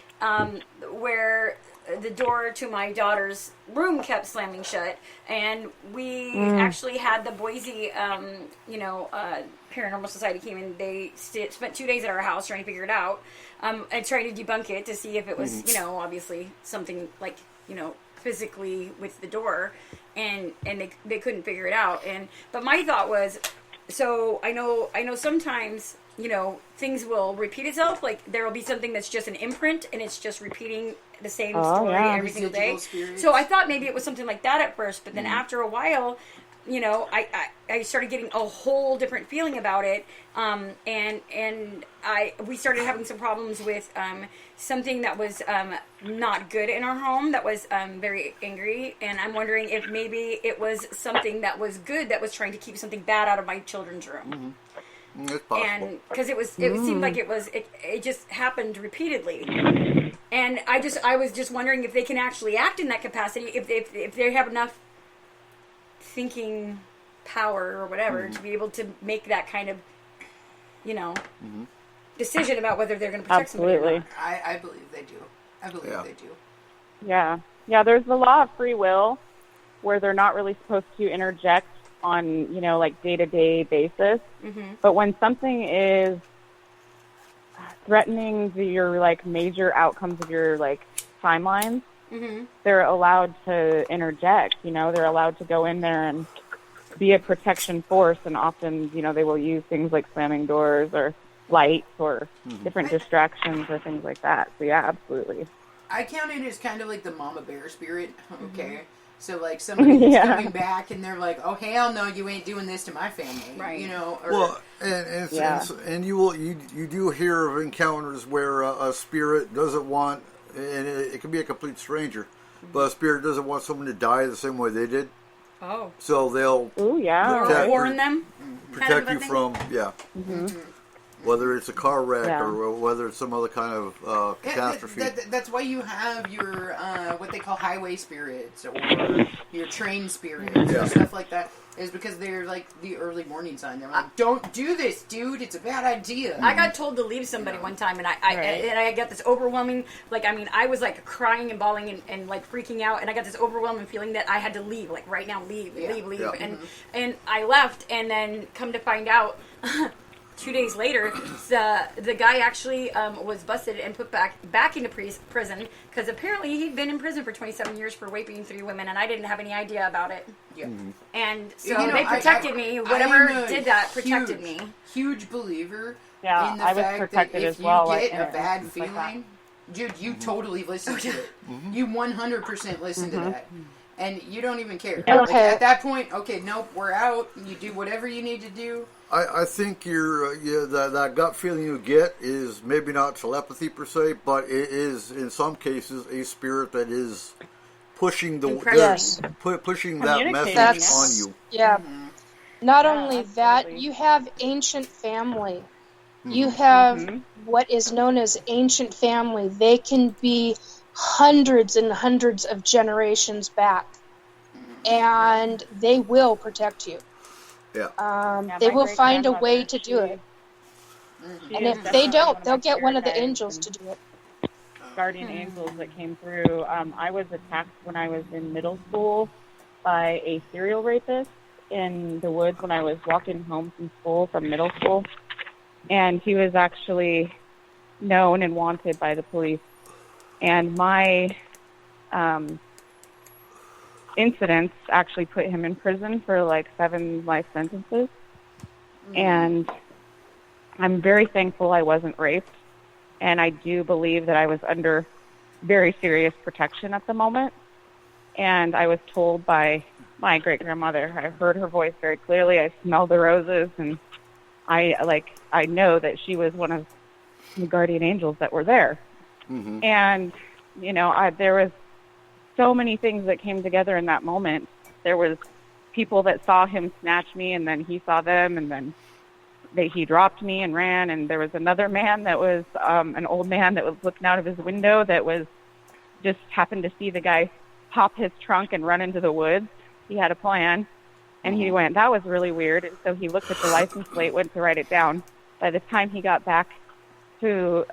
where the door to my daughter's room kept slamming shut, and we actually had the Boise Paranormal Society came in. They spent 2 days at our house trying to figure it out and trying to debunk it to see if it was obviously something like physically with the door, and they couldn't figure it out. But my thought was, so I know sometimes things will repeat itself. Like there will be something that's just an imprint, and it's just repeating the same story every single day. Residual spirits. So I thought maybe it was something like that at first, but then after a while, I started getting a whole different feeling about it, and we started having some problems with something that was not good in our home, that was very angry, and I'm wondering if maybe it was something that was good that was trying to keep something bad out of my children's room. It's possible. And because it seemed like it just happened repeatedly, and I was just wondering if they can actually act in that capacity, if they have enough thinking power or whatever to be able to make that kind of decision about whether they're going to protect somebody or Absolutely. not. I believe they do. I believe they do. Yeah. Yeah, there's the law of free will where they're not really supposed to interject on, like day-to-day basis. But when something is threatening your major outcomes of your timelines, they're allowed to interject, they're allowed to go in there and be a protection force, and often, they will use things like slamming doors or lights or different distractions or things like that. So yeah, absolutely. I count it as kind of like the mama bear spirit. Okay. So somebody's coming back and they're like, "Oh hell no, you ain't doing this to my family," Right? And you do hear of encounters where a spirit doesn't want, and it can be a complete stranger, but a spirit doesn't want someone to die the same way they did. Oh. So they'll warn them. Protect you from, whether it's a car wreck or whether it's some other kind of catastrophe. That's why you have your what they call highway spirits or your train spirits or stuff like that. Is because they're like the early warning sign. They're like, "Don't do this, dude. It's a bad idea." I got told to leave somebody one time, and I got this overwhelming, I was like crying and bawling and like freaking out, and I got this overwhelming feeling that I had to leave, like right now, leave, and I left, and then come to find out. 2 days later, the guy actually was busted and put back into prison because apparently he'd been in prison for 27 years for raping 3 women, and I didn't have any idea about it. Yeah. And so they protected me. Whatever did that protected me. Huge believer in the I was fact protected that if as well, you get like, a bad like feeling, dude, you totally listen to it. You 100% listen to that. And you don't even care. Okay. Like, at that point, okay, nope, we're out. You do whatever you need to do. I think that gut feeling you get is maybe not telepathy per se, but it is in some cases a spirit that is pushing pushing that message on you. Yeah. Not only that, you have ancient family. You have what is known as ancient family. They can be hundreds and hundreds of generations back, and they will protect you. They will find a way to do it. And if they don't, they'll get one of the angels to do it. Guardian angels that came through. I was attacked when I was in middle school by a serial rapist in the woods when I was walking home from school, from middle school. And he was actually known and wanted by the police. And my incidents actually put him in prison for like 7 life sentences. And I'm very thankful I wasn't raped. And I do believe that I was under very serious protection at the moment. And I was told by my great-grandmother, I heard her voice very clearly, I smelled the roses, and I know that she was one of the guardian angels that were there. And, there was so many things that came together in that moment. There was people that saw him snatch me, and then he saw them, and then he dropped me and ran. And there was another man that was an old man that was looking out of his window that was just happened to see the guy pop his trunk and run into the woods. He had a plan, and he went, that was really weird. And so he looked at the license plate, went to write it down. By the time he got back to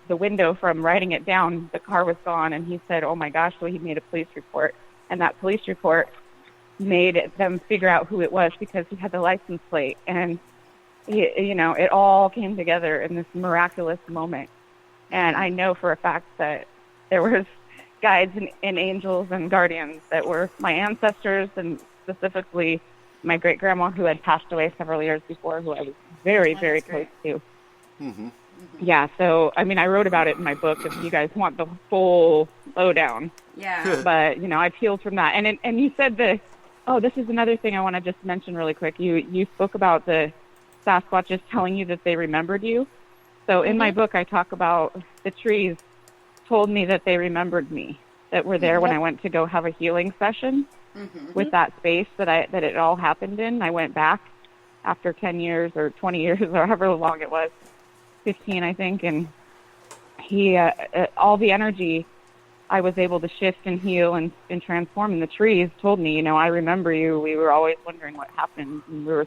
the window from writing it down, the car was gone, and he said, oh my gosh, so he made a police report. And that police report made them figure out who it was because he had the license plate. And, it all came together in this miraculous moment. And I know for a fact that there was guides and angels and guardians that were my ancestors, and specifically my great-grandma who had passed away several years before, who I was very, very close to. Yeah, so, I wrote about it in my book if you guys want the full lowdown. Yeah. But, I've healed from that. And you said this is another thing I want to just mention really quick. You spoke about the Sasquatches telling you that they remembered you. So in my book, I talk about the trees told me that they remembered me, that were there when I went to go have a healing session with that space that it all happened in. I went back after 10 years or 20 years or however long it was, 15, I think, and he, all the energy I was able to shift and heal and transform in the trees told me, I remember you. We were always wondering what happened, and we were,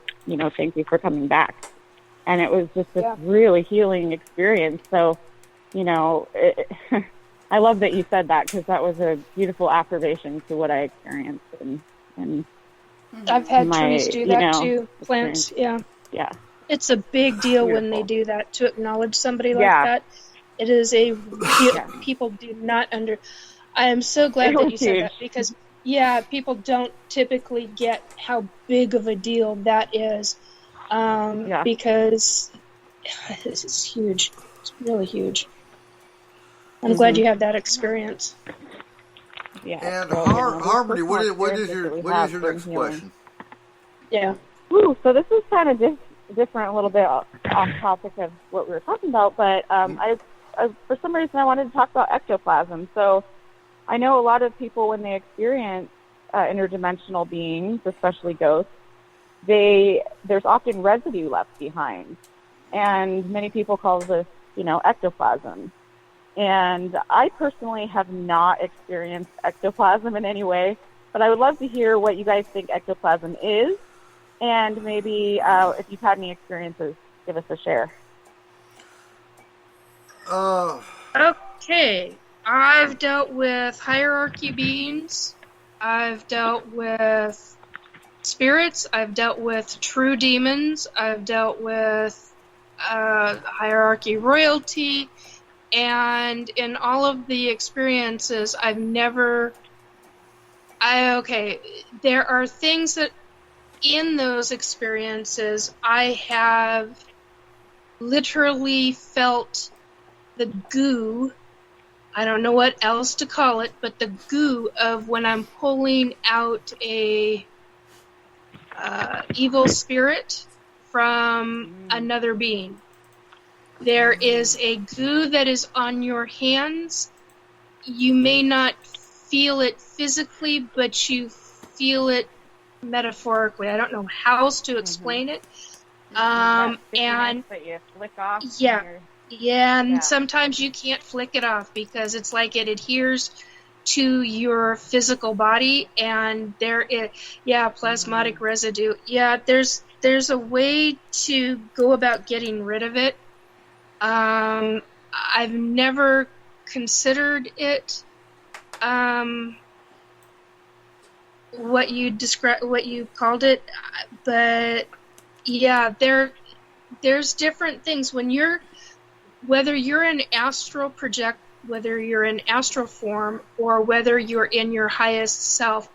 thank you for coming back. And it was just this really healing experience. So, I love that you said that, because that was a beautiful affirmation to what I experienced. And I've had trees do that too, plants, Yeah. It's a big deal when they do that, to acknowledge somebody like that. It is people do not I am so glad that you said that, because, people don't typically get how big of a deal that is, because it's huge. It's really huge. I'm glad you had that experience. Yeah. And Harmony, what is your next question? Yeah. Ooh, so this is kind of different, a little bit off topic of what we were talking about, but I for some reason I wanted to talk about ectoplasm. So I know a lot of people, when they experience interdimensional beings, especially ghosts, there's often residue left behind. And many people call this, ectoplasm. And I personally have not experienced ectoplasm in any way, but I would love to hear what you guys think ectoplasm is, and maybe if you've had any experiences, give us a share. Okay. I've dealt with hierarchy beings. I've dealt with spirits. I've dealt with true demons. I've dealt with hierarchy royalty. And in all of the experiences, there are things that in those experiences I have literally felt the goo, I don't know what else to call it, but the goo of when I'm pulling out a evil spirit from another being. There is a goo that is on your hands. You may not feel it physically, but you feel it metaphorically. I don't know how else to explain it. And that you flick off. And sometimes you can't flick it off because it's like it adheres to your physical body, and there is plasmatic residue. Yeah, there's a way to go about getting rid of it. I've never considered it what you called it, but yeah, there's different things whether you're in astral form or whether you're in your highest self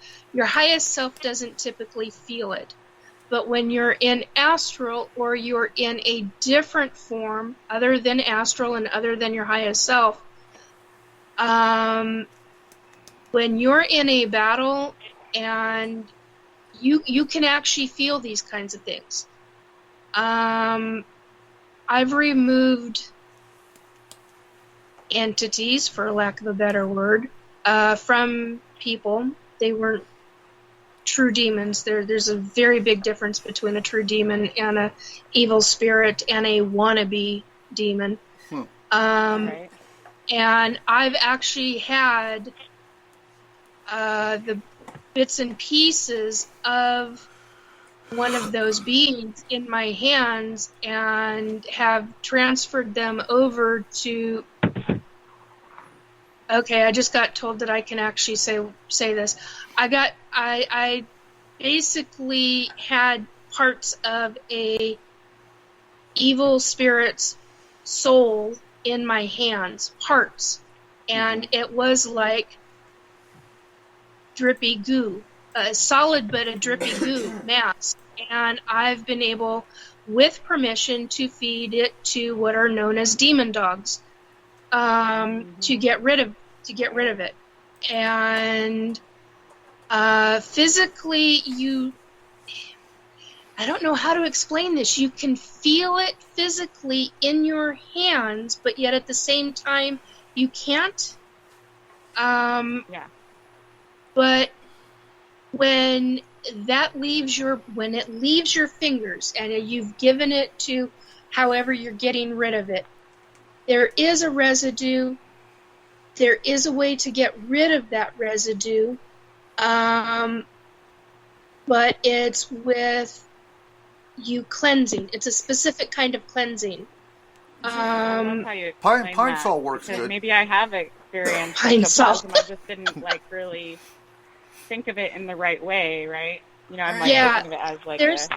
doesn't typically feel it. But when you're in astral or you're in a different form other than astral and other than your highest self, when you're in a battle and you can actually feel these kinds of things. I've removed entities, for lack of a better word, from people. They weren't true demons. There's a very big difference between a true demon and a evil spirit and a wannabe demon. Right. And I've actually had the bits and pieces of one of those beings in my hands and have transferred them over to... Okay, I just got told that I can actually say this. I basically had parts of a evil spirit's soul in my hands, parts, and it was like drippy goo, a solid but a drippy goo mass, and I've been able, with permission, to feed it to what are known as demon dogs. To get rid of it, and physically, I don't know how to explain this. You can feel it physically in your hands, but yet at the same time you can't. But when it leaves your fingers and you've given it to however you're getting rid of it, there is a residue. There is a way to get rid of that residue, but it's with you cleansing. It's a specific kind of cleansing. Pine Sol works good. Maybe I have experienced Pine Sol. I just didn't really think of it in the right way, right? I'm thinking of it as like there's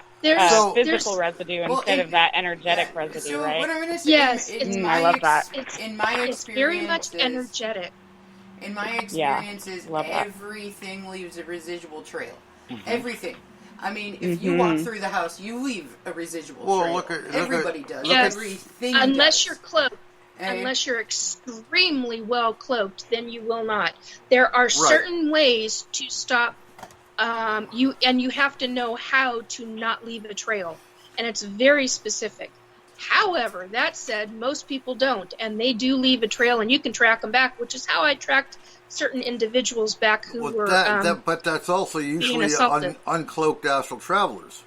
physical residue instead of that energetic residue, so right? what I'm gonna say, yes, I love that. In my experience, it's very much energetic. In my experiences, everything leaves a residual trail. Everything. I mean, if you walk through the house, you leave a residual trail. Everybody does. Yes. Everything Unless does. you're cloaked. Unless you're extremely well cloaked, then you will not. There are certain ways to stop you have to know how to not leave a trail, and it's very specific. However, that said, most people don't, and they do leave a trail, and you can track them back, which is how I tracked certain individuals back who were but that's also usually uncloaked astral travelers.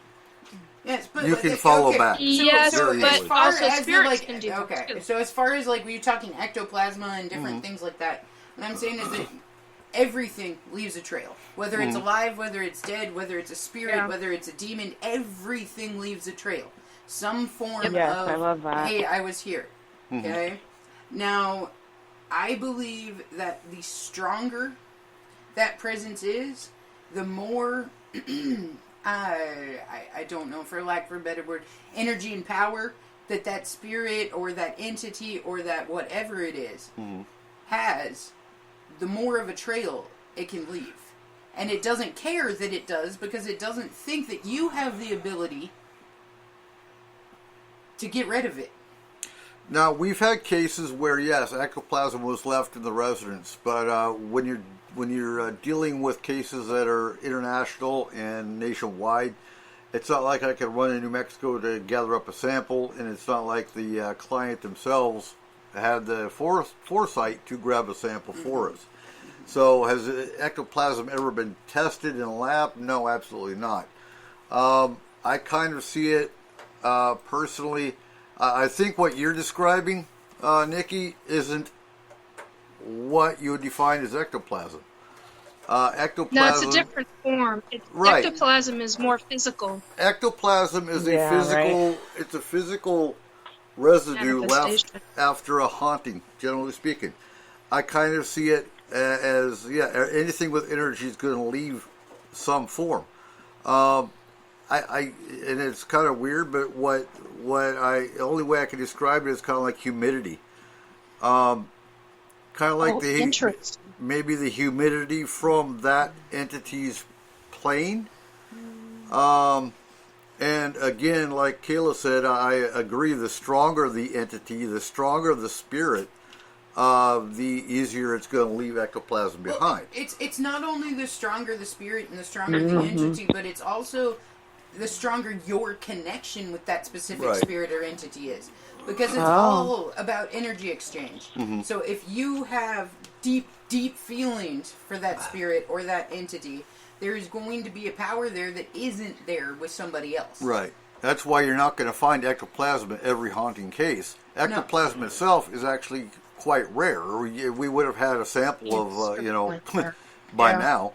Yes, but you can follow back. Yes, so but as far also as spirits like, can do okay. too. So as far as like we're talking ectoplasma and different things like that, what I'm saying is that everything leaves a trail. Whether it's alive, whether it's dead, whether it's a spirit, whether it's a demon, everything leaves a trail. Some form of, I love that. hey, I was here. Okay? Now, I believe that the stronger that presence is, the more, I don't know, for lack of a better word, energy and power that spirit or that entity or that whatever it is has, the more of a trail it can leave. And it doesn't care that it does, because it doesn't think that you have the ability to get rid of it. Now, we've had cases where, yes, ectoplasm was left in the residence, but when you're dealing with cases that are international and nationwide, it's not like I can run in New Mexico to gather up a sample, and it's not like the client themselves had the foresight to grab a sample for us. So has ectoplasm ever been tested in a lab? No, absolutely not. I kind of see it personally. I think what you're describing, Nikki, isn't what you would define as ectoplasm. Ectoplasm. No, it's a different form. Right. Ectoplasm is more physical. Ectoplasm is a physical. Right. It's a physical residue left after a haunting. Generally speaking, I kind of see it as anything with energy is going to leave some form. And it's kind of weird, but the only way I can describe it is kind of like humidity. Kind of like maybe the humidity from that entity's plane. And again, like Kayla said, I agree. The stronger the entity, the stronger the spirit, the easier it's going to leave ectoplasm behind. It's not only the stronger the spirit and the stronger the entity, but it's also the stronger your connection with that specific spirit or entity is. Because it's all about energy exchange. So if you have deep, deep feelings for that spirit or that entity, there is going to be a power there that isn't there with somebody else. Right. That's why you're not going to find ectoplasm in every haunting case. Ectoplasm itself is actually quite rare. We would have had a sample of, by now.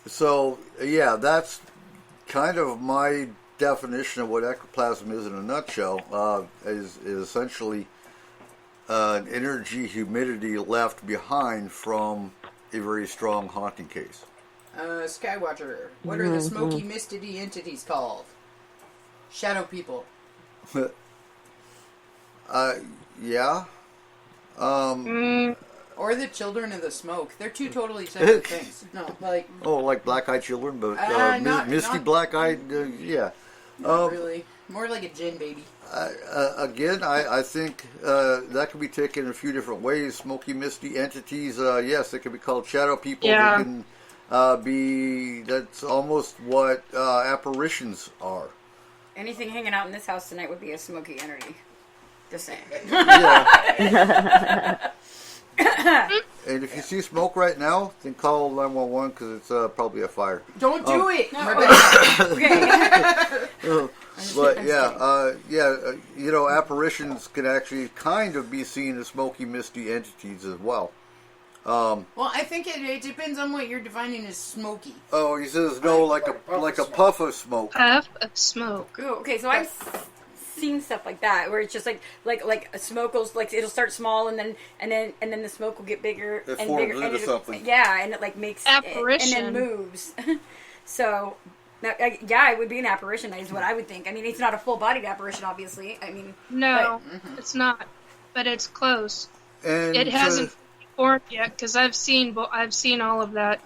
So, yeah, that's kind of my definition of what ectoplasm is in a nutshell. Is essentially an energy humidity left behind from a very strong haunting case. Skywatcher, what are the smoky, misty entities called? Shadow people. Yeah. Or the children of the smoke. They're two totally separate things. No, like... Oh, like black-eyed children, but misty black-eyed, yeah. Not really. More like a gin baby. Again, I think that can be taken in a few different ways. Smoky, misty entities, yes, they can be called shadow people. Yeah. They can that's almost what apparitions are. Anything hanging out in this house tonight would be a smoky entity. Just saying. Yeah. And if you see smoke right now, then call 911 because it's probably a fire. Don't do it. No. But apparitions can actually kind of be seen as smoky, misty entities as well. Well, I think it depends on what you're defining as smoky. Oh, he says like a puff of smoke. Puff of smoke. Ooh, okay, so I've seen stuff like that where it's just like a smoke goes it'll start small and then the smoke will get bigger and bigger into something. Yeah, and it makes apparition and then moves. So. It would be an apparition, is what I would think. I mean, it's not a full-bodied apparition, obviously. I mean, no, it's not, but it's close. And it hasn't formed yet because I've seen all of that.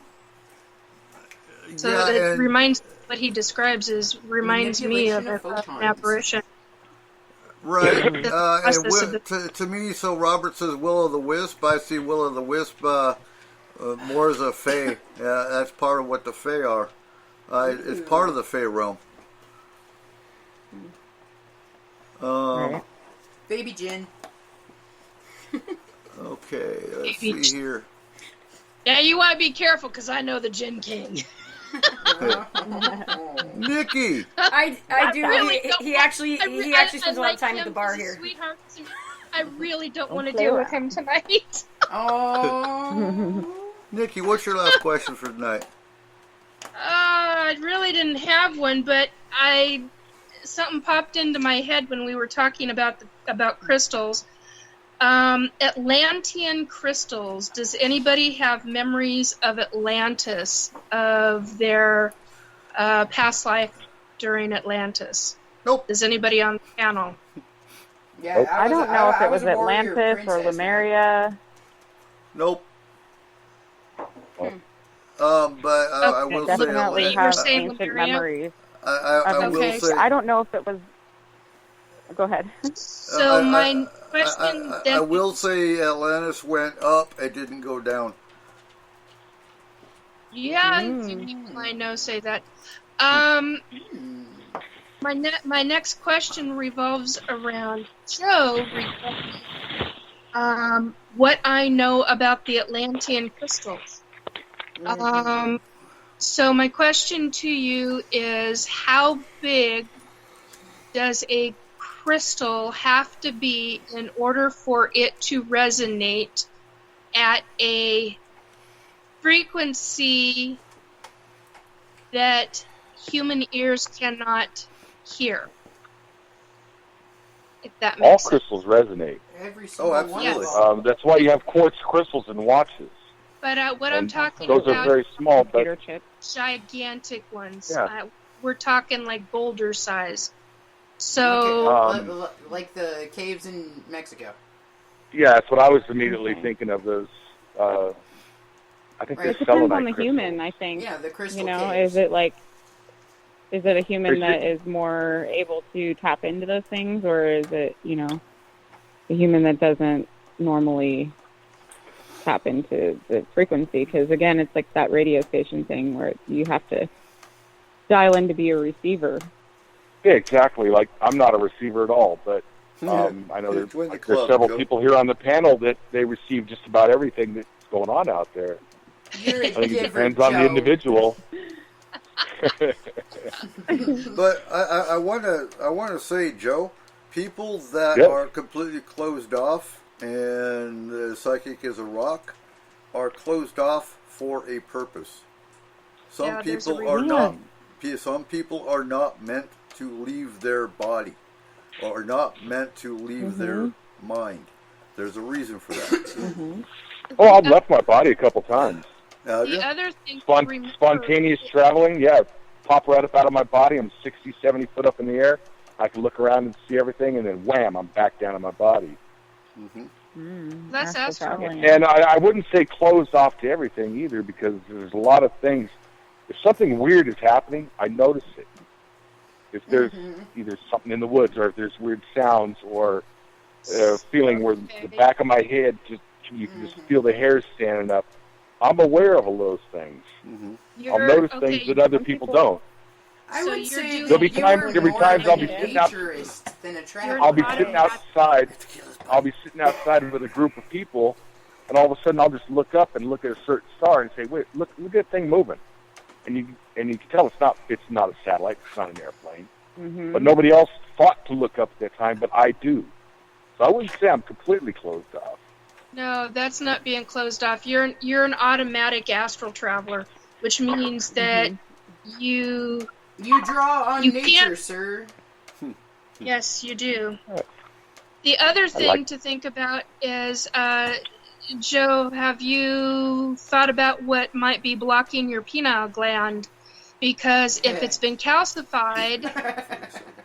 So it reminds what he describes reminds me of an apparition. Right. And to me, so Robert says Will-o'-the-Wisp. I see Will-o'-the-Wisp more as a fae. That's part of what the fae are. It's part of the Fae realm. Right. Baby gin. Okay, let's Baby see here. Yeah, you want to be careful because I know the Gin King. Nikki! I do. really He don't actually spends a lot of time at the bar He's a here. sweetheart. I really don't want to play deal around. with him tonight. Oh. Nikki, what's your last question for tonight? I really didn't have one, but something popped into my head when we were talking about crystals. Atlantean crystals. Does anybody have memories of Atlantis, of their past life during Atlantis? Nope. Does anybody on the panel? Yeah, I don't know if it was a warrior Atlantis or princess, Lemuria. Nope. But I Okay, will Definitely say, You were have saying ancient Lemuria? memories. I will Okay. say, I don't know if it was. Go ahead. So my question I will say Atlantis went up, it didn't go down. Yeah, a few people I know say that. My next question revolves around Joe. What I know about the Atlantean crystals. So my question to you is, how big does a crystal have to be in order for it to resonate at a frequency that human ears cannot hear? If that All makes sense. crystals resonate. Every single one of absolutely. them. That's why you have quartz crystals in watches. But what I'm And talking those about, are very small, but Computer chip. gigantic ones. Yeah. We're talking like boulder size. So, Okay, like the caves in Mexico. yeah, that's what I was immediately thinking of. Those, I think Right. they're It depends on selenite the crystals. human, I think. Yeah, the crystal You know, caves. is it a human There's- that is more able to tap into those things, or is it, a human that doesn't normally tap into the frequency? Because again, it's like that radio station thing where you have to dial in to be a receiver. Yeah, exactly. Like, I'm not a receiver at all, but I know Join the there's club, several Joe. people here on the panel that they receive just about everything that's going on out there. You're a I think it giver, depends on the Joe. individual. But I want to say, Joe, people that Yep. are completely closed off and psychic as a rock are closed off for a purpose. Some Yeah, there's a people are reason. not. Some people are not meant to leave their body, or not meant to leave their mind. There's a reason for that. Oh, I've left my body a couple times. Have you? the other thing to remember, Spontaneous traveling, yeah. Pop right up out of my body. I'm 60, 70 foot up in the air. I can look around and see everything, and then wham, I'm back down in my body. That's astral. traveling. And I wouldn't say closed off to everything either, because there's a lot of things. If something weird is happening, I notice it. If there's either something in the woods, or if there's weird sounds, or a feeling where the back of my head, you can just feel the hairs standing up, I'm aware of all those things. I'll notice things that other people don't. I So would you're say doing- that There'll be you're times I'll be more sitting out- naturist than a traveler. I'll be sitting outside. I'll be sitting outside with a group of people, and all of a sudden I'll just look up and look at a certain star and say, "Wait, look at that thing moving," and you can tell it's not a satellite, it's not an airplane. But nobody else thought to look up at that time, but I do. So I wouldn't say I'm completely closed off. No, that's not being closed off. You're an automatic astral traveler, which means that you draw on You nature, can't- sir. yes, you do. The other thing to think about is, Joe, have you thought about what might be blocking your pineal gland? Because if it's been calcified,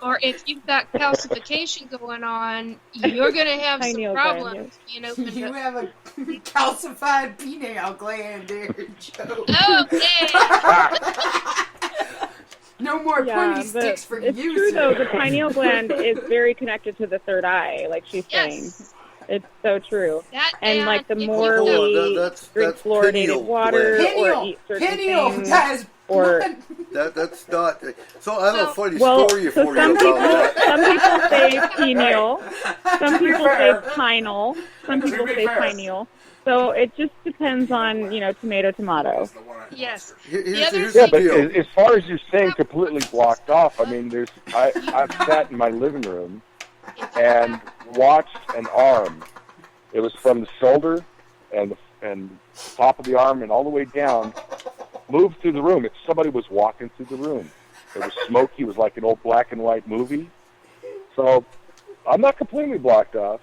or if you've got calcification going on, you're going to have some Pineal gland, problems being opened You up. have a calcified pineal gland there, Joe. Okay. No more Yeah, pointy sticks for it's you, true sir. though. The pineal gland is very connected to the third eye, like she's saying. Yes. It's so true. That And like the if you more go- Hold on, we that's drink pineal fluoridated water gland. or eat certain Pineal things, has or That's not. So I have a funny well, story so for some you people about that. some people say pineal, some people say pineal, some people be say fair. pineal. So it just depends on tomato. Yes. Here's Yeah, the but deal. as far as you're saying completely blocked off, I mean, I've sat in my living room and watched an arm. It was from the shoulder and the top of the arm and all the way down, move through the room. Somebody was walking through the room. It was smoky. It was like an old black and white movie. So I'm not completely blocked off.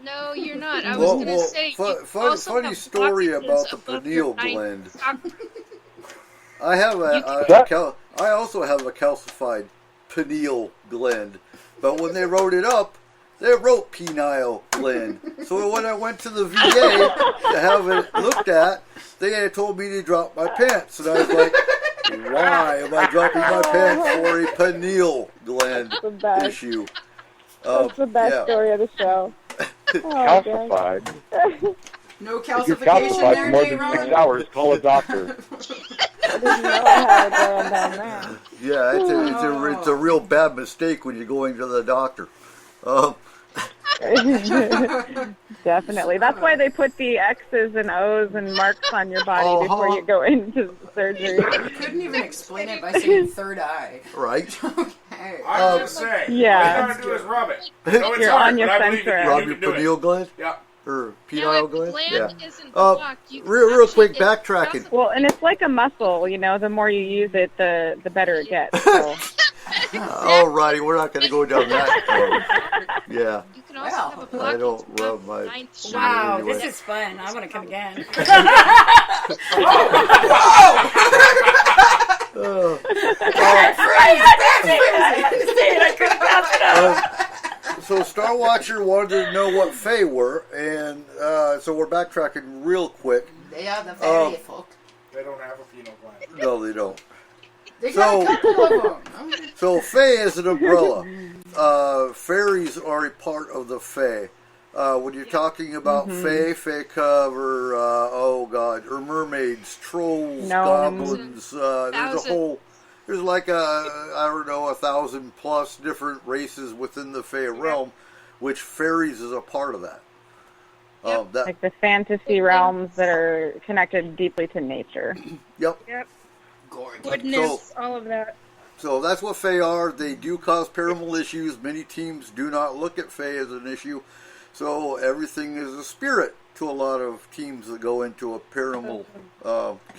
No, you're not. I was going to say. Funny story about the pineal gland. I have I also have a calcified pineal gland, but when they wrote it up, they wrote penile gland. So when I went to the VA to have it looked at, they had told me to drop my pants, and I was like, "Why am I dropping my pants for a pineal gland issue?" That's the best story of the show. Calcified. No If you're calcification calcified there, for more than J-Ron? 6 hours, call a doctor. I didn't know I had it going down there. Yeah, it's a real bad mistake when you're going to the doctor. Definitely. That's why they put the X's and O's and marks on your body before you go into surgery. You couldn't even explain it by saying third eye. Right. Okay. I'm just saying. Yeah. All you gotta do is rub it. No, it's You're hard, on your but I believe center. you. Rub You your can do it. pineal gland? Yeah. Or Now, penile if the gland? gland Yeah. isn't blocked, you can Real quick, actually get backtracking. Well, and it's like a muscle, the more you use it, the better it gets. So. Alrighty, we're not going to go down that road. Yeah. You can also have a blockage I don't rub my... ninth shot. Wow, Anyway. this is fun. I want to come again. So Star Watcher wanted to know what Fae were, and so we're backtracking real quick. They are the fairy folk. They don't have a penile gland. No, they don't. They got a couple of them. So Fae is an umbrella. Fairies are a part of the Fae. When you're talking about Fae cover, or mermaids, trolls, goblins. There's like I don't know, 1,000 plus different races within the Fae realm, which fairies is a part of that. Like the fantasy realms that are connected deeply to nature. Yep. Goodness, all of that. So that's what Fae are. They do cause paranormal issues. Many teams do not look at Fae as an issue. So everything is a spirit to a lot of teams that go into a paranormal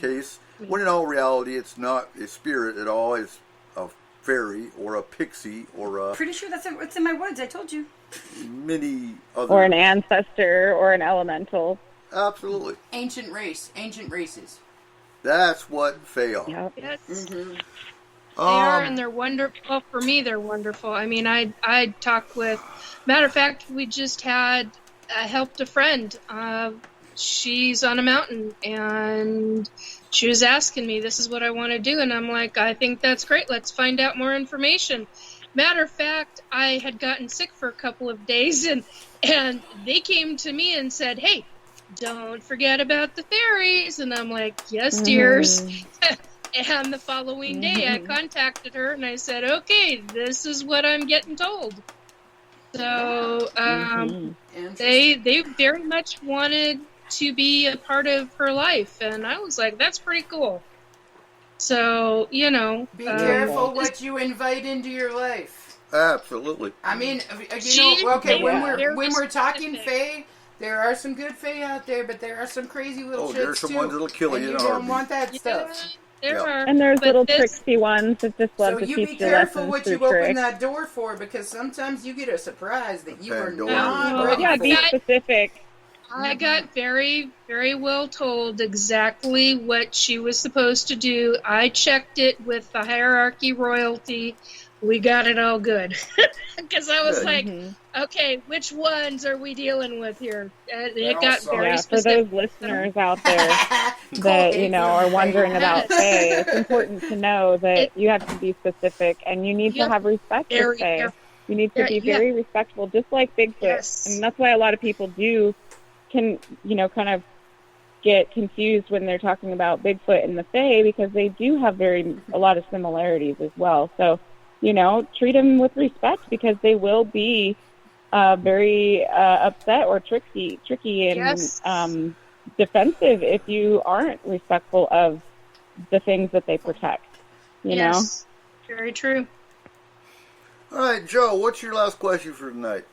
case. When in all reality, it's not a spirit at all. It's a fairy or a pixie or a... Pretty sure it's in my woods. I told you. Many other... Or an ancestor or an elemental. Absolutely. Ancient races. That's what Fae are. Yep. Yes. They are, and they're wonderful. Well, for me, they're wonderful. I mean, I talk with... Matter of fact, we just I helped a friend. She's on a mountain, and she was asking me, this is what I want to do. And I'm like, I think that's great. Let's find out more information. Matter of fact, I had gotten sick for a couple of days, and they came to me and said, hey, don't forget about the fairies. And I'm like, yes, dears. And the following day, I contacted her, and I said, okay, this is what I'm getting told. So they very much wanted to be a part of her life, and I was like, that's pretty cool. So, Be careful what you invite into your life. Absolutely. I mean, when we're talking Fae, there are some good Fae out there, but there are some crazy little shits there's some too. ones that'll kill and you you in a don't heartbeat. want that stuff. There are. And there's but little tricksy ones that just love So to you teach be you careful lessons what through you open tricks. that door for, because sometimes you get a surprise that you are Pandora. not ready Yeah, for. be specific. I got very, very well told exactly what she was supposed to do. I checked it with the hierarchy royalty. We got it all good. Because I was like, okay, which ones are we dealing with here? It got very For specific. those listeners out there that, are wondering about Fae, it's important to know that you have to be specific and you need to have respect for Fae. You need to be very respectful, just like Bigfoot. Yes. And that's why a lot of people can, kind of get confused when they're talking about Bigfoot and the Fae, because they do have a lot of similarities as well. So, treat them with respect, because they will be very upset or tricky and Yes. defensive if you aren't respectful of the things that they protect. You know? Very true. All right, Joe, what's your last question for tonight?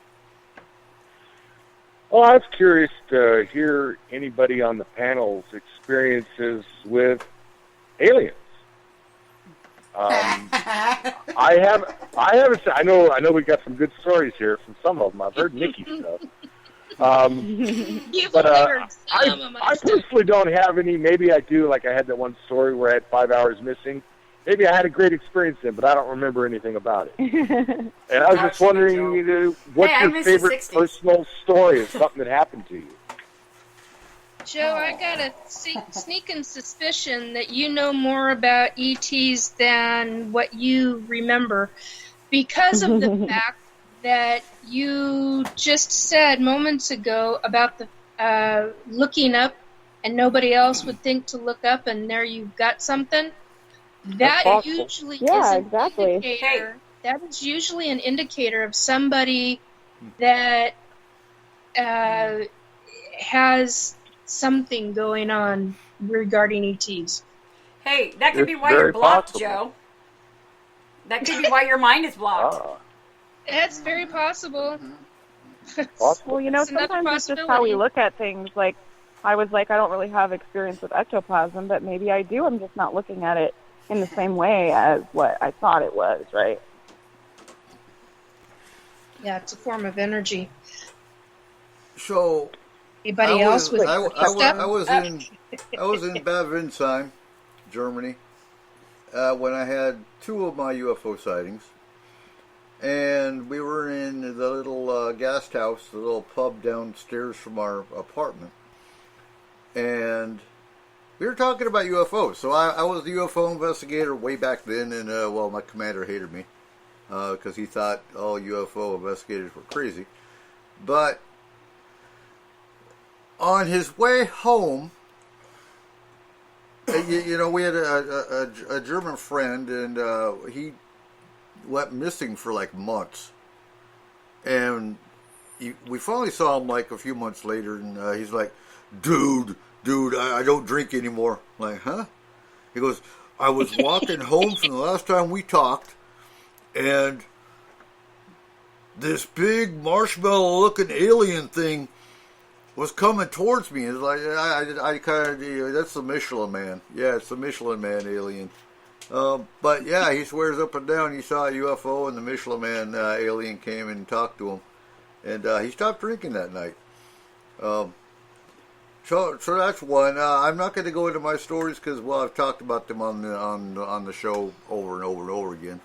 Well, I was curious to hear anybody on the panel's experiences with aliens. I haven't. I know we got some good stories here from some of them. I've heard Nikki's stuff. You've But heard some of my I stuff. personally don't have any. Maybe I do. Like I had that one story where I had 5 hours missing. Maybe I had a great experience then, but I don't remember anything about it. And I was just wondering, what's Hey, I your miss the favorite 60s. personal story of something that happened to you? Joe, I got a sneaking suspicion that you know more about ETs than what you remember, because of the fact that you just said moments ago about the looking up, and nobody else would think to look up, and there you've got something. That possible. usually Yeah, is an exactly. indicator. That is usually an indicator of somebody that has something going on regarding ETs. Hey, that could be It's why you're very blocked, possible. Joe. That could be why your mind is blocked. Ah, That's very possible. possible. Well, It's another sometimes it's just how we possibility. look at things. Like, I was like, I don't really have experience with ectoplasm, but maybe I do. I'm just not looking at it in the same way as what I thought it was, right? Yeah, it's a form of energy. So Anybody else with I stuff? was in Bad Windsheim, Germany, when I had 2 of my UFO sightings, and we were in the little guest house, the little pub downstairs from our apartment, and we were talking about UFOs. So I was the UFO investigator way back then, and my commander hated me because he thought all UFO investigators were crazy, but on his way home, we had a German friend, and he went missing for like months. And we finally saw him like a few months later, and he's like, dude, I don't drink anymore. I'm like, huh? He goes, I was walking home from the last time we talked, and this big marshmallow-looking alien thing was coming towards me. It's like I kind of that's the Michelin Man. Yeah, it's the Michelin Man alien. But yeah, he swears up and down he saw a UFO, and the Michelin Man alien came and talked to him, and he stopped drinking that night. So that's one. I'm not going to go into my stories because I've talked about them on the show over and over and over again.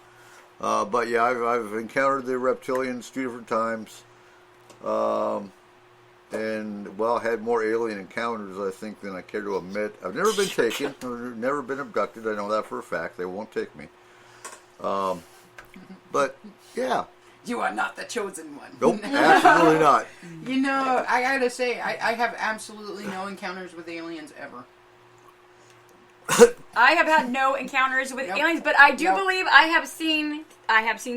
But yeah, I've encountered the reptilians 2 different times. And had more alien encounters, I think, than I care to admit. I've never been taken, I've never been abducted. I know that for a fact. They won't take me. But yeah, You are not the chosen one. nope, absolutely not. I gotta say, I have absolutely no encounters with aliens ever. I have had no encounters with Nope. aliens, but I do Nope. believe I have seen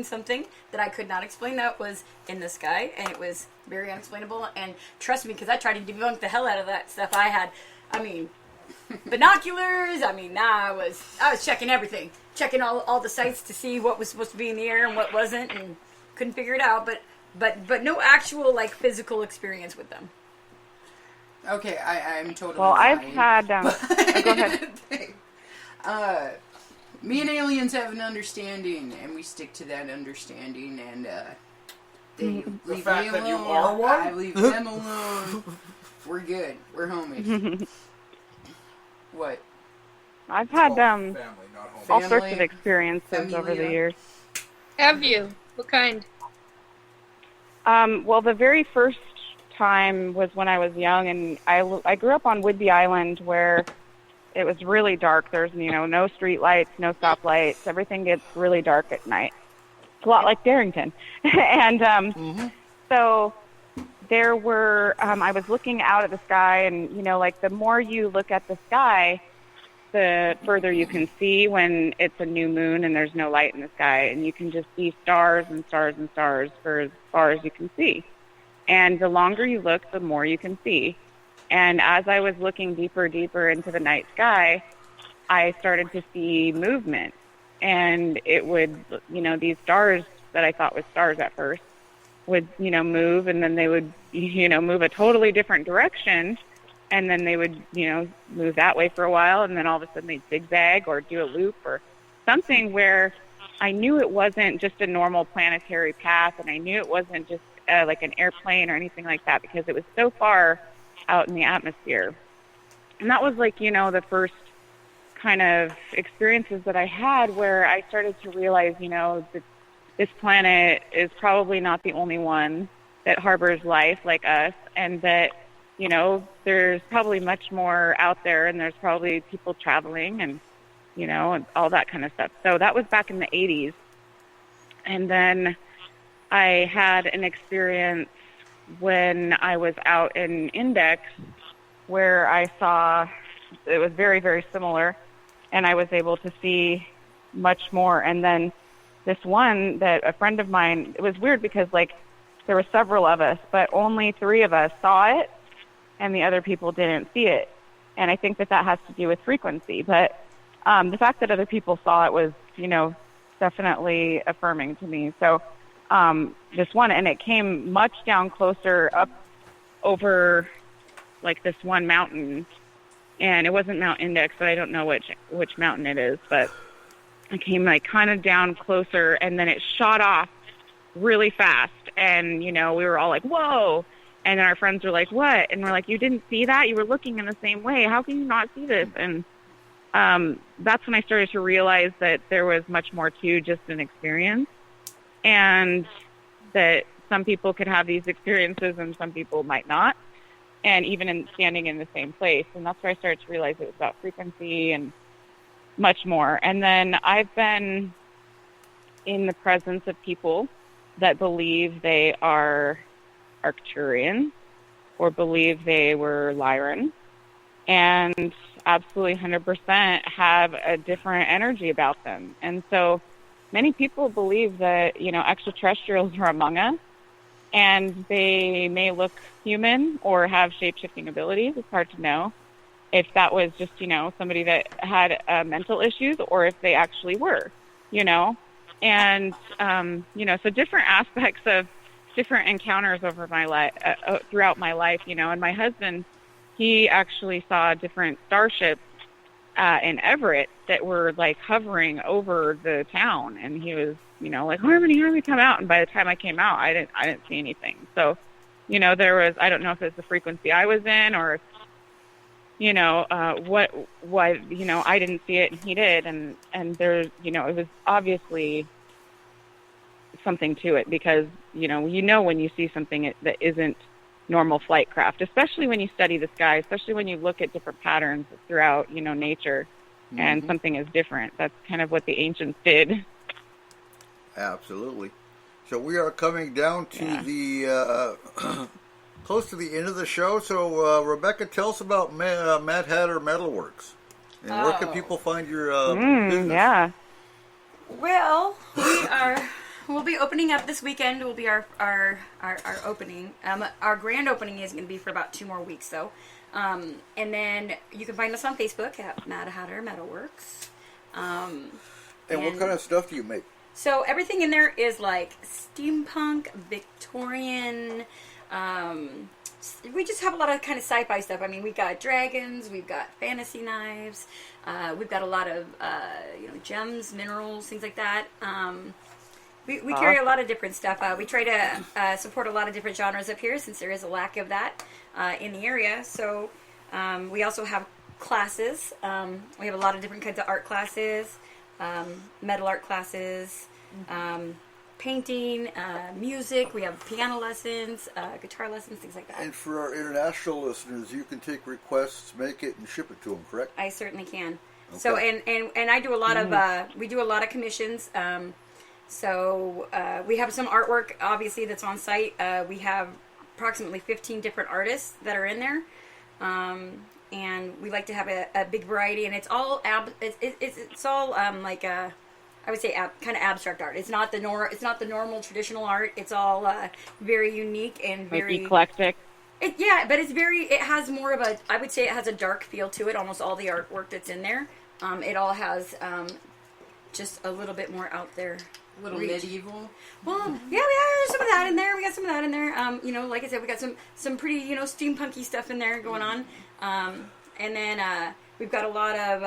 something that I could not explain that was in the sky, and it was very unexplainable. And trust me, because I tried to debunk the hell out of that stuff. I had, binoculars. I was checking everything, checking all the sites to see what was supposed to be in the air and what wasn't, and couldn't figure it out. But no actual physical experience with them. Okay, I'm totally Well, I've lying. had. Go ahead. Me and aliens have an understanding, and we stick to that understanding, and they leave me fact that you alone. are one? I leave them alone. We're good. We're homies. What? I've had Family, not home. all sorts Family, of experiences over the familia. years. Have you? What kind? Well, the very first time was when I was young, and I grew up on Whidbey Island, where it was really dark. There's no street lights, no stoplights. Everything gets really dark at night. It's a lot like Darrington. And so there were, I was looking out at the sky, and, you know, like the more you look at the sky, the further you can see when it's a new moon and there's no light in the sky, and you can just see stars and stars and stars for as far as you can see. And the longer you look, the more you can see. And as I was looking deeper into the night sky, I started to see movement. And it would, you know, these stars that I thought was stars at first would, you know, move, and then they would, you know, move a totally different direction. And then they would, you know, move that way for a while, and then all of a sudden they'd zigzag or do a loop or something where I knew it wasn't just a normal planetary path, and I knew it wasn't just like an airplane or anything like that, because it was so far out in the atmosphere. And that was like, you know, the first kind of experiences that I had where I started to realize, you know, that this planet is probably not the only one that harbors life like us, and that, you know, there's probably much more out there, and there's probably people traveling and, you know, and all that kind of stuff. So that was back in the 80s. And then I had an experience when I was out in Index where I saw, it was very, very similar, and I was able to see much more. And then this one that a friend of mine, it was weird because, like, there were several of us, but only 3 of us saw it, and the other people didn't see it. And I think that that has to do with frequency. But the fact that other people saw it was, you know, definitely affirming to me. So this one, and it came much down closer up over, like, this one mountain. And it wasn't Mount Index, but I don't know which mountain it is. But it came, like, kind of down closer, and then it shot off really fast. And, you know, we were all like, whoa. And then our friends were like, what? And we're like, you didn't see that? You were looking in the same way. How can you not see this? And that's when I started to realize that there was much more to just an experience, and that some people could have these experiences and some people might not, and even in standing in the same place. And that's where I started to realize it was about frequency and much more. And then I've been in the presence of people that believe they are Arcturian or believe they were Lyran, and absolutely 100% have a different energy about them. And so many people believe that, you know, extraterrestrials are among us, and they may look human or have shape-shifting abilities. It's hard to know if that was just, you know, somebody that had mental issues, or if they actually were, you know. And, you know, so different aspects of different encounters over my life, throughout my life, you know. And my husband, he actually saw different starships in Everett that were, like, hovering over the town, and he was, you know, like, Harmony, come out. And by the time I came out, I didn't see anything. So, you know, there was, I don't know if it's the frequency I was in, or if, you know, why, you know, I didn't see it and he did, and there, you know, it was obviously something to it, because, you know when you see something that isn't normal flight craft, especially when you study the sky, especially when you look at different patterns throughout, you know, nature, and something is different. That's kind of what the ancients did. Absolutely. So we are coming down to the close to the end of the show. So Rebecca, tell us about Mad Hatter Metalworks, and where can people find your business? Yeah. Well, we'll be opening up this weekend. Will be our opening. Our grand opening is going to be for about 2 more weeks, though. And then you can find us on Facebook at Mad Hatter Metalworks. And what kind of stuff do you make? So everything in there is like steampunk, Victorian. We just have a lot of kind of sci-fi stuff. I mean, we've got dragons, we've got fantasy knives, we've got a lot of gems, minerals, things like that. We carry a lot of different stuff. We try to support a lot of different genres up here, since there is a lack of that in the area. So we also have classes. We have a lot of different kinds of art classes, metal art classes, painting, music. We have piano lessons, guitar lessons, things like that. And for our international listeners, you can take requests, make it, and ship it to them, correct? I certainly can. Okay. So and I do a lot of we do a lot of commissions. So we have some artwork, obviously, that's on site. We have approximately 15 different artists that are in there. And we like to have a big variety, and it's all it's all like I would say kind of abstract art. It's not the normal traditional art. It's all very unique and very eclectic. But it has more of I would say it has a dark feel to it. Almost all the artwork that's in there, it all has just a little bit more out there. A little medieval. Well, yeah, there's some of that in there. We got some of that in there. Like I said, we got some pretty, steampunky stuff in there going on. And then we've got a lot of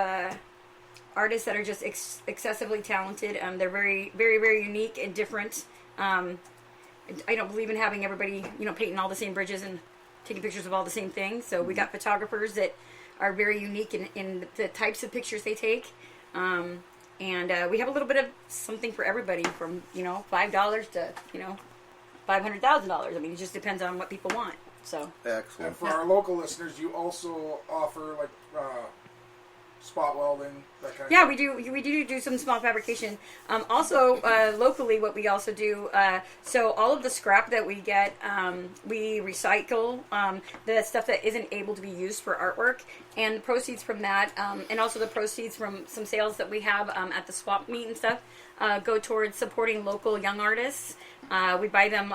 artists that are just excessively talented. They're very, very, very unique and different. I don't believe in having everybody, painting all the same bridges and taking pictures of all the same things. So we got photographers that are very unique in the types of pictures they take. And we have a little bit of something for everybody, from $5 to $500,000. I mean, it just depends on what people want. So excellent. And for our local listeners, you also offer like spot welding, that kind of yeah, thing. we do some small fabrication. Also, locally, what we also do, so all of the scrap that we get, we recycle the stuff that isn't able to be used for artwork, and the proceeds from that, and also the proceeds from some sales that we have at the swap meet and stuff, go towards supporting local young artists. We buy them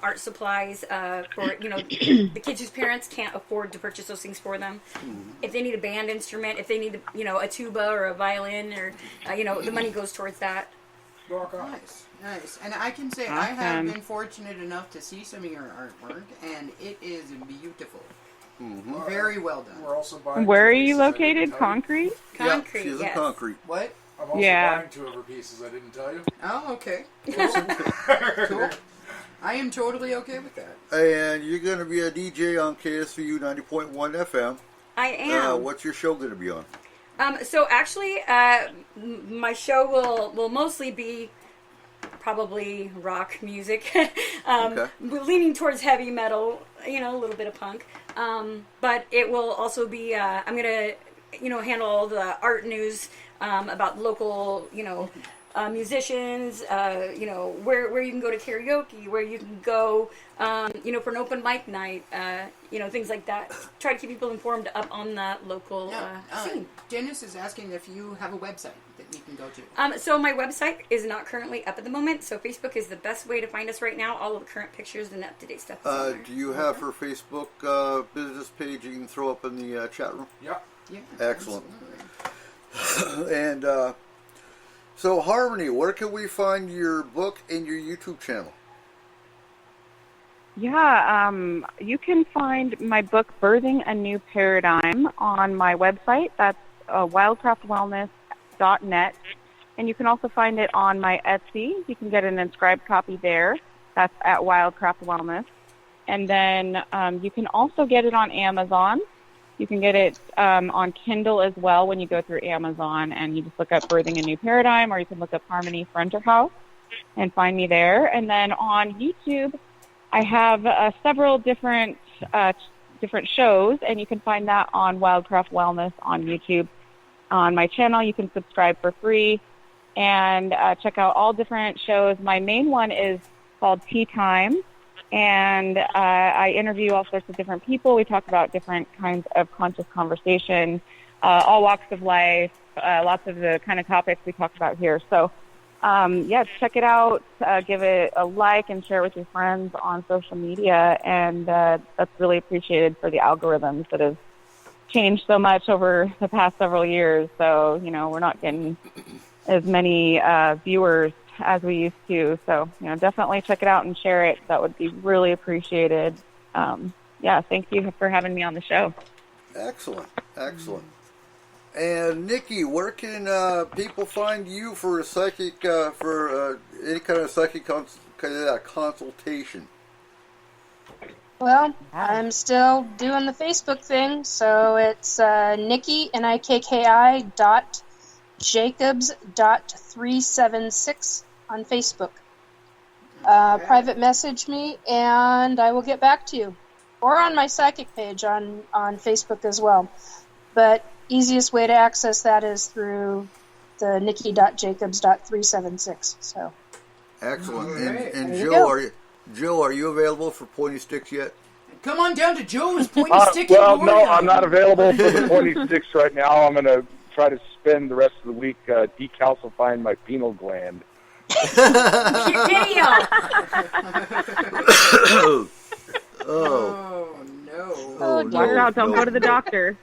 art supplies for, the kids whose parents can't afford to purchase those things for them. If they need a band instrument, if they need, a tuba or a violin, or, the money goes towards that. Nice. And I can say I have been fortunate enough to see some of your artwork, and it is beautiful. Mm-hmm. Very well done. We're also buying Where are you located? Concrete? Concrete, she's yes. in concrete. What? I'm also buying 2 of her pieces, I didn't tell you. Oh, okay. Cool. I am totally okay with that. And you're going to be a DJ on KSVU 90.1 FM. I am. What's your show going to be on? So actually, my show will mostly be probably rock music, Okay. leaning towards heavy metal, a little bit of punk. But it will also be, I'm going to, handle all the art news about local, musicians, where you can go to karaoke, where you can go, for an open mic night, things like that. Try to keep people informed up on the local scene. Dennis is asking if you have a website that you can go to. So my website is not currently up at the moment, so Facebook is the best way to find us right now. All of the current pictures and up-to-date stuff is on there. Do you have her Facebook business page you can throw up in the chat room? Yep. Yeah. Excellent. And so, Harmony, where can we find your book and your YouTube channel? Yeah, you can find my book, Birthing a New Paradigm, on my website. That's wildcraftwellness.net. And you can also find it on my Etsy. You can get an inscribed copy there. That's at Wildcraft Wellness. And then you can also get it on Amazon. You can get it on Kindle as well when you go through Amazon, and you just look up Birthing a New Paradigm, or you can look up Harmony Fronter House and find me there. And then on YouTube, I have several different shows, and you can find that on Wildcraft Wellness on YouTube. On my channel, you can subscribe for free and check out all different shows. My main one is called Tea Time, and I interview all sorts of different people. We talk about different kinds of conscious conversation, all walks of life, lots of the kind of topics we talk about here. So, check it out. Give it a like and share it with your friends on social media, and that's really appreciated for the algorithms that have changed so much over the past several years. So, we're not getting as many viewers as we used to. So, definitely check it out and share it. That would be really appreciated. Thank you for having me on the show. Excellent. And Nikki, where can people find you for a psychic, any kind of psychic consultation? Well, I'm still doing the Facebook thing, so it's Nikki, Nikki .Jacobs.376 on Facebook. Private message me, and I will get back to you. Or on my psychic page on Facebook as well. But easiest way to access that is through the Nikki.Jacobs.376. So. Excellent. Right. And There you Joe, go. Joe, are you available for pointy sticks yet? Come on down to Joe's Pointy Stick. Well, no, I'm not available for the pointy sticks right now. I'm going to try to spend the rest of the week decalcifying my pineal gland. Oh, no. Watch out, don't go to the doctor.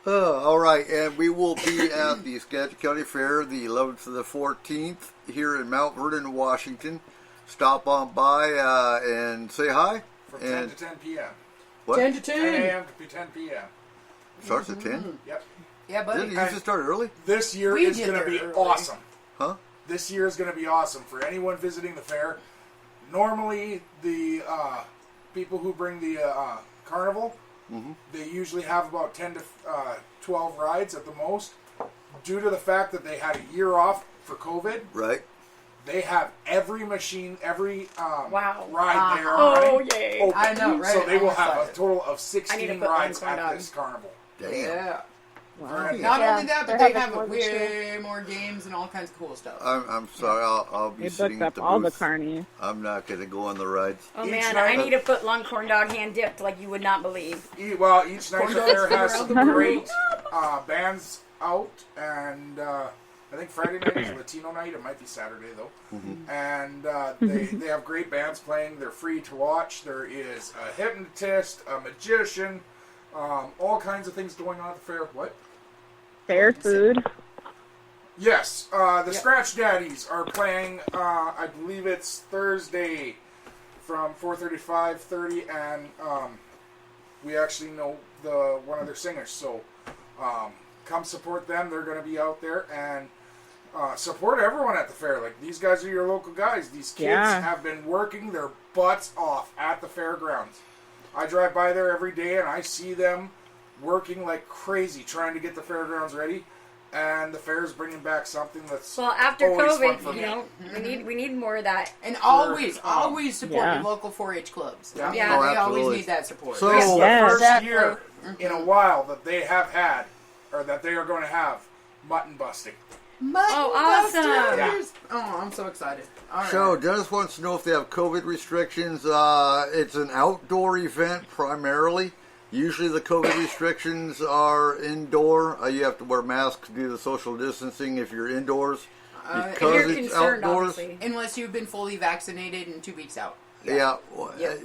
All right, and we will be at the Skagit County Fair the 11th to the 14th here in Mount Vernon, Washington. Stop on by and say hi. From 10 to 10 p.m. What? 10 to 10. 10 a.m. to 10 p.m. Starts at 10? Yep. Yeah, buddy. Didn't it used to start early? This year We is get going to there be early. awesome. Huh? This year is going to be awesome for anyone visiting the fair. Normally, the people who bring the carnival, they usually have about 10 to 12 rides at the most. Due to the fact that they had a year off for COVID, Right. they have every machine, every Wow. ride there Oh, running yay. open. I know, right? So they will I'm have a excited. total of I need to 16 put rides one at corn this carnival. Damn. Yeah. Very Not Yeah, only that, but they're they having have more this year. way more games and all kinds of cool stuff. I'm sorry, I'll be They sitting booked at up the all the booth. carnies. I'm not going to go on the rides. Oh Each man, night- I need a foot long corn dog hand dipped like you would not believe. Each night Corn the dogs fair spin has around some the great bands out, and I think Friday night is Latino night. It might be Saturday though. And they have great bands playing. They're free to watch. There is a hypnotist, a magician, all kinds of things going on at the fair. What? Fair food. Yes, the Scratch Daddies are playing. I believe it's Thursday from 4:30 to 5:30, and we actually know one of their singers. So come support them. They're going to be out there and support everyone at the fair. Like, these guys are your local guys. These kids have been working their butts off at the fairgrounds. I drive by there every day and I see them working like crazy trying to get the fairgrounds ready. And the fair is bringing back something that's Well, after always fun COVID, for me. you know, we need more of that. And always support Yeah. your local 4-H clubs. Yeah. I mean, Yeah. they Oh, always absolutely. need that support. So- This is the Yes. first Exactly. year in a while that they have had, or that they are going to have, mutton busting. Mutton Oh, awesome. Busters! Oh, I'm so excited. All right. So, Dennis wants to know if they have COVID restrictions. It's an outdoor event primarily. Usually the COVID restrictions are indoor. You have to wear masks to do the social distancing if you're indoors. If Because you're it's concerned, outdoors. obviously. Unless you've been fully vaccinated and 2 weeks out. Yeah. Yep.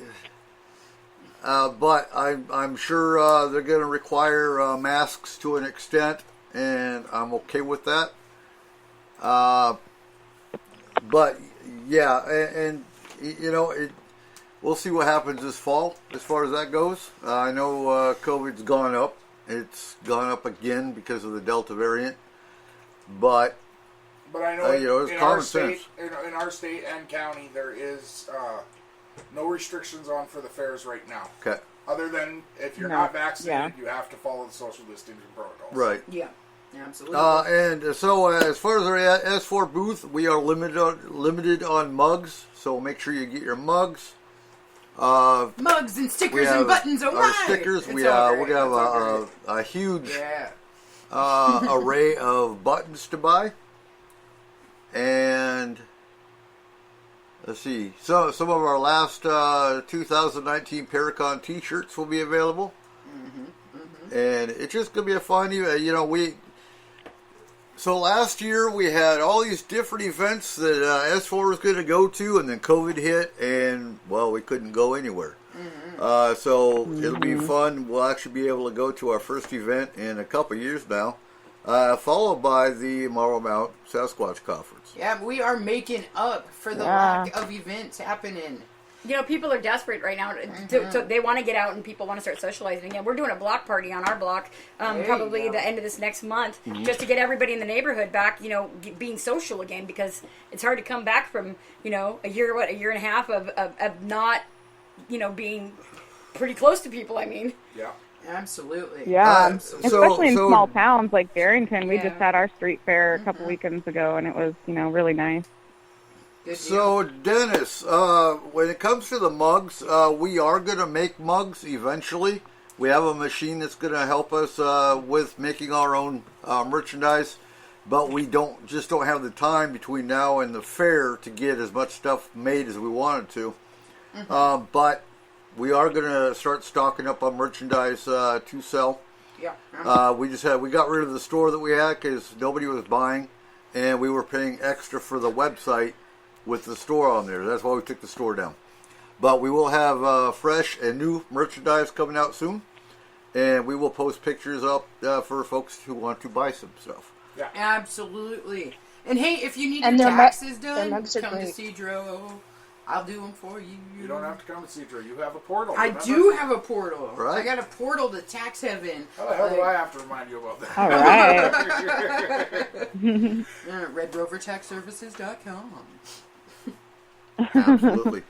But I'm sure they're going to require masks to an extent, and I'm okay with that. But yeah, and you know, we'll see what happens this fall as far as that goes. I know COVID's gone up. It's gone up again because of the Delta variant. But I know, you know, it's in common our state, sense. in our state and county, there is no restrictions on for the fairs right now. Okay. Other than if you're No. not vaccinated, Yeah. you have to follow the social distancing protocols. Right. Yeah. Absolutely. And so, as far as our S4 booth, we are limited on mugs. So make sure you get your mugs. Mugs and We stickers have and buttons. All our right. stickers. It's We're all gonna great. have It's all great. a huge Yeah. array of buttons to buy, and let's see. So some of our last 2019 Paracon T-shirts will be available, and it's just gonna be a fun. You know, So last year we had all these different events that S4 was going to go to, and then COVID hit, and well, we couldn't go anywhere. So it'll be fun. We'll actually be able to go to our first event in a couple years now, followed by the Marblemount Sasquatch Conference. Yeah, we are making up for the lack of events happening. You know, people are desperate right now. They want to get out and people want to start socializing again. We're doing a block party on our block, probably the end of this next month, just to get everybody in the neighborhood back, you know, being social again, because it's hard to come back from, you know, a year and a half of not, you know, being pretty close to people, I mean. Yeah. Absolutely. Yeah, so- especially in so- small towns like Barrington. We Yeah. just had our street fair a couple weekends ago, and it was, you know, really nice. Good So Dennis, when it comes to the mugs, we are going to make mugs eventually. We have a machine that's going to help us with making our own merchandise. but we don't have the time between now and the fair to get as much stuff made as we wanted to. But we are going to start stocking up on merchandise to sell. Yeah. We got rid of the store that we had because nobody was buying, and we were paying extra for the website with the store on there. That's why we took the store down. But we will have fresh and new merchandise coming out soon, and we will post pictures up for folks who want to buy some stuff. Yeah. Absolutely. And hey, if you need And your their taxes their done, mugs are come to great. Cedro. I'll do them for you. You don't have to come to Cedro. You have a portal. I remember? do have a portal. Right. I got a portal to tax heaven. How the hell do I have to remind you about that? All right. RedRoverTaxServices.com. Absolutely.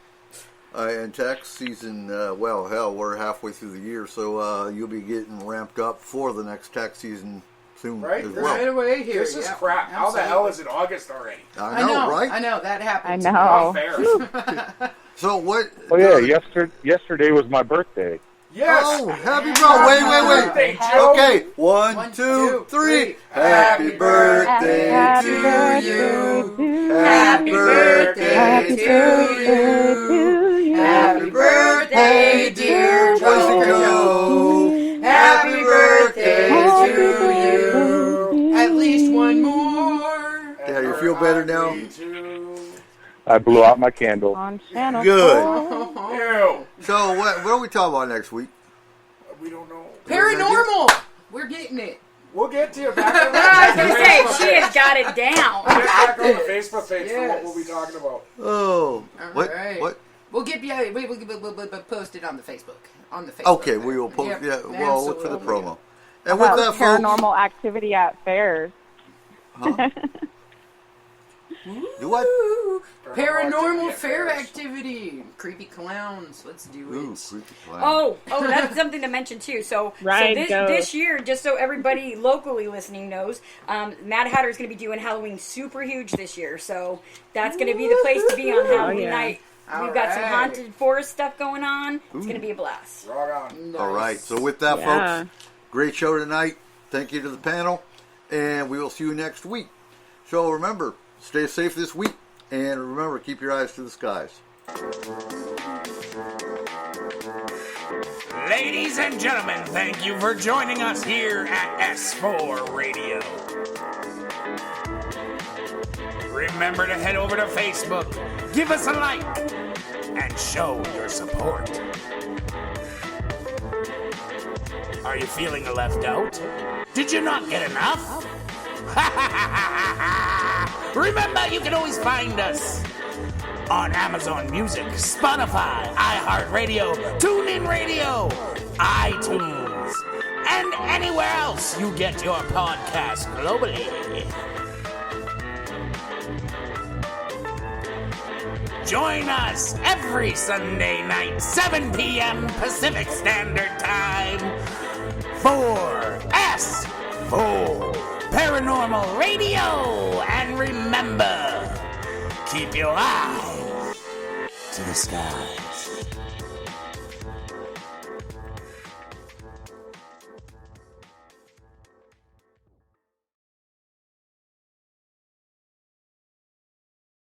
And tax season, we're halfway through the year, so you'll be getting ramped up for the next tax season soon Right? as Right well. away here. This is Yep, crap. How the hell is it August already? I know, right? I know, that I happens. Not know. fair. So what? Oh yeah, yesterday was my birthday. Yes. Oh, happy birthday! Wait. Birthday, Joe. Okay, one, One, two, two, three. three. Happy birthday Happy to birthday you. to you. Happy birthday Happy to birthday you. to you. Happy birthday, dear Joe. Joe. Happy birthday to you. At least one more. Yeah, you feel better now? I blew out my candle. On channel Good. 4. Ew. So what are we talking about next week? We don't know. Paranormal. We're getting it. We'll get to you back on I was gonna say Facebook she page. has got it down. We'll get back on the Facebook page for what Yes. we'll be talking about. Oh, what? right. What? We'll get we'll post it on the Facebook. On the Facebook. Okay, we will post. Yep, Yeah, well, look for the absolutely. promo. And with About that, folks, paranormal activity at fairs. huh? Do what? Paranormal fair activity. Creepy clowns. Let's do it. Ooh, creepy clown. Oh, that's something to mention too. So Right, this year, just so everybody locally listening knows, Mad Hatter is going to be doing Halloween super huge this year. So that's going to be the place to be on Halloween yeah. night. All We've got some right. haunted forest stuff going on. It's going to be a blast. Rock on. All right. So with that, Yeah. folks, great show tonight. Thank you to the panel, and we will see you next week. So remember, stay safe this week, and remember, keep your eyes to the skies. Ladies and gentlemen, thank you for joining us here at S-4 Radio. Remember to head over to Facebook, give us a like, and show your support. Are you feeling left out? Did you not get enough? Remember, you can always find us on Amazon Music, Spotify, iHeartRadio, TuneIn Radio, iTunes, and anywhere else you get your podcast globally. Join us every Sunday night, 7 p.m. Pacific Standard Time for S-4 Paranormal Radio. And remember, keep your eyes to the skies.